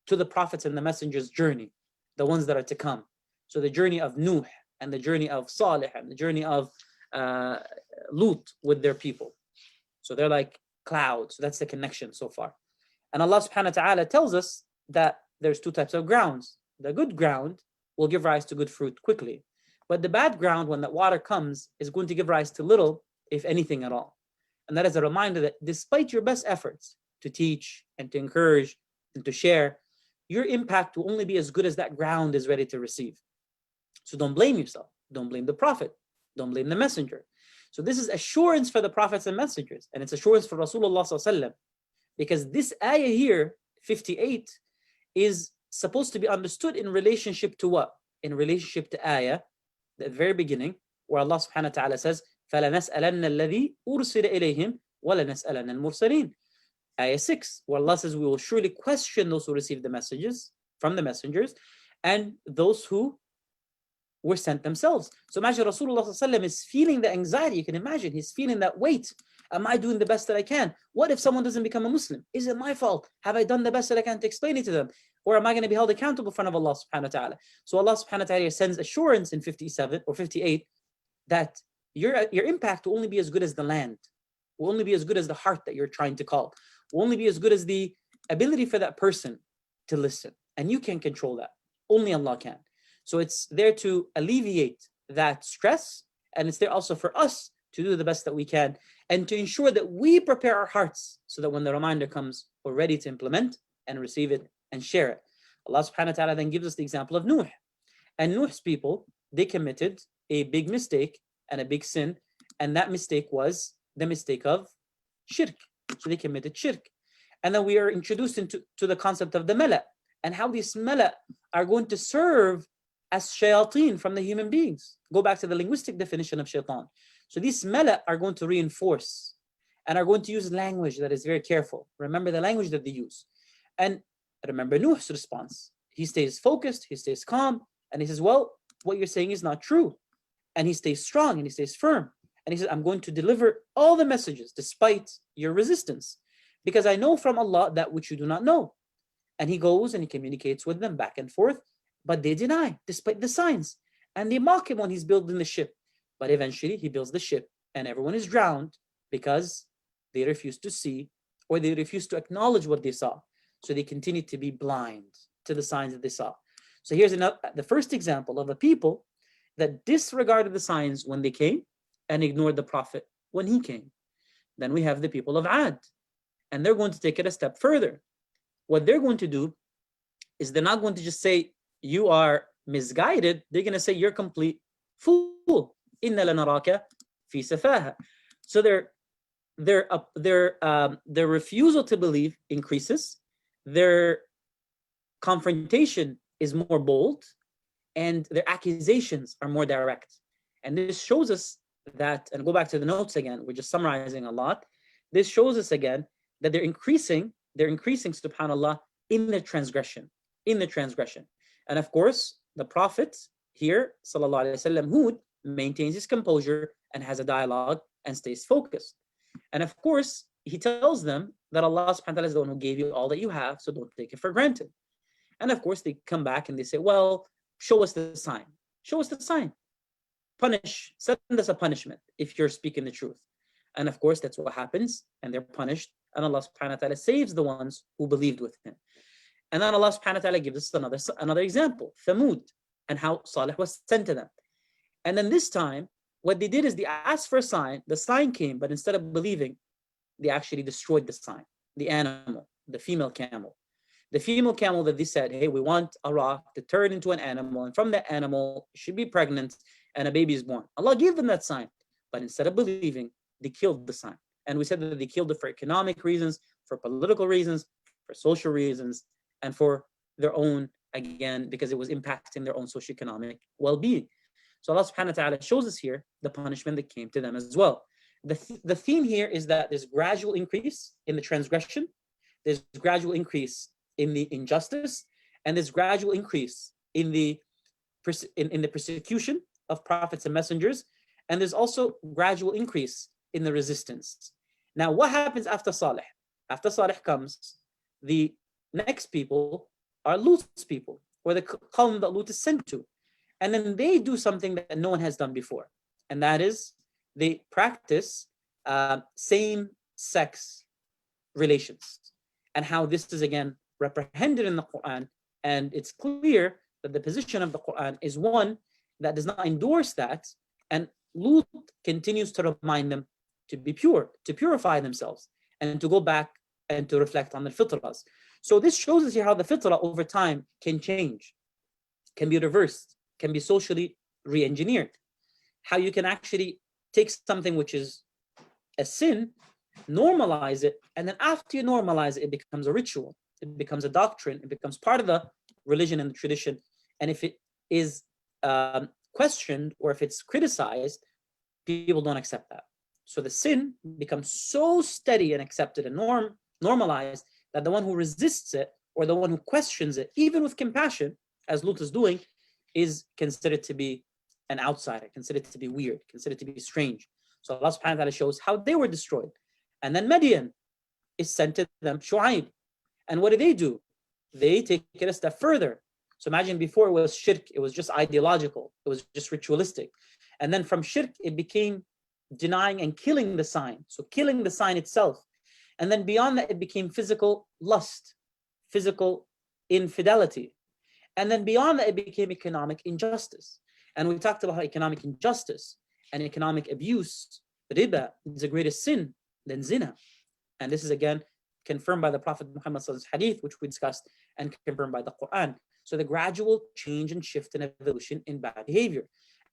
to the prophets and the messengers' journey, the ones that are to come. So the journey of Nuh, and the journey of Salih, and the journey of Lut with their people. So they're like clouds. So that's the connection so far. And Allah subhanahu wa ta'ala tells us that there's two types of grounds. The good ground will give rise to good fruit quickly. But the bad ground, when that water comes, is going to give rise to little if anything at all. And that is a reminder that despite your best efforts to teach and to encourage and to share, your impact will only be as good as that ground is ready to receive. So don't blame yourself. Don't blame the Prophet. Don't blame the messenger. So this is assurance for the prophets and messengers, and it's assurance for Rasulullah sallallahu alaihi wasallam, because this ayah here, 58, is supposed to be understood in relationship to what? In relationship to ayah, the very beginning, where Allah subhanahu wa ta'ala says, فَلَنَسْأَلَنَّ الَّذِي أُرْسِلَ إِلَيْهِمْ وَلَنَسْأَلَنَّ الْمُرْسَلِينَ. Ayah 6, where Allah says, we will surely question those who receive the messages from the messengers and those who were sent themselves. So imagine Rasulullah sallallahu alaihi wasallam is feeling the anxiety. You can imagine he's feeling that weight. Am I doing the best that I can? What if someone doesn't become a Muslim? Is it my fault? Have I done the best that I can to explain it to them? Or am I going to be held accountable in front of Allah subhanahu wa ta'ala? So Allah subhanahu wa ta'ala sends assurance in 57 or 58 that your impact will only be as good as the land, will only be as good as the heart that you're trying to call, will only be as good as the ability for that person to listen. And you can't control that. Only Allah can. So it's there to alleviate that stress, and it's there also for us to do the best that we can and to ensure that we prepare our hearts so that when the reminder comes, we're ready to implement and receive it and share it. Allah subhanahu wa ta'ala then gives us the example of Nuh. And Nuh's people, they committed a big mistake and a big sin, and that mistake was the mistake of shirk. So they committed shirk. And then we are introduced into the concept of the mala and how these mala are going to serve as shayateen from the human beings. Go back to the linguistic definition of shaitan. So these mala are going to reinforce and are going to use language that is very careful. Remember the language that they use. And remember Nuh's response. He stays focused, he stays calm, and he says, well, what you're saying is not true. And he stays strong and he stays firm. And he says, I'm going to deliver all the messages despite your resistance, because I know from Allah that which you do not know. And he goes and he communicates with them back and forth, but they deny despite the signs. And they mock him when he's building the ship. But eventually he builds the ship and everyone is drowned because they refuse to see or they refuse to acknowledge what they saw. So they continue to be blind to the signs that they saw. So here's the first example of a people that disregarded the signs when they came and ignored the Prophet when he came. Then we have the people of Ad, and they're going to take it a step further. What they're going to do is they're not going to just say, you are misguided. They're going to say, you're complete fool. Inna lanaraka fi safaha. So their refusal to believe increases. Their confrontation is more bold, and their accusations are more direct. And this shows us that, and go back to the notes again, we're just summarizing a lot. This shows us again that they're increasing, subhanAllah, in the transgression. And of course, the Prophet here, sallallahu alaihi wasallam, Hud, maintains his composure and has a dialogue and stays focused. And of course, he tells them that Allah subhanahu wa ta'ala is the one who gave you all that you have, so don't take it for granted. And of course, they come back and they say, well, show us the sign. Show us the sign. Punish, send us a punishment if you're speaking the truth. And of course, that's what happens, and they're punished. And Allah subhanahu wa ta'ala saves the ones who believed with him. And then Allah subhanahu wa ta'ala gives us another example, Thamud, and how Salih was sent to them. And then this time, what they did is they asked for a sign, the sign came, but instead of believing, they actually destroyed the sign, the animal, the female camel. The female camel that they said, hey, we want Araf to turn into an animal, and from that animal, it should be pregnant, and a baby is born. Allah gave them that sign, but instead of believing, they killed the sign. And we said that they killed it for economic reasons, for political reasons, for social reasons, and for their own, again, because it was impacting their own socioeconomic well-being. So Allah subhanahu wa ta'ala shows us here the punishment that came to them as well. The theme here is that there's gradual increase in the transgression, there's gradual increase in the injustice, and there's gradual increase in the persecution of prophets and messengers, and there's also gradual increase in the resistance. Now, what happens after Salih? After Salih comes, the next people are Lut's people, or the qawm that Lut is sent to. And then they do something that no one has done before. And that is, they practice same-sex relations. And how this is, again, reprehended in the Quran. And it's clear that the position of the Quran is one that does not endorse that. And Lut continues to remind them to be pure, to purify themselves, and to go back and to reflect on the fitras. So this shows us here how the fitra over time can change, can be reversed, can be socially re-engineered. How you can actually take something which is a sin, normalize it, and then after you normalize it, it becomes a ritual, it becomes a doctrine, it becomes part of the religion and the tradition. And if it is questioned or if it's criticized, people don't accept that. So the sin becomes so steady and accepted and normalized that the one who resists it or the one who questions it, even with compassion, as Lut is doing, is considered to be an outsider, considered to be weird, considered to be strange. So Allah subhanahu wa ta'ala shows how they were destroyed. And then Midian is sent to them, Shu'aib. And what do? They take it a step further. So imagine before it was shirk, it was just ideological, it was just ritualistic. And then from shirk, it became denying and killing the sign. So killing the sign itself. And then beyond that, it became physical lust, physical infidelity. And then beyond that, it became economic injustice. And we talked about how economic injustice and economic abuse, riba, is the greatest sin than zina. And this is again confirmed by the Prophet Muhammad's hadith, which we discussed, and confirmed by the Quran. So the gradual change and shift and evolution in bad behavior.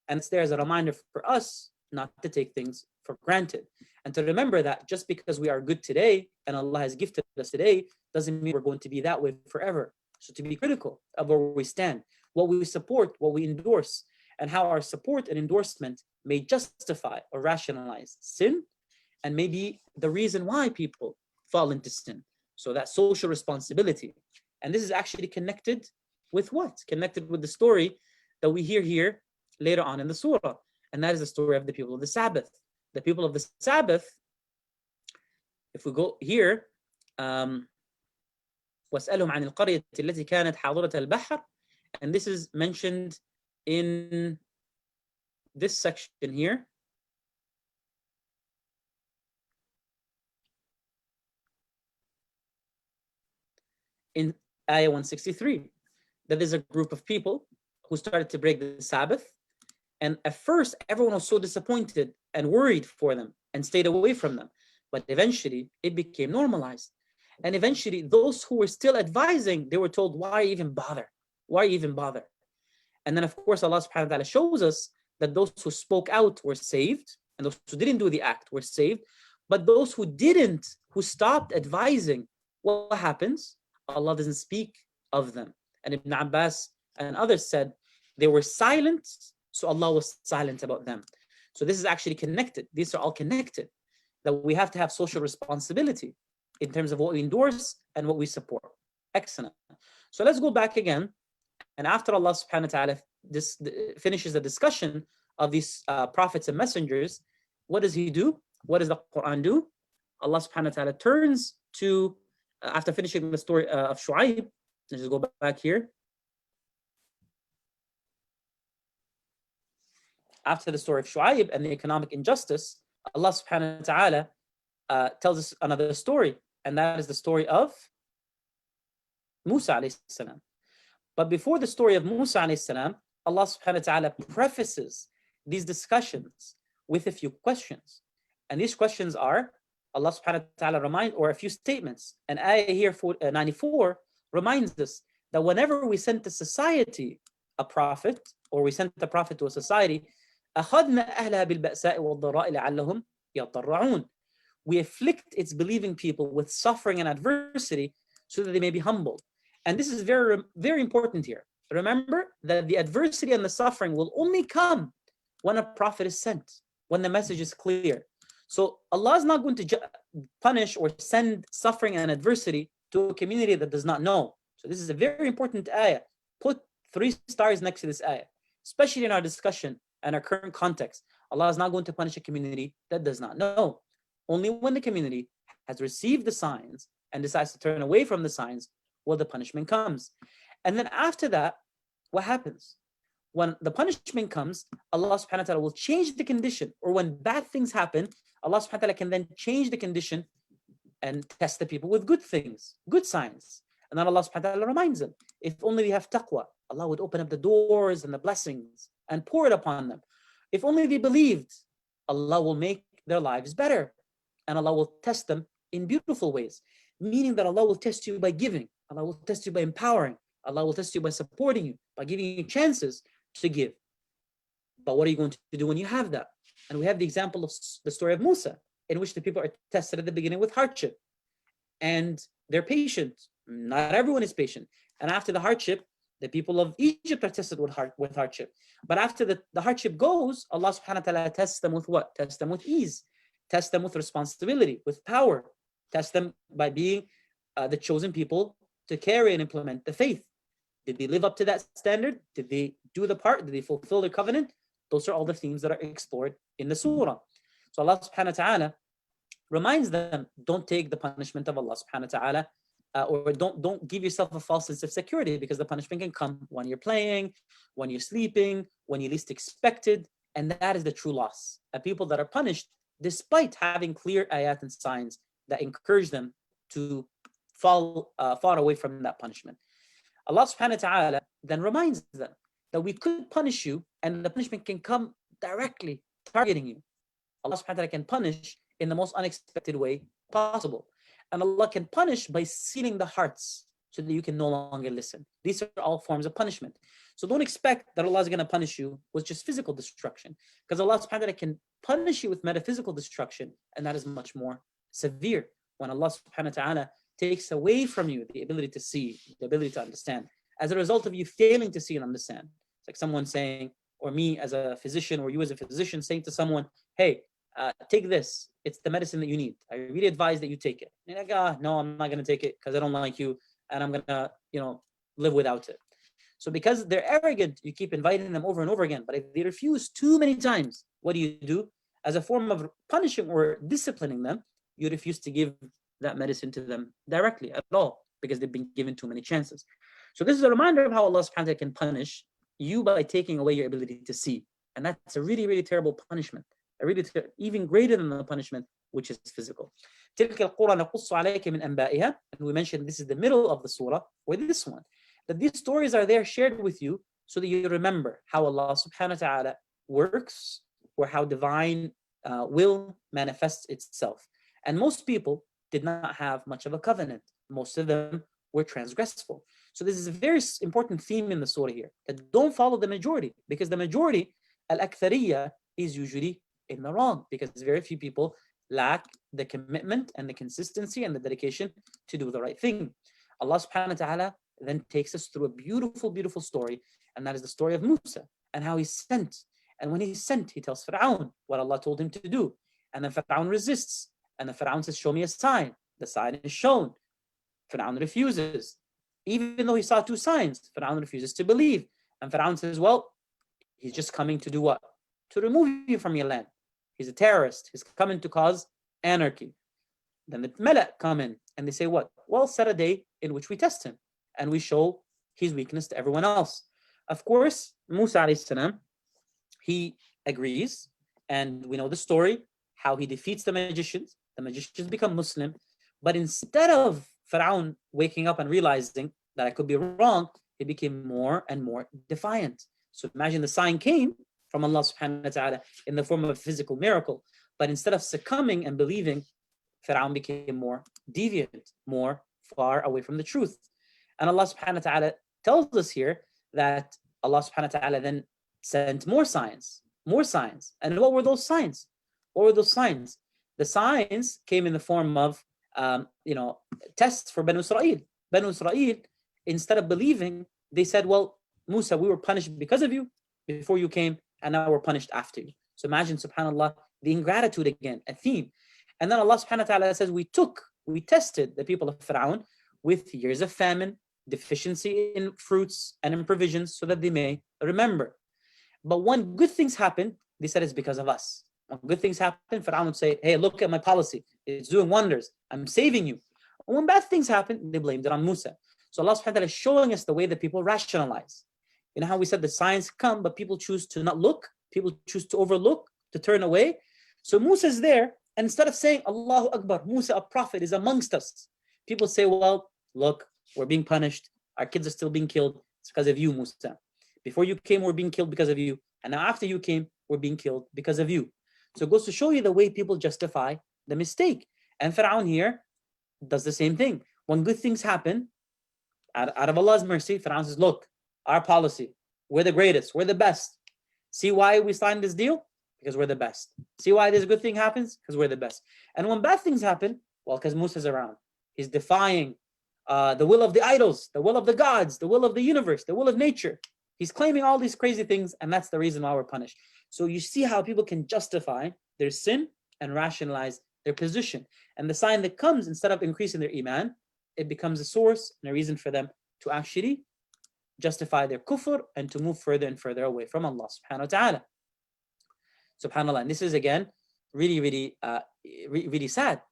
And it's there as a reminder for us not to take things for granted. And to remember that just because we are good today and Allah has gifted us today, doesn't mean we're going to be that way forever. So to be critical of where we stand, what we support, what we endorse, and how our support and endorsement may justify or rationalize sin, and maybe the reason why people fall into sin. So that social responsibility. And this is actually connected with what? Connected with the story that we hear here later on in the surah. And that is the story of the people of the Sabbath. The people of the Sabbath, if we go here, وَاسْأَلْهُمْ عَنِ الْقَرْيَةِ الَّتِي كَانَتْ حَاضِرَةَ الْبَحْرِ. And this is mentioned in this section here. In Ayah 163, that there's a group of people who started to break the Sabbath. And at first, everyone was so disappointed and worried for them and stayed away from them. But eventually, it became normalized. And eventually, those who were still advising, they were told, why even bother? Why even bother? And then, of course, Allah subhanahu wa ta'ala shows us that those who spoke out were saved, and those who didn't do the act were saved. But those who didn't, who stopped advising, what happens? Allah doesn't speak of them. And Ibn Abbas and others said they were silent, so Allah was silent about them. So this is actually connected. These are all connected. That we have to have social responsibility in terms of what we endorse and what we support. Excellent. So let's go back again. And after Allah subhanahu wa ta'ala finishes the discussion of these prophets and messengers, what does he do? What does the Quran do? Allah subhanahu wa ta'ala turns to, after finishing the story of Shu'aib, let's just go back here. After the story of Shu'aib and the economic injustice, Allah subhanahu wa ta'ala tells us another story, and that is the story of Musa alayhi salam. But before the story of Musa alayhi salam, Allah subhanahu wa ta'ala prefaces these discussions with a few questions. And these questions are, Allah subhanahu wa ta'ala or a few statements. And ayah here 94 reminds us that whenever we sent to society a prophet, or we sent the prophet to a society, أَخَذْنَا أَهْلَهَا بِالْبَأْسَاءِ وَالضَّرَّاءِ لَعَلَّهُمْ يَضَرَّعُونَ. We afflict its believing people with suffering and adversity so that they may be humbled. And this is very, very important here. Remember that the adversity and the suffering will only come when a prophet is sent, when the message is clear. So Allah is not going to punish or send suffering and adversity to a community that does not know. So this is a very important ayah. Put 3 stars next to this ayah, especially in our discussion and our current context. Allah is not going to punish a community that does not know. Only when the community has received the signs and decides to turn away from the signs will the punishment comes. And then after that, what happens? When the punishment comes, Allah subhanahu wa ta'ala will change the condition, or when bad things happen, Allah subhanahu wa ta'ala can then change the condition and test the people with good things, good signs. And then Allah subhanahu wa ta'ala reminds them, if only they have taqwa, Allah would open up the doors and the blessings and pour it upon them. If only they believed, Allah will make their lives better. And Allah will test them in beautiful ways, meaning that Allah will test you by giving, Allah will test you by empowering, Allah will test you by supporting you, by giving you chances to give. But what are you going to do when you have that? And we have the example of the story of Musa, in which the people are tested at the beginning with hardship. And they're patient. Not everyone is patient. And after the hardship, the people of Egypt are tested with hardship. But after the hardship goes, Allah subhanahu wa ta'ala tests them with what? Tests them with ease. Tests them with responsibility, with power. Tests them by being the chosen people to carry and implement the faith. Did they live up to that standard? Did they do the part? Did they fulfill their covenant? Those are all the themes that are explored in the surah. So Allah subhanahu wa ta'ala reminds them, don't take the punishment of Allah subhanahu wa ta'ala, or don't give yourself a false sense of security, because the punishment can come when you're playing, when you're sleeping, when you least expect it, and that is the true loss. People that are punished despite having clear ayat and signs that encourage them to fall far away from that punishment. Allah subhanahu wa ta'ala then reminds them that we could punish you and the punishment can come directly targeting you. Allah subhanahu wa ta'ala can punish in the most unexpected way possible. And Allah can punish by sealing the hearts so that you can no longer listen. These are all forms of punishment. So don't expect that Allah is going to punish you with just physical destruction, because Allah subhanahu wa ta'ala can punish you with metaphysical destruction, and that is much more severe. When Allah subhanahu wa ta'ala takes away from you the ability to see, the ability to understand, as a result of you failing to see and understand. It's like someone saying, or me as a physician, or you as a physician saying to someone, hey, take this, it's the medicine that you need. I really advise that you take it. And you're like, no, I'm not going to take it because I don't like you and I'm going to, live without it. So because they're arrogant, you keep inviting them over and over again. But if they refuse too many times, what do? As a form of punishing or disciplining them, you refuse to give that medicine to them directly at all, because they've been given too many chances. So this is a reminder of how Allah subhanahu wa ta'ala can punish you by taking away your ability to see. And that's a really, really terrible punishment. Even greater than the punishment which is physical. تلك القرى نقص عليك من أنبائها, and we mentioned this is the middle of the surah, or this one, that these stories are there shared with you so that you remember how Allah subhanahu wa ta'ala works, or how divine will manifests itself. And most people did not have much of a covenant. Most of them were transgressful. So this is a very important theme in the surah here, that don't follow the majority, because the majority, al-akthariya, is usually in the wrong, because very few people lack the commitment and the consistency and the dedication to do the right thing. Allah subhanahu wa ta'ala then takes us through a beautiful, beautiful story, and that is the story of Musa and how he's sent. And when he's sent, he tells Fir'aun what Allah told him to do. And then Fir'aun resists. And then Fir'aun says, show me a sign. The sign is shown. Fir'aun refuses. Even though he saw two signs, Fir'aun refuses to believe. And Fir'aun says, well, he's just coming to do what? To remove you from your land. He's a terrorist. He's coming to cause anarchy. Then the Mala come in and they say what? Well, set a day in which we test him and we show his weakness to everyone else. Of course, Musa alayhi salam, he agrees, and we know the story, how he defeats the magicians. The magicians become Muslim, but instead of Fir'aun waking up and realizing that I could be wrong, he became more and more defiant. So imagine the sign came from Allah subhanahu wa ta'ala in the form of a physical miracle, but instead of succumbing and believing, Fir'aun became more deviant, more far away from the truth. And Allah subhanahu wa ta'ala tells us here that Allah subhanahu wa ta'ala then sent more signs. And what were those signs? The signs came in the form of tests for Banu Israel. Banu Israel, instead of believing, they said, well, Musa, we were punished because of you before you came, and now we're punished after you. So imagine, subhanAllah, the ingratitude again, a theme. And then Allah subhanahu wa ta'ala says, we tested the people of Fir'aun with years of famine, deficiency in fruits and in provisions, so that they may remember. But when good things happen, they said it's because of us. When good things happen, Fir'aun would say, hey, look at my policy. It's doing wonders. I'm saving you. And when bad things happen, they blamed it on Musa. So Allah subhanahu wa ta'ala is showing us the way that people rationalize. You know how we said the signs come, but people choose to not look, people choose to overlook, to turn away. So Musa is there, and instead of saying, Allahu Akbar, Musa, a prophet, is amongst us, people say, well, look, we're being punished. Our kids are still being killed. It's because of you, Musa. Before you came, we're being killed because of you. And now after you came, we're being killed because of you. So it goes to show you the way people justify the mistake. And Fir'aun here does the same thing. When good things happen, out of Allah's mercy, Fir'aun says, look, our policy, we're the greatest, we're the best. See why we signed this deal? Because we're the best. See why this good thing happens? Because we're the best. And when bad things happen, well, because Musa's around. He's defying the will of the idols, the will of the gods, the will of the universe, the will of nature. He's claiming all these crazy things, and that's the reason why we're punished. So you see how people can justify their sin and rationalize their position. And the sign that comes, instead of increasing their iman, it becomes a source and a reason for them to actually justify their kufr and to move further and further away from Allah subhanahu wa ta'ala. SubhanAllah. And this is again really, really sad.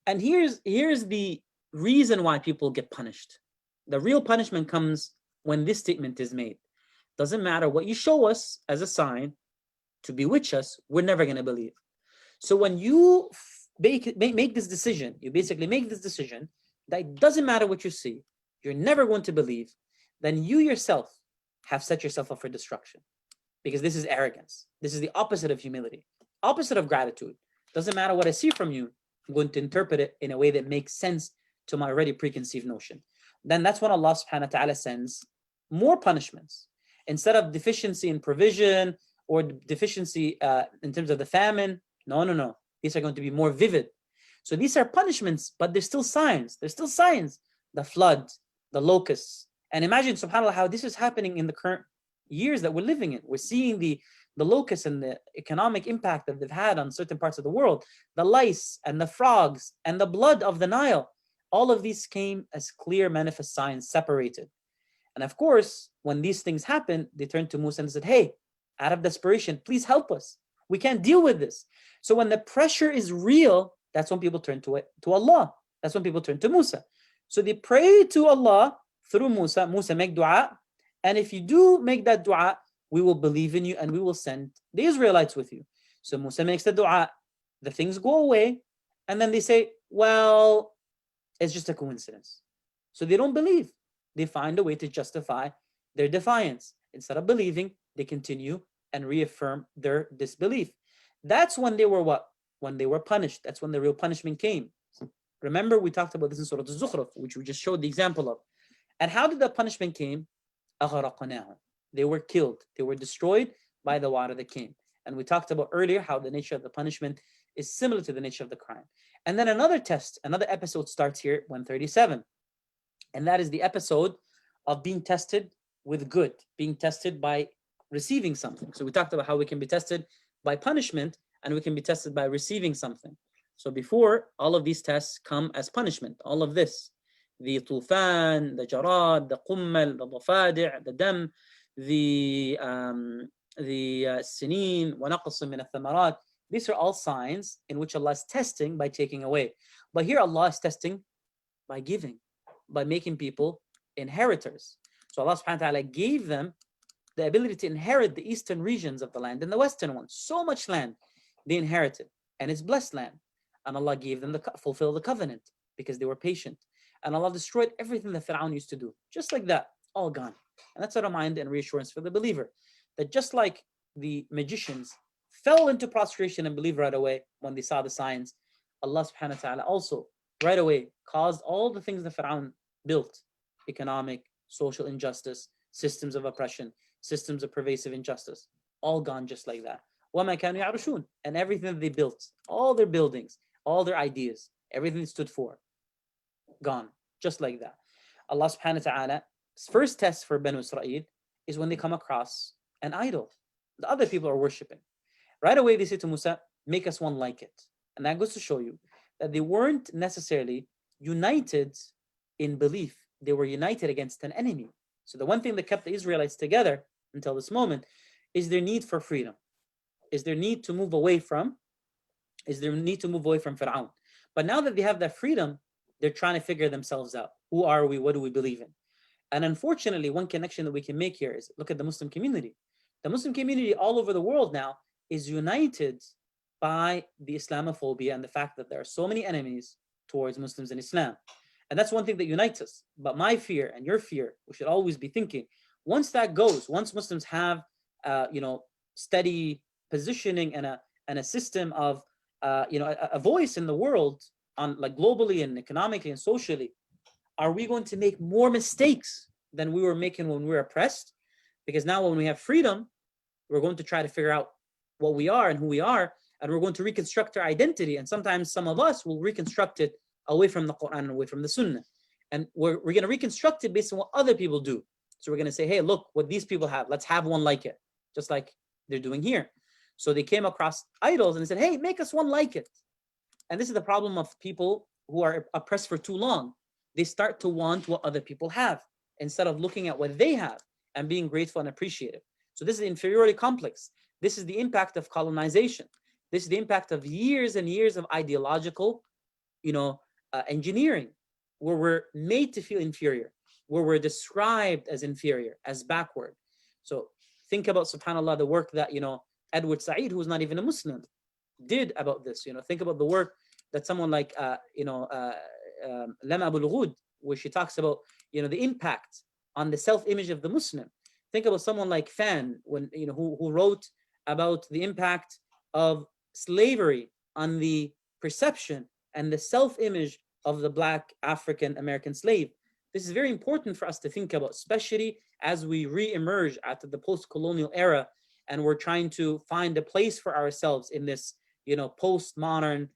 And here's the reason why people get punished. The real punishment comes when this statement is made. Doesn't matter what you show us as a sign to bewitch us, we're never going to believe. So when you make this decision, you basically make this decision that it doesn't matter what you see, you're never going to believe, then you yourself have set yourself up for destruction. Because this is arrogance. This is the opposite of humility, opposite of gratitude. Doesn't matter what I see from you, I'm going to interpret it in a way that makes sense to my already preconceived notion. Then that's when Allah subhanahu wa ta'ala sends more punishments. Instead of deficiency in provision or deficiency in terms of the famine, no. These are going to be more vivid. So these are punishments, but there's still signs. There's still signs. The flood, the locusts. And imagine, subhanAllah, how this is happening in the current years that we're living in. We're seeing the locusts and the economic impact that they've had on certain parts of the world, the lice and the frogs and the blood of the Nile. All of these came as clear manifest signs separated. And of course, when these things happen, they turned to Musa and said, hey, out of desperation, please help us. We can't deal with this. So when the pressure is real, that's when people turn to Allah. That's when people turn to Musa. So they pray to Allah through Musa. Musa, make dua. And if you do make that dua, we will believe in you and we will send the Israelites with you. So Musa makes the dua. The things go away. And then they say, well, it's just a coincidence. So they don't believe. They find a way to justify their defiance. Instead of believing, they continue and reaffirm their disbelief. That's when they were what? When they were punished. That's when the real punishment came. Remember, we talked about this in Surat al-Zukhruf, which we just showed the example of. And how did that punishment came? أغرقناهم. They were killed. They were destroyed by the water that came. And we talked about earlier how the nature of the punishment is similar to the nature of the crime. And then another episode starts here, 137. And that is the episode of being tested with good, being tested by receiving something. So we talked about how we can be tested by punishment and we can be tested by receiving something. So before, all of these tests come as punishment, all of this. The tufan, the jarad, the qummal, the dafadi', the dam, the sinin, wa naqsim min al-thamarat. These are all signs in which Allah is testing by taking away. But here Allah is testing by giving, by making people inheritors. So Allah subhanahu wa ta'ala gave them the ability to inherit the eastern regions of the land and the western ones. So much land they inherited, and it's blessed land. And Allah gave them fulfill the covenant because they were patient. And Allah destroyed everything that Fir'aun used to do. Just like that, all gone. And that's a reminder and reassurance for the believer that just like the magicians fell into prostration and believed right away when they saw the signs, Allah subhanahu wa ta'ala also right away caused all the things that Fir'aun built, economic, social injustice, systems of oppression, systems of pervasive injustice, all gone just like that. وَمَا كَانُوا يَعْرُشُونَ. And everything that they built, all their buildings, all their ideas, everything they stood for, gone, just like that. Allah subhanahu wa ta'ala's first test for Banu Israel is when they come across an idol the other people are worshipping. Right away they say to Musa, make us one like it. And that goes to show you that they weren't necessarily united in belief. They were united against an enemy. So the one thing that kept the Israelites together until this moment is their need for freedom, is their need to move away from Fir'aun. But now that they have that freedom, they're trying to figure themselves out. Who are we? What do we believe in? And unfortunately, one connection that we can make here is look at the Muslim community. The Muslim community all over the world now is united by the Islamophobia and the fact that there are so many enemies towards Muslims and Islam. And that's one thing that unites us. But my fear and your fear, we should always be thinking, once that goes, once Muslims have steady positioning and and a system of a voice in the world, on like globally and economically and socially, are we going to make more mistakes than we were making when we were oppressed? Because now when we have freedom, we're going to try to figure out what we are and who we are, and we're going to reconstruct our identity. And sometimes some of us will reconstruct it away from the Quran and away from the Sunnah. And we're going to reconstruct it based on what other people do. So we're going to say, hey, look what these people have. Let's have one like it, just like they're doing here. So they came across idols and they said, hey, make us one like it. And this is the problem of people who are oppressed for too long. They start to want what other people have instead of looking at what they have and being grateful and appreciative. So this is the inferiority complex. This is the impact of colonization. This is the impact of years and years of ideological, engineering, where we're made to feel inferior, where we're described as inferior, as backward. So think about, subhanAllah, the work that, Edward Said, who's not even a Muslim, did about this. Think about the work that someone like, Lama Abul Ghud, where she talks about, the impact on the self-image of the Muslim. Think about someone like Fan, when, who wrote about the impact of slavery on the perception and the self-image of the Black African American slave. This is very important for us to think about, especially as we re-emerge after the post-colonial era, and we're trying to find a place for ourselves in this, post-modern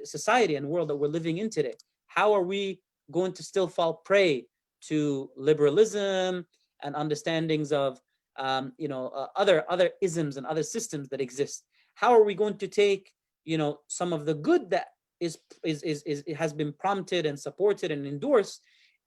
society and world that we're living in today. How are we going to still fall prey to liberalism and understandings of, other isms and other systems that exist? How are we going to take, some of the good that has been prompted and supported and endorsed,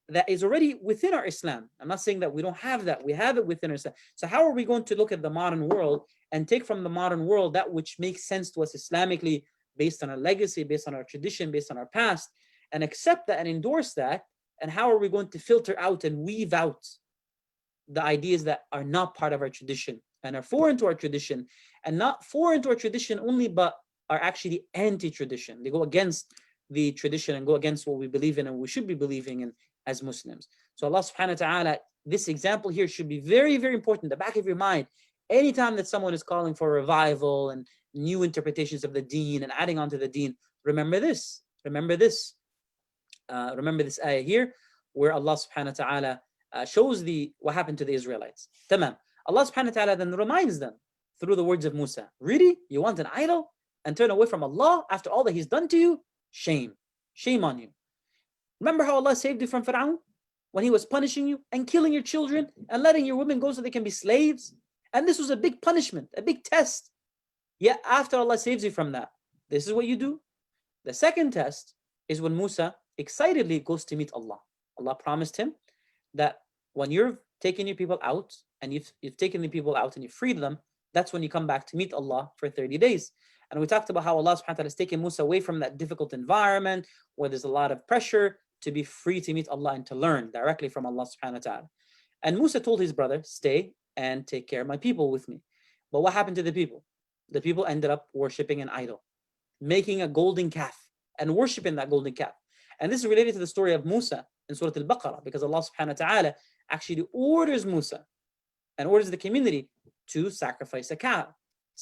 that is already within our Islam? I'm not saying that we don't have that. We have it within our Islam. So how are we going to look at the modern world and take from the modern world that which makes sense to us Islamically, based on our legacy, based on our tradition, based on our past, and accept that and endorse that? And how are we going to filter out and weave out the ideas that are not part of our tradition and are foreign to our tradition, and not foreign to our tradition only, but are actually anti-tradition? They go against the tradition and go against what we believe in and we should be believing in as Muslims. So Allah subhanahu wa ta'ala, this example here should be very, very important in the back of your mind. Anytime that someone is calling for revival and new interpretations of the deen and adding on to the deen, remember this. Remember this ayah here, where Allah subhanahu wa ta'ala shows what happened to the Israelites. Tamam. Allah subhanahu wa ta'ala then reminds them through the words of Musa, really? You want an idol and turn away from Allah after all that He's done to you? Shame. Shame on you. Remember how Allah saved you from Fir'aun when he was punishing you and killing your children and letting your women go so they can be slaves? And this was a big punishment, a big test. Yet after Allah saves you from that, this is what you do. The second test is when Musa excitedly goes to meet Allah. Allah promised him that when you're taking your people out and you've taken the people out and you freed them, that's when you come back to meet Allah for 30 days. And we talked about how Allah subhanahu wa ta'ala has taken Musa away from that difficult environment where there's a lot of pressure, to be free to meet Allah and to learn directly from Allah subhanahu wa ta'ala. And Musa told his brother, stay and take care of my people with me. But what happened to the people? The people ended up worshipping an idol, making a golden calf and worshipping that golden calf. And this is related to the story of Musa in Surat al-Baqarah, because Allah subhanahu wa ta'ala actually orders Musa and orders the community to sacrifice a cow,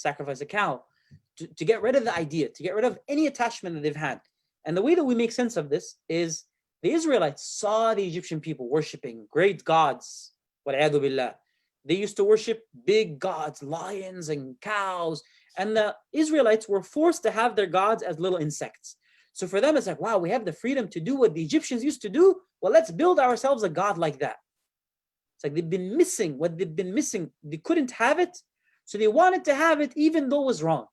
to get rid of the idea, to get rid of any attachment that they've had. And the way that we make sense of this is the Israelites saw the Egyptian people worshipping great gods. Wal'iyadu billah. They used to worship big gods, lions and cows. And the Israelites were forced to have their gods as little insects. So for them, it's like, wow, we have the freedom to do what the Egyptians used to do. Well, let's build ourselves a god like that. It's like they've been missing what they've been missing. They couldn't have it. So they wanted to have it even though it was wrong.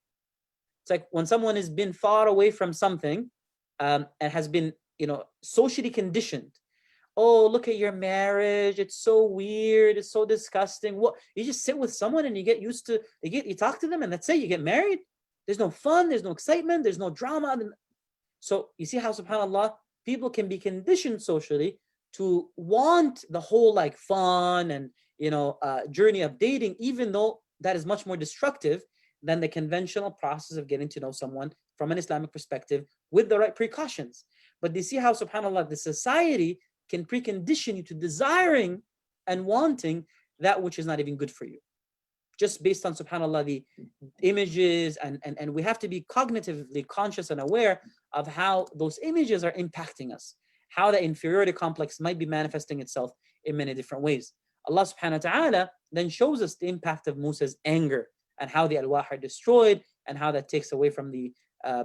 It's like when someone has been far away from something and has been, socially conditioned. Oh, look at your marriage. It's so weird. It's so disgusting. What? You just sit with someone and you get used to, you talk to them and that's it. You get married. There's no fun. There's no excitement. There's no drama. So you see how, subhanAllah, people can be conditioned socially to want the whole like fun and, journey of dating, even though that is much more destructive than the conventional process of getting to know someone from an Islamic perspective with the right precautions. But you see how, subhanAllah, the society can precondition you to desiring and wanting that which is not even good for you. just based on, subhanAllah, the images, and we have to be cognitively conscious and aware of how those images are impacting us, how the inferiority complex might be manifesting itself in many different ways. Allah subhanahu wa ta'ala then shows us the impact of Musa's anger and how the alwah are destroyed and how that takes away from the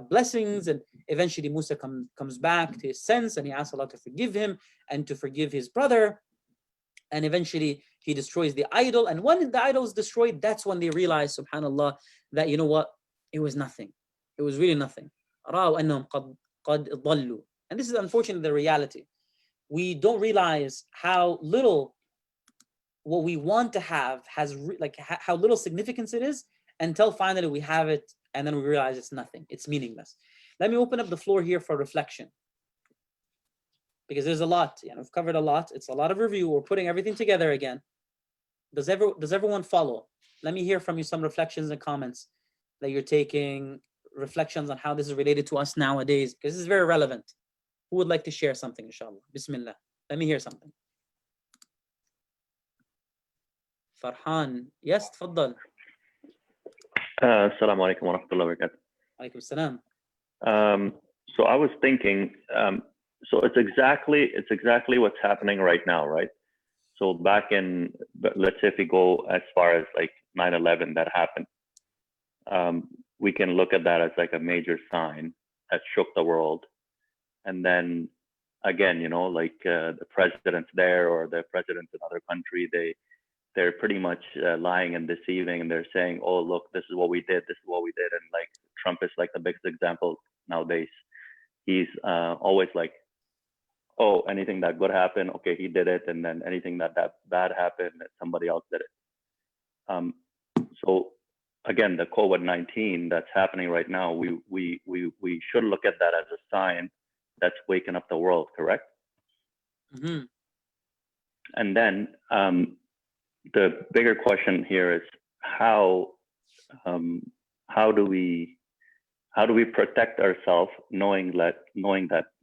blessings, and eventually Musa comes back to his sense and he asks Allah to forgive him and to forgive his brother, and eventually he destroys the idol. And when the idol is destroyed, that's when they realize, subhanallah, that you know what, it was nothing, it was really nothing. And this is unfortunately the reality. We don't realize how little what we want to have has how little significance it is until finally we have it, and then we realize it's nothing, it's meaningless. Let me open up the floor here for reflection, because there's a lot, we've covered a lot. It's a lot of review. We're putting everything together again. Does everyone follow? Let me hear from you some reflections and comments that you're taking, reflections on how this is related to us nowadays, because this is very relevant. Who would like to share something, inshallah? Bismillah. Let me hear something. Farhan. Yes, تفضل. Assalamu alaikum wa rahmatullahi wa barakatuh. Alaikum salam. So I was thinking, so it's exactly what's happening right now, right? So back in, let's say if we go as far as like 9/11 that happened, we can look at that as like a major sign that shook the world. And then again, like the presidents there or the presidents in other country, they're pretty much lying and deceiving, and they're saying, oh, look, this is what we did, this is what we did. And like Trump is like the biggest example nowadays. He's always like, oh, anything that good happened, okay, he did it. And then anything that bad happened, somebody else did it. So again, the COVID-19 that's happening right now, we should look at that as a sign that's waking up the world, correct? Mm-hmm. And then the bigger question here is how do we protect ourselves, knowing that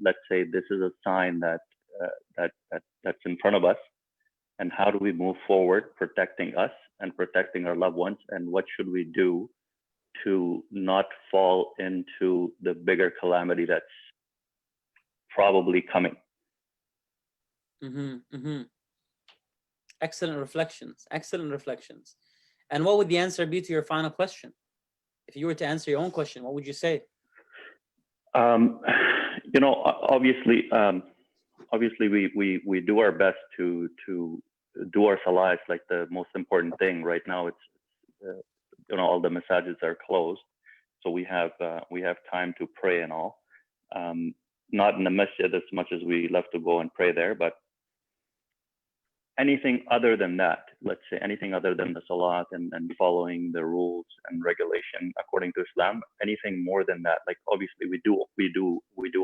let's say this is a sign that's in front of us, and how do we move forward protecting us and protecting our loved ones, and what should we do to not fall into the bigger calamity that's probably coming? Mm-hmm. Mm-hmm. Excellent reflections. Excellent reflections. And what would the answer be to your final question? If you were to answer your own question, what would you say? Obviously, we do our best to do our salahs, like the most important thing right now. It's all the massages are closed, so we have time to pray and all. Not in the masjid as much as we love to go and pray there, but anything other than that, let's say anything other than the salat and following the rules and regulation according to Islam, anything more than that, like obviously we do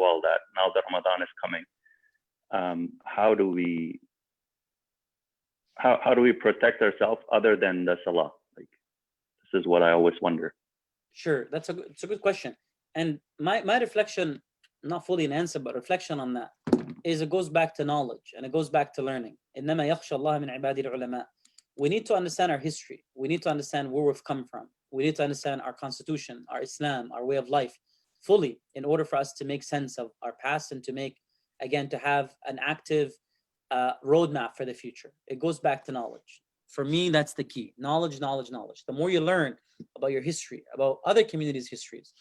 all that. Now that Ramadan is coming, how do we protect ourselves other than the salah? Like, this is what I always wonder. Sure, it's a good question. And my reflection, not fully an answer, but reflection on that, is it goes back to knowledge and it goes back to learning. إِنَّمَا يَخْشَى اللَّهَ مِنْ عِبَادِهِ الْعُلَمَاءِ. We need to understand our history. We need to understand where we've come from. We need to understand our constitution, our Islam, our way of life fully in order for us to make sense of our past and to have an active roadmap for the future. It goes back to knowledge. For me, that's the key. Knowledge, knowledge, knowledge. The more you learn about your history, about other communities' histories,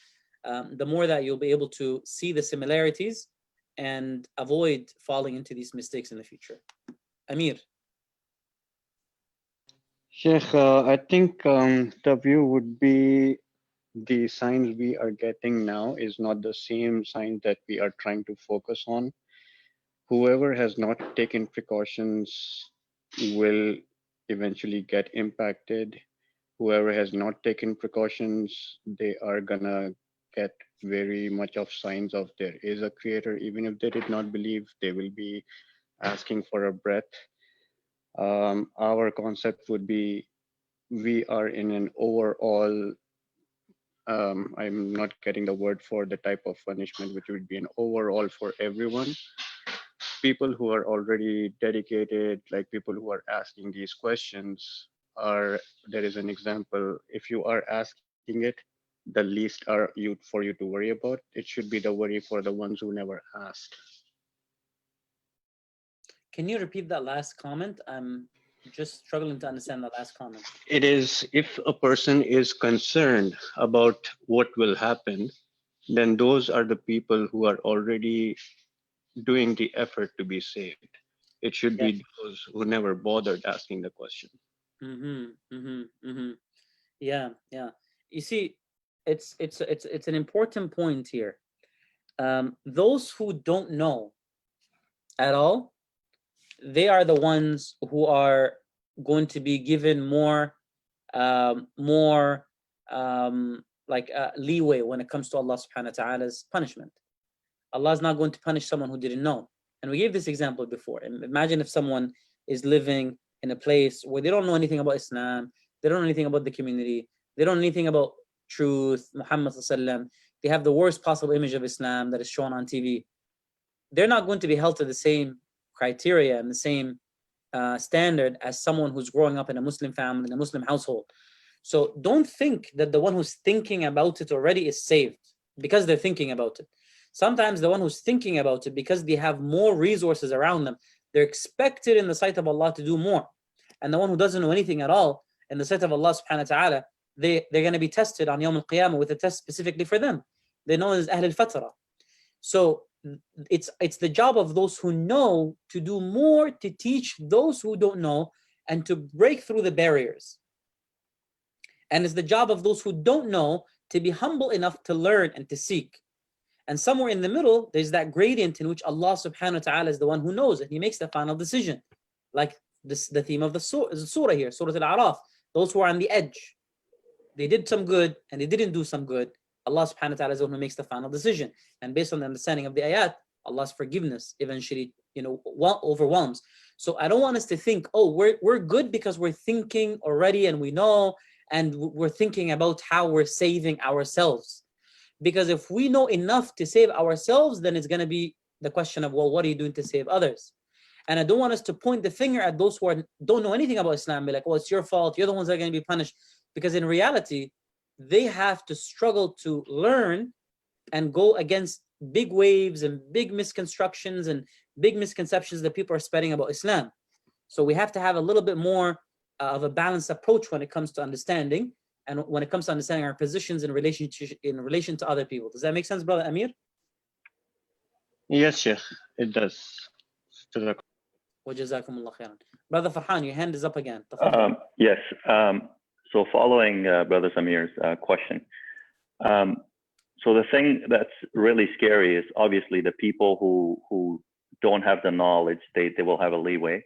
the more that you'll be able to see the similarities and avoid falling into these mistakes in the future. Amir. Sheikh, I think the view would be the signs we are getting now is not the same sign that we are trying to focus on. Whoever has not taken precautions will eventually get impacted. Whoever has not taken precautions, they are gonna get very much of signs of there is a creator. Even if they did not believe, they will be asking for a breath. Our concept would be, we are in an overall, I'm not getting the word for the type of punishment, which would be an overall for everyone. People who are already dedicated, like people who are asking these questions, there is an example, if you are asking it, the least are for you to worry about. It should be the worry for the ones who never asked. Can you repeat that last comment? I'm just struggling to understand that last comment. It is, if a person is concerned about what will happen, then those are the people who are already doing the effort to be saved. It should be those who never bothered asking the question. Yeah. You see, it's an important point here. Those who don't know at all, they are the ones who are going to be given more leeway when it comes to Allah subhanahu wa ta'ala's punishment. Allah is not going to punish someone who didn't know. And we gave this example before. Imagine if someone is living in a place where they don't know anything about Islam, they don't know anything about the community, they don't know anything about truth, Muhammad sallallahu alaihi wasallam. They have the worst possible image of Islam that is shown on TV. They're not going to be held to the same criteria and the same standard as someone who's growing up in a Muslim family, in a Muslim household. So don't think that the one who's thinking about it already is saved because they're thinking about it. Sometimes the one who's thinking about it, because they have more resources around them, they're expected in the sight of Allah to do more. And the one who doesn't know anything at all, in the sight of Allah subhanahu wa ta'ala, they're going to be tested on Yawm al-Qiyamah with a test specifically for them. They're known as Ahl al-Fatra. So it's the job of those who know to do more to teach those who don't know and to break through the barriers. And it's the job of those who don't know to be humble enough to learn and to seek. And somewhere in the middle, there's that gradient in which Allah subhanahu wa ta'ala is the one who knows and He makes the final decision. Like the theme of the surah here, Surah Al-Araf. Those who are on the edge, they did some good and they didn't do some good. Allah subhanahu wa ta'ala is the one who makes the final decision. And based on the understanding of the ayat, Allah's forgiveness eventually, overwhelms. So I don't want us to think, oh, we're good because we're thinking already and we know, and we're thinking about how we're saving ourselves. Because if we know enough to save ourselves, then it's going to be the question of, well, what are you doing to save others? And I don't want us to point the finger at those who don't know anything about Islam, be like, well, it's your fault, you're the ones that are going to be punished. Because in reality, they have to struggle to learn and go against big waves and big misconstructions and big misconceptions that people are spreading about Islam. So we have to have a little bit more of a balanced approach when it comes to understanding, and when it comes to understanding our positions in relation to other people. Does that make sense, Brother Amir? Yes, Sheikh, it does. وجزاكم الله خيرا. Brother Farhan, your hand is up again. Yes. So following Brother Samir's question, so the thing that's really scary is obviously the people who don't have the knowledge, they will have a leeway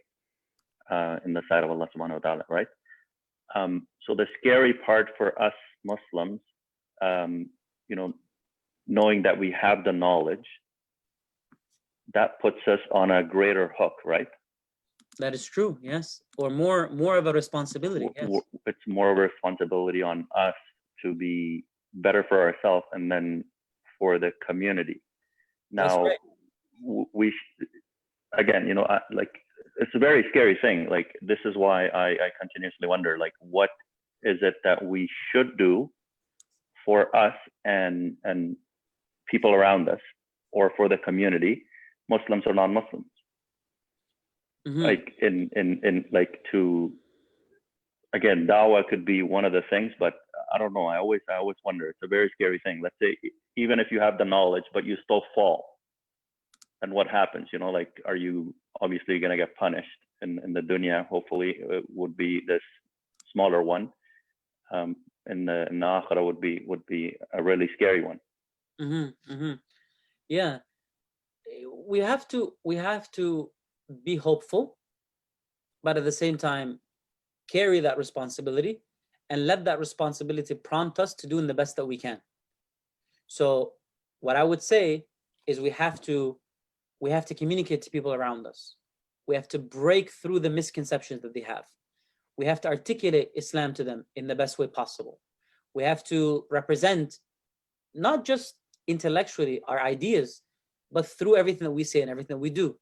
in the sight of Allah subhanahu wa ta'ala, right? So the scary part for us Muslims, knowing that we have the knowledge, that puts us on a greater hook, right? That is true, yes. Or more of a responsibility, yes. It's more of a responsibility on us to be better for ourselves and then for the community. Now, we again, it's a very scary thing. Like, this is why I continuously wonder, like, what is it that we should do for us and people around us, or for the community, Muslims or non-Muslims? Like again, dawah could be one of the things, but I don't know. I always wonder. It's a very scary thing. Let's say even if you have the knowledge, but you still fall, and what happens? Are you obviously going to get punished in the dunya? Hopefully, it would be this smaller one. In the akhirah would be a really scary one. Yeah, we have to be hopeful, but at the same time carry that responsibility and let that responsibility prompt us to doing the best that we can. So what I would say is we have to communicate to people around us. We have to break through the misconceptions that they have. We have to articulate Islam to them in the best way possible. We have to represent not just intellectually our ideas, but through everything that we say and everything that we do,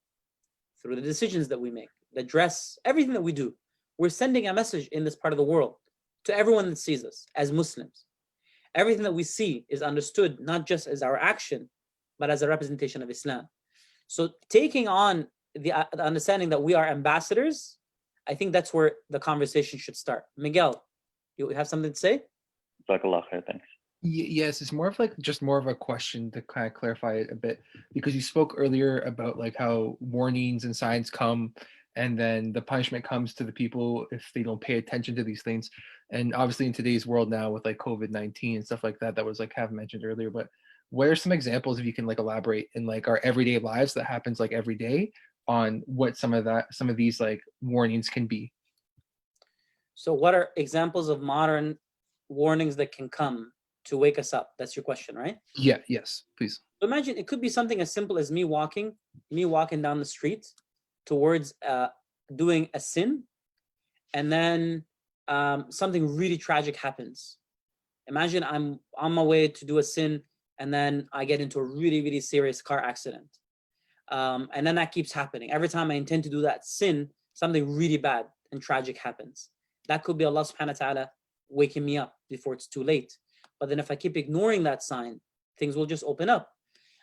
through the decisions that we make, the dress, everything that we do. we're sending a message in this part of the world to everyone that sees us as Muslims. Everything that we see is understood not just as our action, but as a representation of Islam. So taking on the understanding that we are ambassadors, I think that's where the conversation should start. Miguel, you have something to say? Jazakallah khair, thanks. Yes, it's more of like just more of a question to kind of clarify it a bit, because you spoke earlier about like how warnings and signs come, and then the punishment comes to the people if they don't pay attention to these things. And obviously in today's world now with like COVID-19 and stuff like that, that was like have mentioned earlier, but what are some examples, if you can like elaborate in like our everyday lives that happens like every day, on what some of these like warnings can be? So what are examples of modern warnings that can come to wake us up? That's your question, right? Yeah, yes, please. So imagine it could be something as simple as me walking down the street towards doing a sin, and then something really tragic happens. Imagine I'm on my way to do a sin, and then I get into a really, really serious car accident. And then that keeps happening. Every time I intend to do that sin, something really bad and tragic happens. That could be Allah subhanahu wa ta'ala waking me up before it's too late. But then if I keep ignoring that sign, things will just open up.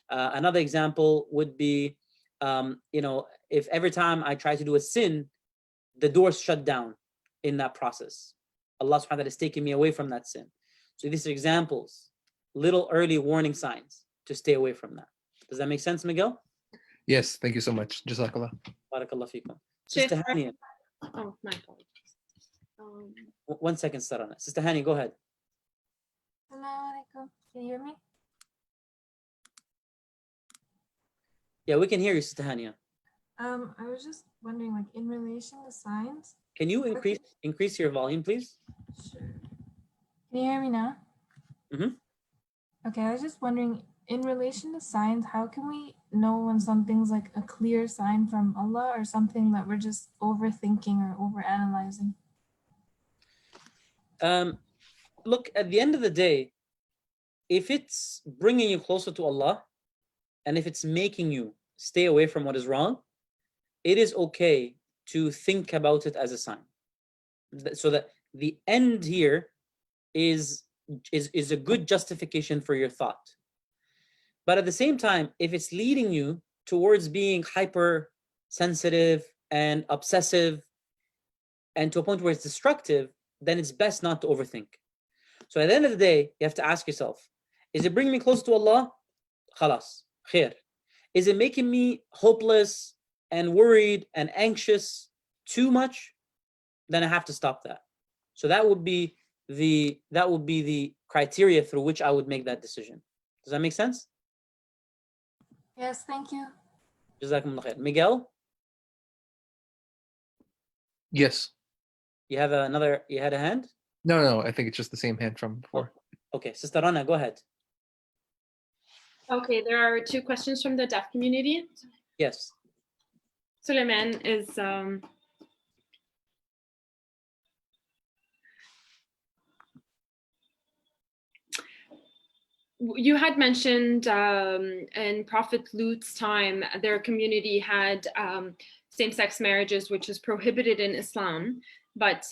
Another example would be, if every time I try to do a sin, the doors shut down in that process, Allah subhanahu wa ta'ala is taking me away from that sin. So these are examples, little early warning signs to stay away from that. Does that make sense, Miguel? Yes, thank you so much. Jazakallah. Barakallah feekum. Sister Hani. Oh, my apologies. 1 second, Sarana. Sister Hani, go ahead. Assalamu alaikum. Can you hear me? Yeah, we can hear you, Sister Hania. I was just wondering, like, in relation to signs. Can you increase your volume, please? Sure. Can you hear me now? Mm-hmm. Okay, I was just wondering, in relation to signs, how can we know when something's like a clear sign from Allah or something that we're just overthinking or overanalyzing? Look, at the end of the day, if it's bringing you closer to Allah, and if it's making you stay away from what is wrong, it is okay to think about it as a sign. So that the end here is a good justification for your thought. But at the same time, if it's leading you towards being hypersensitive and obsessive and to a point where it's destructive, then it's best not to overthink. So at the end of the day, you have to ask yourself, is it bringing me close to Allah? Khalas, khair. Is it making me hopeless and worried and anxious too much? Then I have to stop that. So that would be the criteria through which I would make that decision. Does that make sense? Yes, thank you. Jazakumullah khair. Miguel? Yes. You had a hand? No, I think it's just the same hand from before. Okay, Sister Rana, go ahead. Okay, there are two questions from the deaf community. Yes. Suleiman is you had mentioned in Prophet Lut's time, their community had same-sex marriages, which is prohibited in Islam, but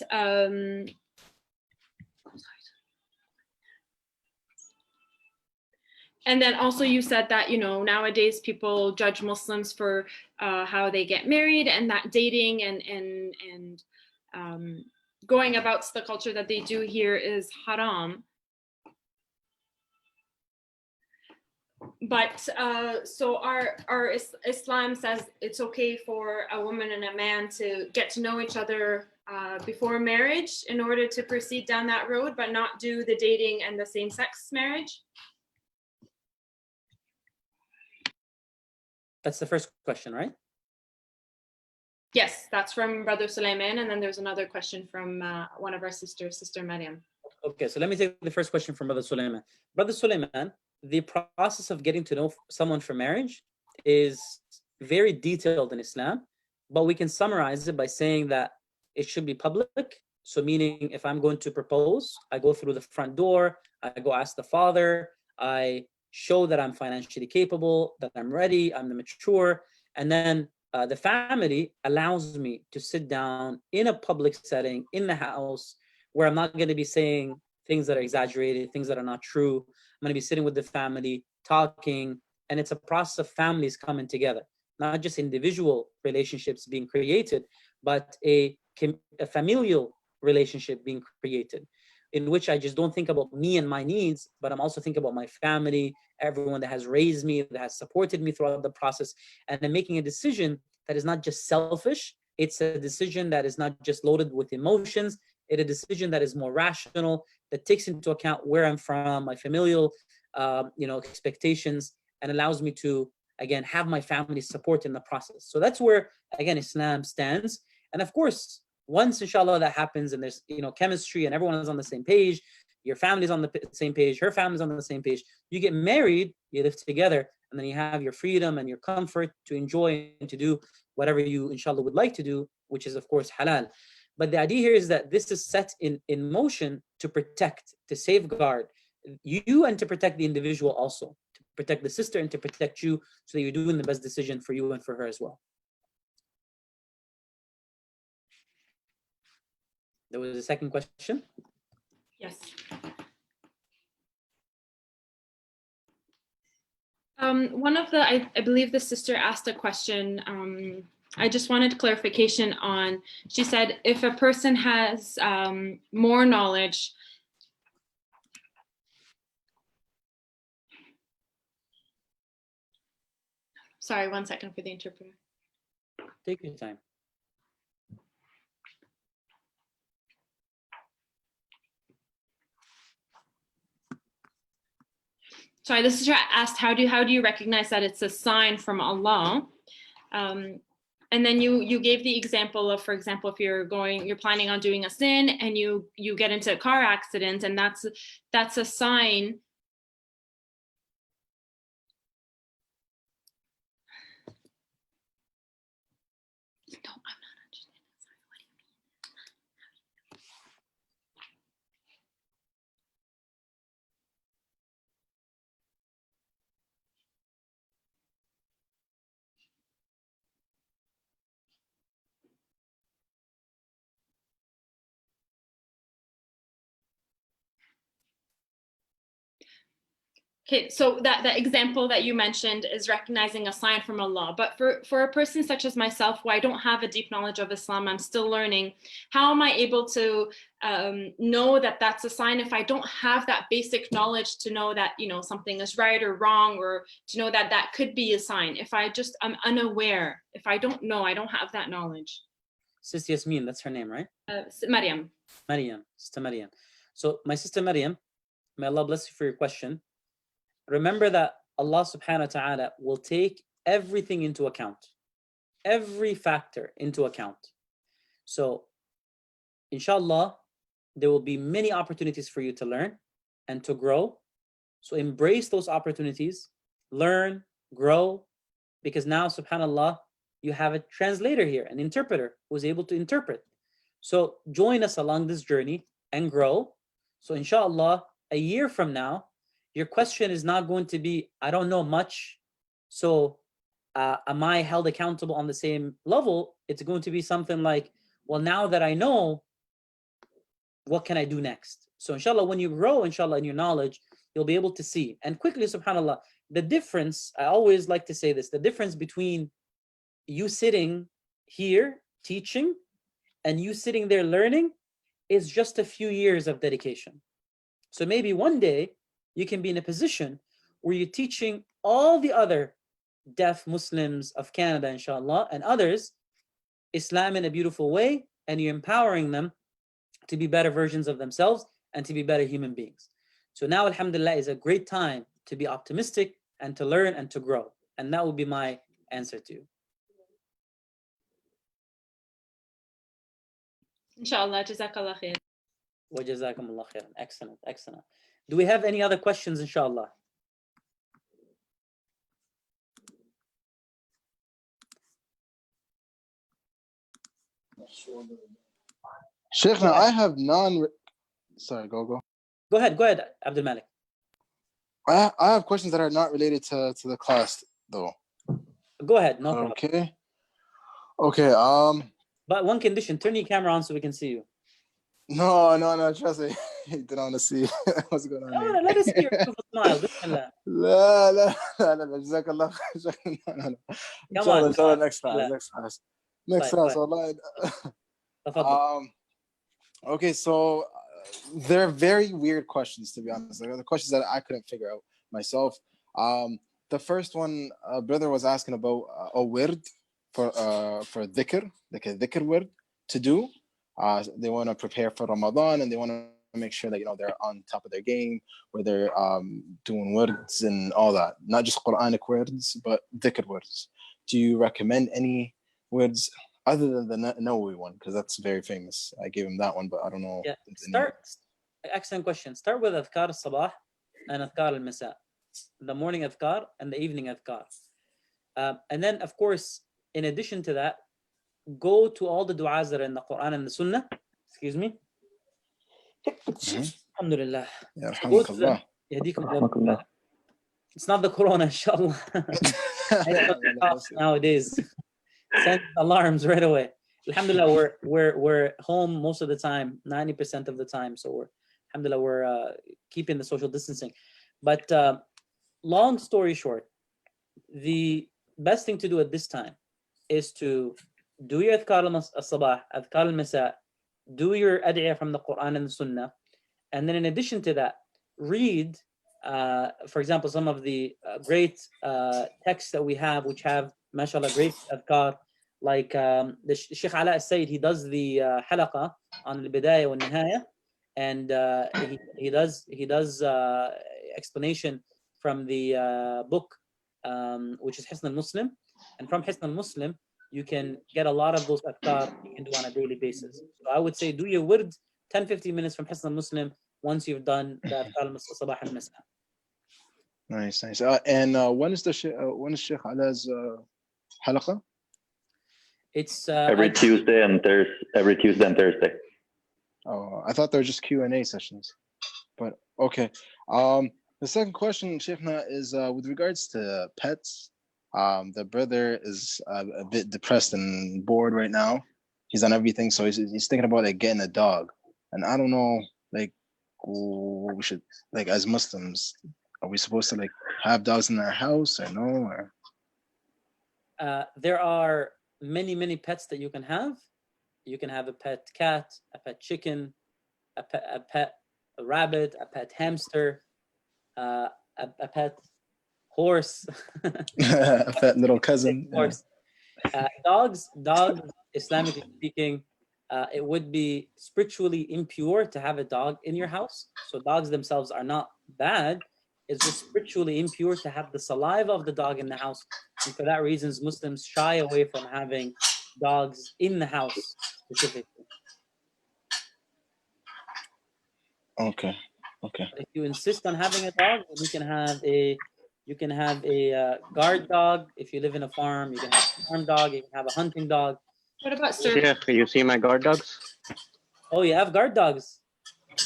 and then also you said that, nowadays people judge Muslims for how they get married, and that dating and going about the culture that they do here is haram. But so our Islam says it's okay for a woman and a man to get to know each other before marriage in order to proceed down that road, but not do the dating and the same-sex marriage. That's the first question, right? Yes, that's from Brother Suleiman, and then there's another question from one of our sisters, Sister Maryam. Okay, so let me take the first question from Brother Suleiman. Brother Suleiman, the process of getting to know someone for marriage is very detailed in Islam, but we can summarize it by saying that it should be public. So meaning if I'm going to propose, I go through the front door, I go ask the father, I show that I'm financially capable, that I'm ready, I'm the mature, and then the family allows me to sit down in a public setting, in the house, where I'm not going to be saying things that are exaggerated, things that are not true. I'm going to be sitting with the family, talking, and it's a process of families coming together, not just individual relationships being created, but a familial relationship being created, in which I just don't think about me and my needs, but I'm also thinking about my family, everyone that has raised me, that has supported me throughout the process, and then making a decision that is not just selfish. It's a decision that is not just loaded with emotions. It's a decision that is more rational, that takes into account where I'm from, my familial, expectations, and allows me to, again, have my family support in the process. So that's where, again, Islam stands. And of course, once, inshallah, that happens and there's, chemistry and everyone is on the same page, your family's on the same page, her family's on the same page, you get married, you live together, and then you have your freedom and your comfort to enjoy and to do whatever you, inshallah, would like to do, which is, of course, halal. But the idea here is that this is set in motion to protect, to safeguard you, and to protect the individual also, to protect the sister and to protect you, so that you're doing the best decision for you and for her as well. There was a second question? Yes. One of the, I believe the sister asked a question. I just wanted clarification on, she said, if a person has more knowledge, sorry, 1 second for the interpreter. Take your time. Sorry, the sister asked, how do you recognize that it's a sign from Allah? And then you gave the example of, for example, if you're planning on doing a sin and you get into a car accident, and that's a sign. No, I'm not understanding. Sorry, what do you mean? Okay, so that example that you mentioned is recognizing a sign from Allah. But for a person such as myself, who I don't have a deep knowledge of Islam, I'm still learning, how am I able to know that that's a sign if I don't have that basic knowledge to know that, something is right or wrong, or to know that that could be a sign? If I'm unaware, if I don't know, I don't have that knowledge. Sister Yasmin, that's her name, right? Maryam. Maryam, Sister Maryam. So my sister Maryam, may Allah bless you for your question. Remember that Allah subhanahu wa ta'ala will take everything into account, every factor into account. So, inshallah, there will be many opportunities for you to learn and to grow. So embrace those opportunities, learn, grow, because now, subhanallah, you have a translator here, an interpreter who is able to interpret. So join us along this journey and grow. So inshallah, a year from now, your question is not going to be, I don't know much, so am I held accountable on the same level? It's going to be something like, well, now that I know, what can I do next? So inshallah, when you grow, inshallah, in your knowledge, you'll be able to see. And quickly, subhanallah, the difference, I always like to say this, the difference between you sitting here teaching and you sitting there learning is just a few years of dedication. So maybe one day, you can be in a position where you're teaching all the other deaf Muslims of Canada, inshallah, and others, Islam in a beautiful way, and you're empowering them to be better versions of themselves and to be better human beings. So now, alhamdulillah, is a great time to be optimistic and to learn and to grow. And that would be my answer to you. Inshallah, jazakallah khair. Wa jazakumullah khairan. Excellent, excellent. Do we have any other questions, inshallah? Sheikhna, I have sorry, go. Go ahead, Abdul Malik. I have questions that are not related to the class, though. Go ahead, no problem. Okay. Okay. But one condition: turn your camera on so we can see you. No, trust me. You don't want to see what's going on No, here. let us see your beautiful smile. Bismillah. لا جزاك الله خير. لا. إن شاء الله next time والله. Okay, so they're very weird questions, to be honest. They're the questions that I couldn't figure out myself. The first one, brother was asking about a word for dhikr, like a dhikr word to do. They want to prepare for Ramadan and they want to make sure that they're on top of their game, where they're doing words and all that, not just Quranic words but dhikr words. Do you recommend any words other than the Nawawi one, because that's very famous? I gave him that one, but I don't know. Yeah, excellent question. Start with adhkar al-sabah and adhkar al-masa, the morning adhkar and the evening adhkar. And then, of course, in addition to that, go to all the du'as that are in the Quran and the Sunnah. Excuse me. Alhamdulillah. It's not the corona, inshallah. Nowadays, send alarms right away. Alhamdulillah, we're home most of the time, 90% of the time. So alhamdulillah, we're keeping the social distancing. But long story short, the best thing to do at this time is to do your adhkar al-sabah, adhkar al-masa, do your ad'iyah from the Quran and the Sunnah, and then in addition to that, read, for example, some of the great texts that we have, which have, mashallah, great adhkar, like the Sheikh Ala al-Sayyid, he does the halaqah on al-bidayah wa nihaya, and he does explanation from the book, which is Hisn al-Muslim, and from Hisn al-Muslim, you can get a lot of those adhkar you can do on a daily basis. So I would say do your wird 10-15 minutes from Hisn al-Muslim once you've done the adhkar al-sabah and masa. Nice. And when is Sheikh Ala's halaqah? It's every Tuesday and Thursday. Oh, I thought they were just Q&A sessions. But okay. The second question, Sheikhna, is with regards to pets. The brother is a bit depressed and bored right now. He's on everything, so he's thinking about getting a dog. And I don't know, we should, as Muslims, are we supposed to have dogs in our house or no? Or there are many pets that you can have. You can have a pet cat, a pet chicken, a rabbit, a pet hamster, a pet horse, a pet little cousin. Horse. Dogs, Islamically speaking, it would be spiritually impure to have a dog in your house. So dogs themselves are not bad. It's just spiritually impure to have the saliva of the dog in the house. And for that reason, Muslims shy away from having dogs in the house specifically. Okay. If you insist on having a dog, then you can have a guard dog. If you live in a farm, you can have a farm dog. You can have a hunting dog. What about Sheikh, you see my guard dogs? Oh, you have guard dogs?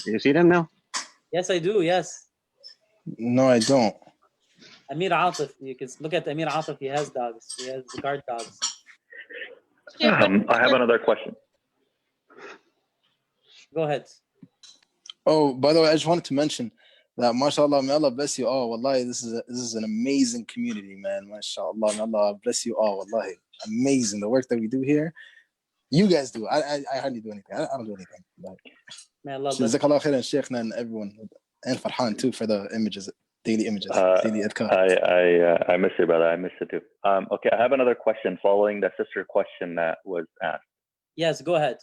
Do you see them now? Yes, I do. Yes. No, I don't. Amir Atif, you can look at Amir Atif. He has dogs. He has guard dogs. I have another question. Go ahead. Oh, by the way, I just wanted to mention that, mashallah, may Allah bless you all. Wallahi, this is an amazing community, man. Mashallah, may Allah bless you all. Wallahi, amazing. The work that we do here, you guys do. I hardly do anything. I don't do anything. May Allah bless you. Jazakallah khairan, Sheikhna, and everyone, and Farhan too, for the images, daily images, daily adhkar. I miss you, brother. I miss you too. Okay, I have another question following the sister question that was asked. Yes, go ahead.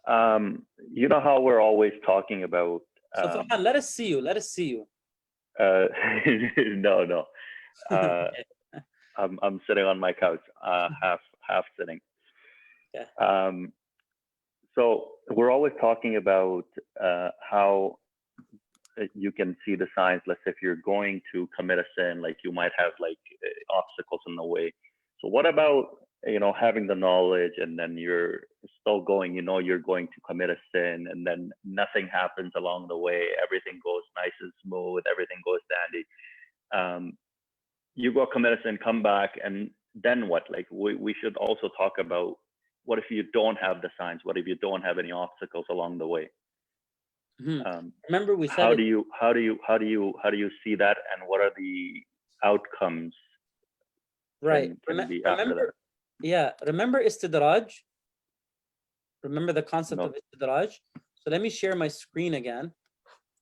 You know how we're always talking about. So Farhan, let us see you. No. I'm sitting on my couch, half sitting. Okay. So we're always talking about how you can see the signs. Let's say if you're going to commit a sin, you might have obstacles in the way. So what about having the knowledge and then you're still going, you're going to commit a sin and then nothing happens along the way. Everything goes nice and smooth. Everything goes dandy. You go commit a sin, come back, and then what? Like we should also talk about what if you don't have the signs? What if you don't have any obstacles along the way? Remember we said how do you see that, and what are the outcomes? Right. Can be after that? Yeah. Remember istidraj? Remember the concept of istidraj? So let me share my screen again.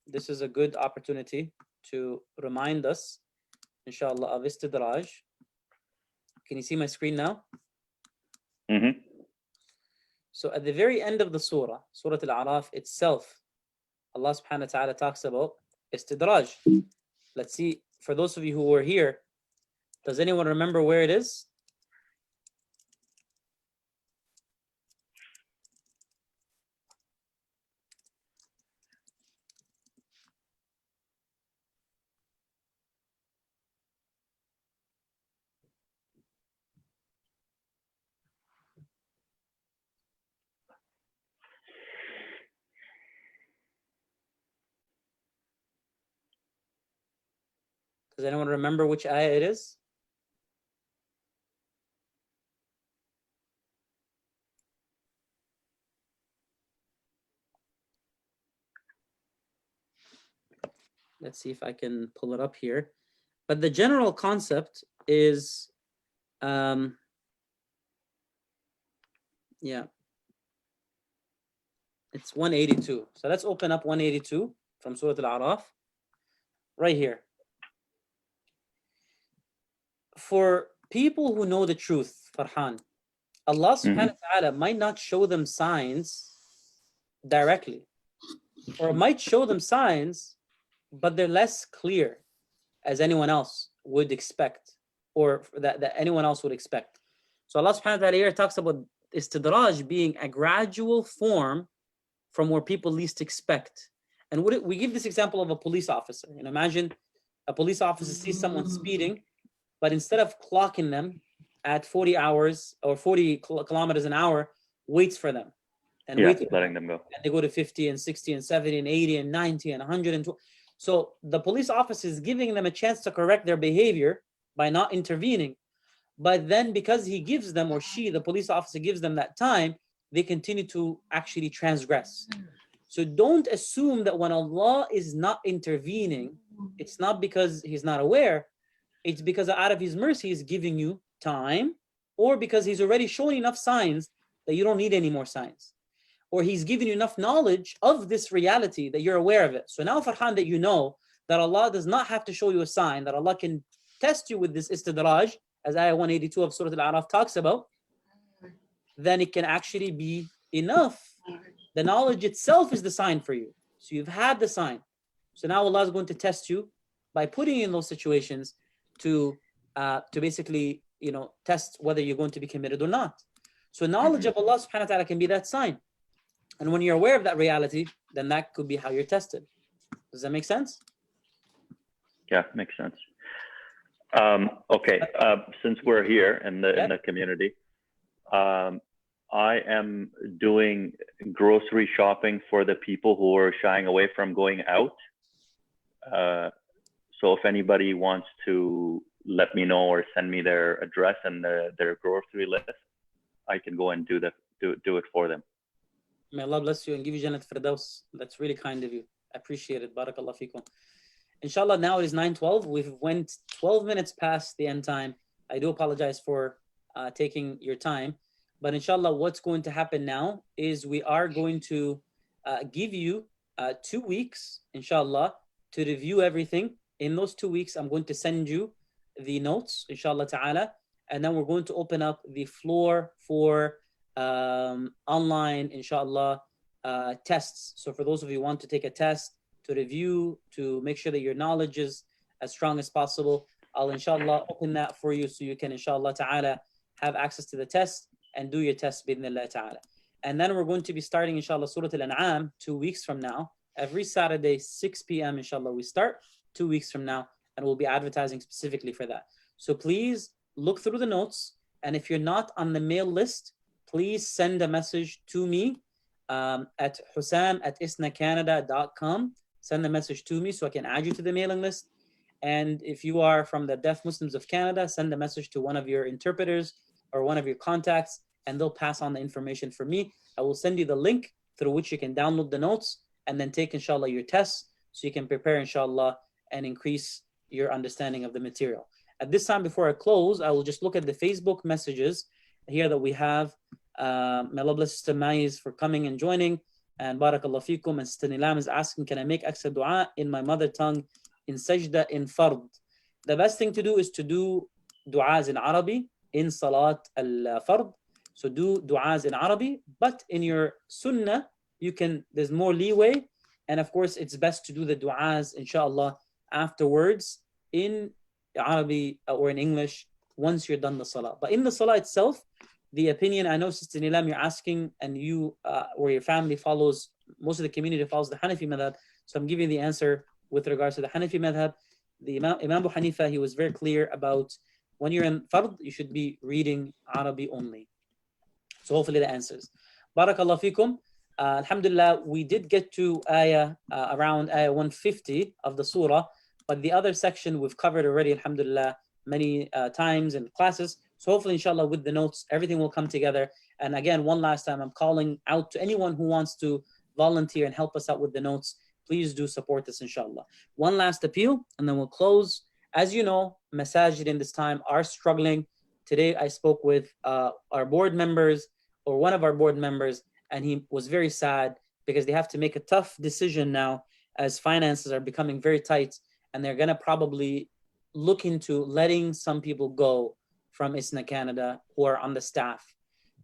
This is a good opportunity to remind us, inshallah, of istidraj. Can you see my screen now? Mm-hmm. So at the very end of the surah, Surah Al-Araf itself, Allah subhanahu wa ta'ala talks about istidraj. Let's see, for those of you who were here, does anyone remember where it is? Does anyone remember which ayah it is? Let's see if I can pull it up here. But the general concept is, yeah. It's 182. So let's open up 182 from Surah Al-Araf. Right here. For people who know the truth, Farhan, Allah subhanahu wa ta'ala might not show them signs directly, or might show them signs, but they're less clear as anyone else would expect, or that anyone else would expect. So Allah subhanahu wa ta'ala here talks about istidraj being a gradual form from where people least expect. And we give this example of a police officer. You know, imagine a police officer sees someone speeding, but instead of clocking them at 40 hours or 40 kilometers an hour, waits for them. And letting them go. And they go to 50 and 60 and 70 and 80 and 90 and 120. So the police officer is giving them a chance to correct their behavior by not intervening. But then because he gives them, or she, the police officer gives them that time, they continue to actually transgress. So don't assume that when Allah is not intervening, it's not because he's not aware, it's because out of his mercy he's giving you time, or because he's already shown enough signs that you don't need any more signs, or he's given you enough knowledge of this reality that you're aware of it. So now, Farhan, that you know that Allah does not have to show you a sign, that Allah can test you with this istidraj, as ayah 182 of Surah Al-Araf talks about, then it can actually be enough. The knowledge itself is the sign for you. So you've had the sign. So now Allah is going to test you by putting you in those situations to basically, you know, test whether you're going to be committed or not. So knowledge of Allah subhanahu wa ta'ala can be that sign. And when you're aware of that reality, then that could be how you're tested. Does that make sense? Yeah, makes sense. Okay, since we're here in the community, I am doing grocery shopping for the people who are shying away from going out. So if anybody wants to let me know or send me their address and their grocery list, I can go and do it for them. May Allah bless you and give you Jannat Firdaus. That's really kind of you. I appreciate it. Barakallah feekum. Inshallah, now it is 9:12. We've went 12 minutes past the end time. I do apologize for taking your time. But inshallah, what's going to happen now is we are going to give you 2 weeks, inshallah, to review everything. In those 2 weeks, I'm going to send you the notes, inshallah ta'ala. And then we're going to open up the floor for online, inshallah, tests. So for those of you who want to take a test, to review, to make sure that your knowledge is as strong as possible, I'll inshallah open that for you so you can inshallah ta'ala have access to the test and do your test bidnillah ta'ala. And then we're going to be starting inshallah Surah Al-An'am 2 weeks from now. Every Saturday, 6 p.m. inshallah we start 2 weeks from now, and we'll be advertising specifically for that. So please look through the notes, and if you're not on the mail list, please send a message to me at Hussam@isnacanada.com. Send the message to me so I can add you to the mailing list. And if you are from the Deaf Muslims of Canada, send a message to one of your interpreters or one of your contacts, and they'll pass on the information for me. I will send you the link through which you can download the notes and then take, inshallah, your tests so you can prepare, inshallah, and increase your understanding of the material. At this time, before I close, I will just look at the Facebook messages here that we have. May Allah bless Sister Maiz for coming and joining. And Barakallah Fikum. And Sister Nilam is asking, can I make extra dua in my mother tongue in sajda in fard? The best thing to do is to do du'as in Arabic in salat al-fard. So do du'as in Arabic, but in your sunnah, there's more leeway. And of course, it's best to do the du'as, inshallah, afterwards in Arabic or in English once you're done the salah. But in the salah itself, the opinion, I know Sister Nilam, you're asking, and you or your family follows, most of the community follows the Hanafi madhab. So I'm giving the answer with regards to the Hanafi madhab. The Imam Abu Hanifa, he was very clear about when you're in fard, you should be reading Arabic only. So hopefully that answers. Barakallah fikum. Alhamdulillah, we did get to around ayah 150 of the surah, but the other section we've covered already, alhamdulillah, many times in classes. So hopefully, inshallah, with the notes, everything will come together. And again, one last time, I'm calling out to anyone who wants to volunteer and help us out with the notes. Please do support us, inshallah. One last appeal, and then we'll close. As you know, masajid in this time are struggling. Today, I spoke with our board members, or one of our board members, and he was very sad because they have to make a tough decision now as finances are becoming very tight, and they're going to probably look into letting some people go from ISNA Canada who are on the staff,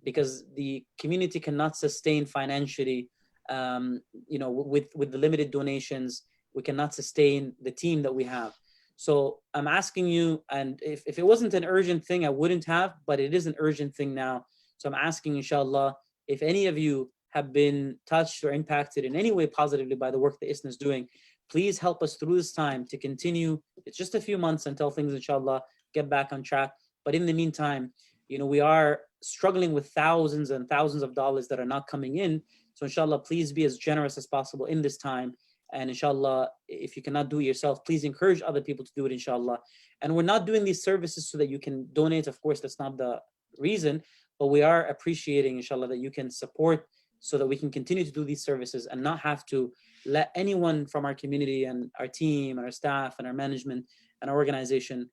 because the community cannot sustain financially, with the limited donations. We cannot sustain the team that we have. So I'm asking you, and if it wasn't an urgent thing, I wouldn't have, but it is an urgent thing now. So I'm asking, inshallah, if any of you have been touched or impacted in any way positively by the work that ISNA is doing, please help us through this time to continue. It's just a few months until things, inshallah, get back on track. But in the meantime, we are struggling with thousands and thousands of dollars that are not coming in. So inshallah, please be as generous as possible in this time. And inshallah, if you cannot do it yourself, please encourage other people to do it, inshallah. And we're not doing these services so that you can donate. Of course, that's not the reason. But we are appreciating, inshallah, that you can support so that we can continue to do these services and not have to let anyone from our community and our team and our staff and our management and our organization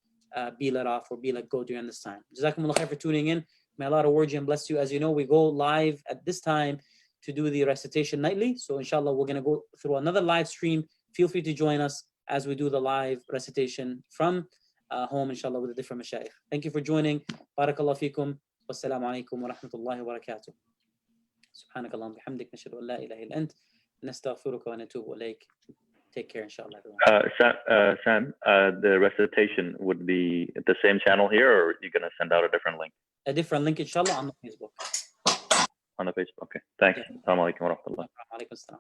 be let off or be let go during this time. Jazakumullah khair for tuning in. May Allah reward you and bless you. As you know, we go live at this time to do the recitation nightly. So inshallah, we're going to go through another live stream. Feel free to join us as we do the live recitation from home, inshallah, with the different mashayikh. Thank you for joining. Barakallah fikum. Wassalamu alaikum wa rahmatullahi wa barakatuh. سبحانك اللهم وبحمدك نشهد أن لا إله إلا أنت نستغفرك ونتوب إليك. Take care, inshallah, everyone. Sam, the recitation would be the same channel here, or are you going to send out a different link? A different link, inshallah, on the Facebook. On the Facebook, okay. Thanks. Assalamu alaikum wa rahmatullah. Wa alaikum assalam.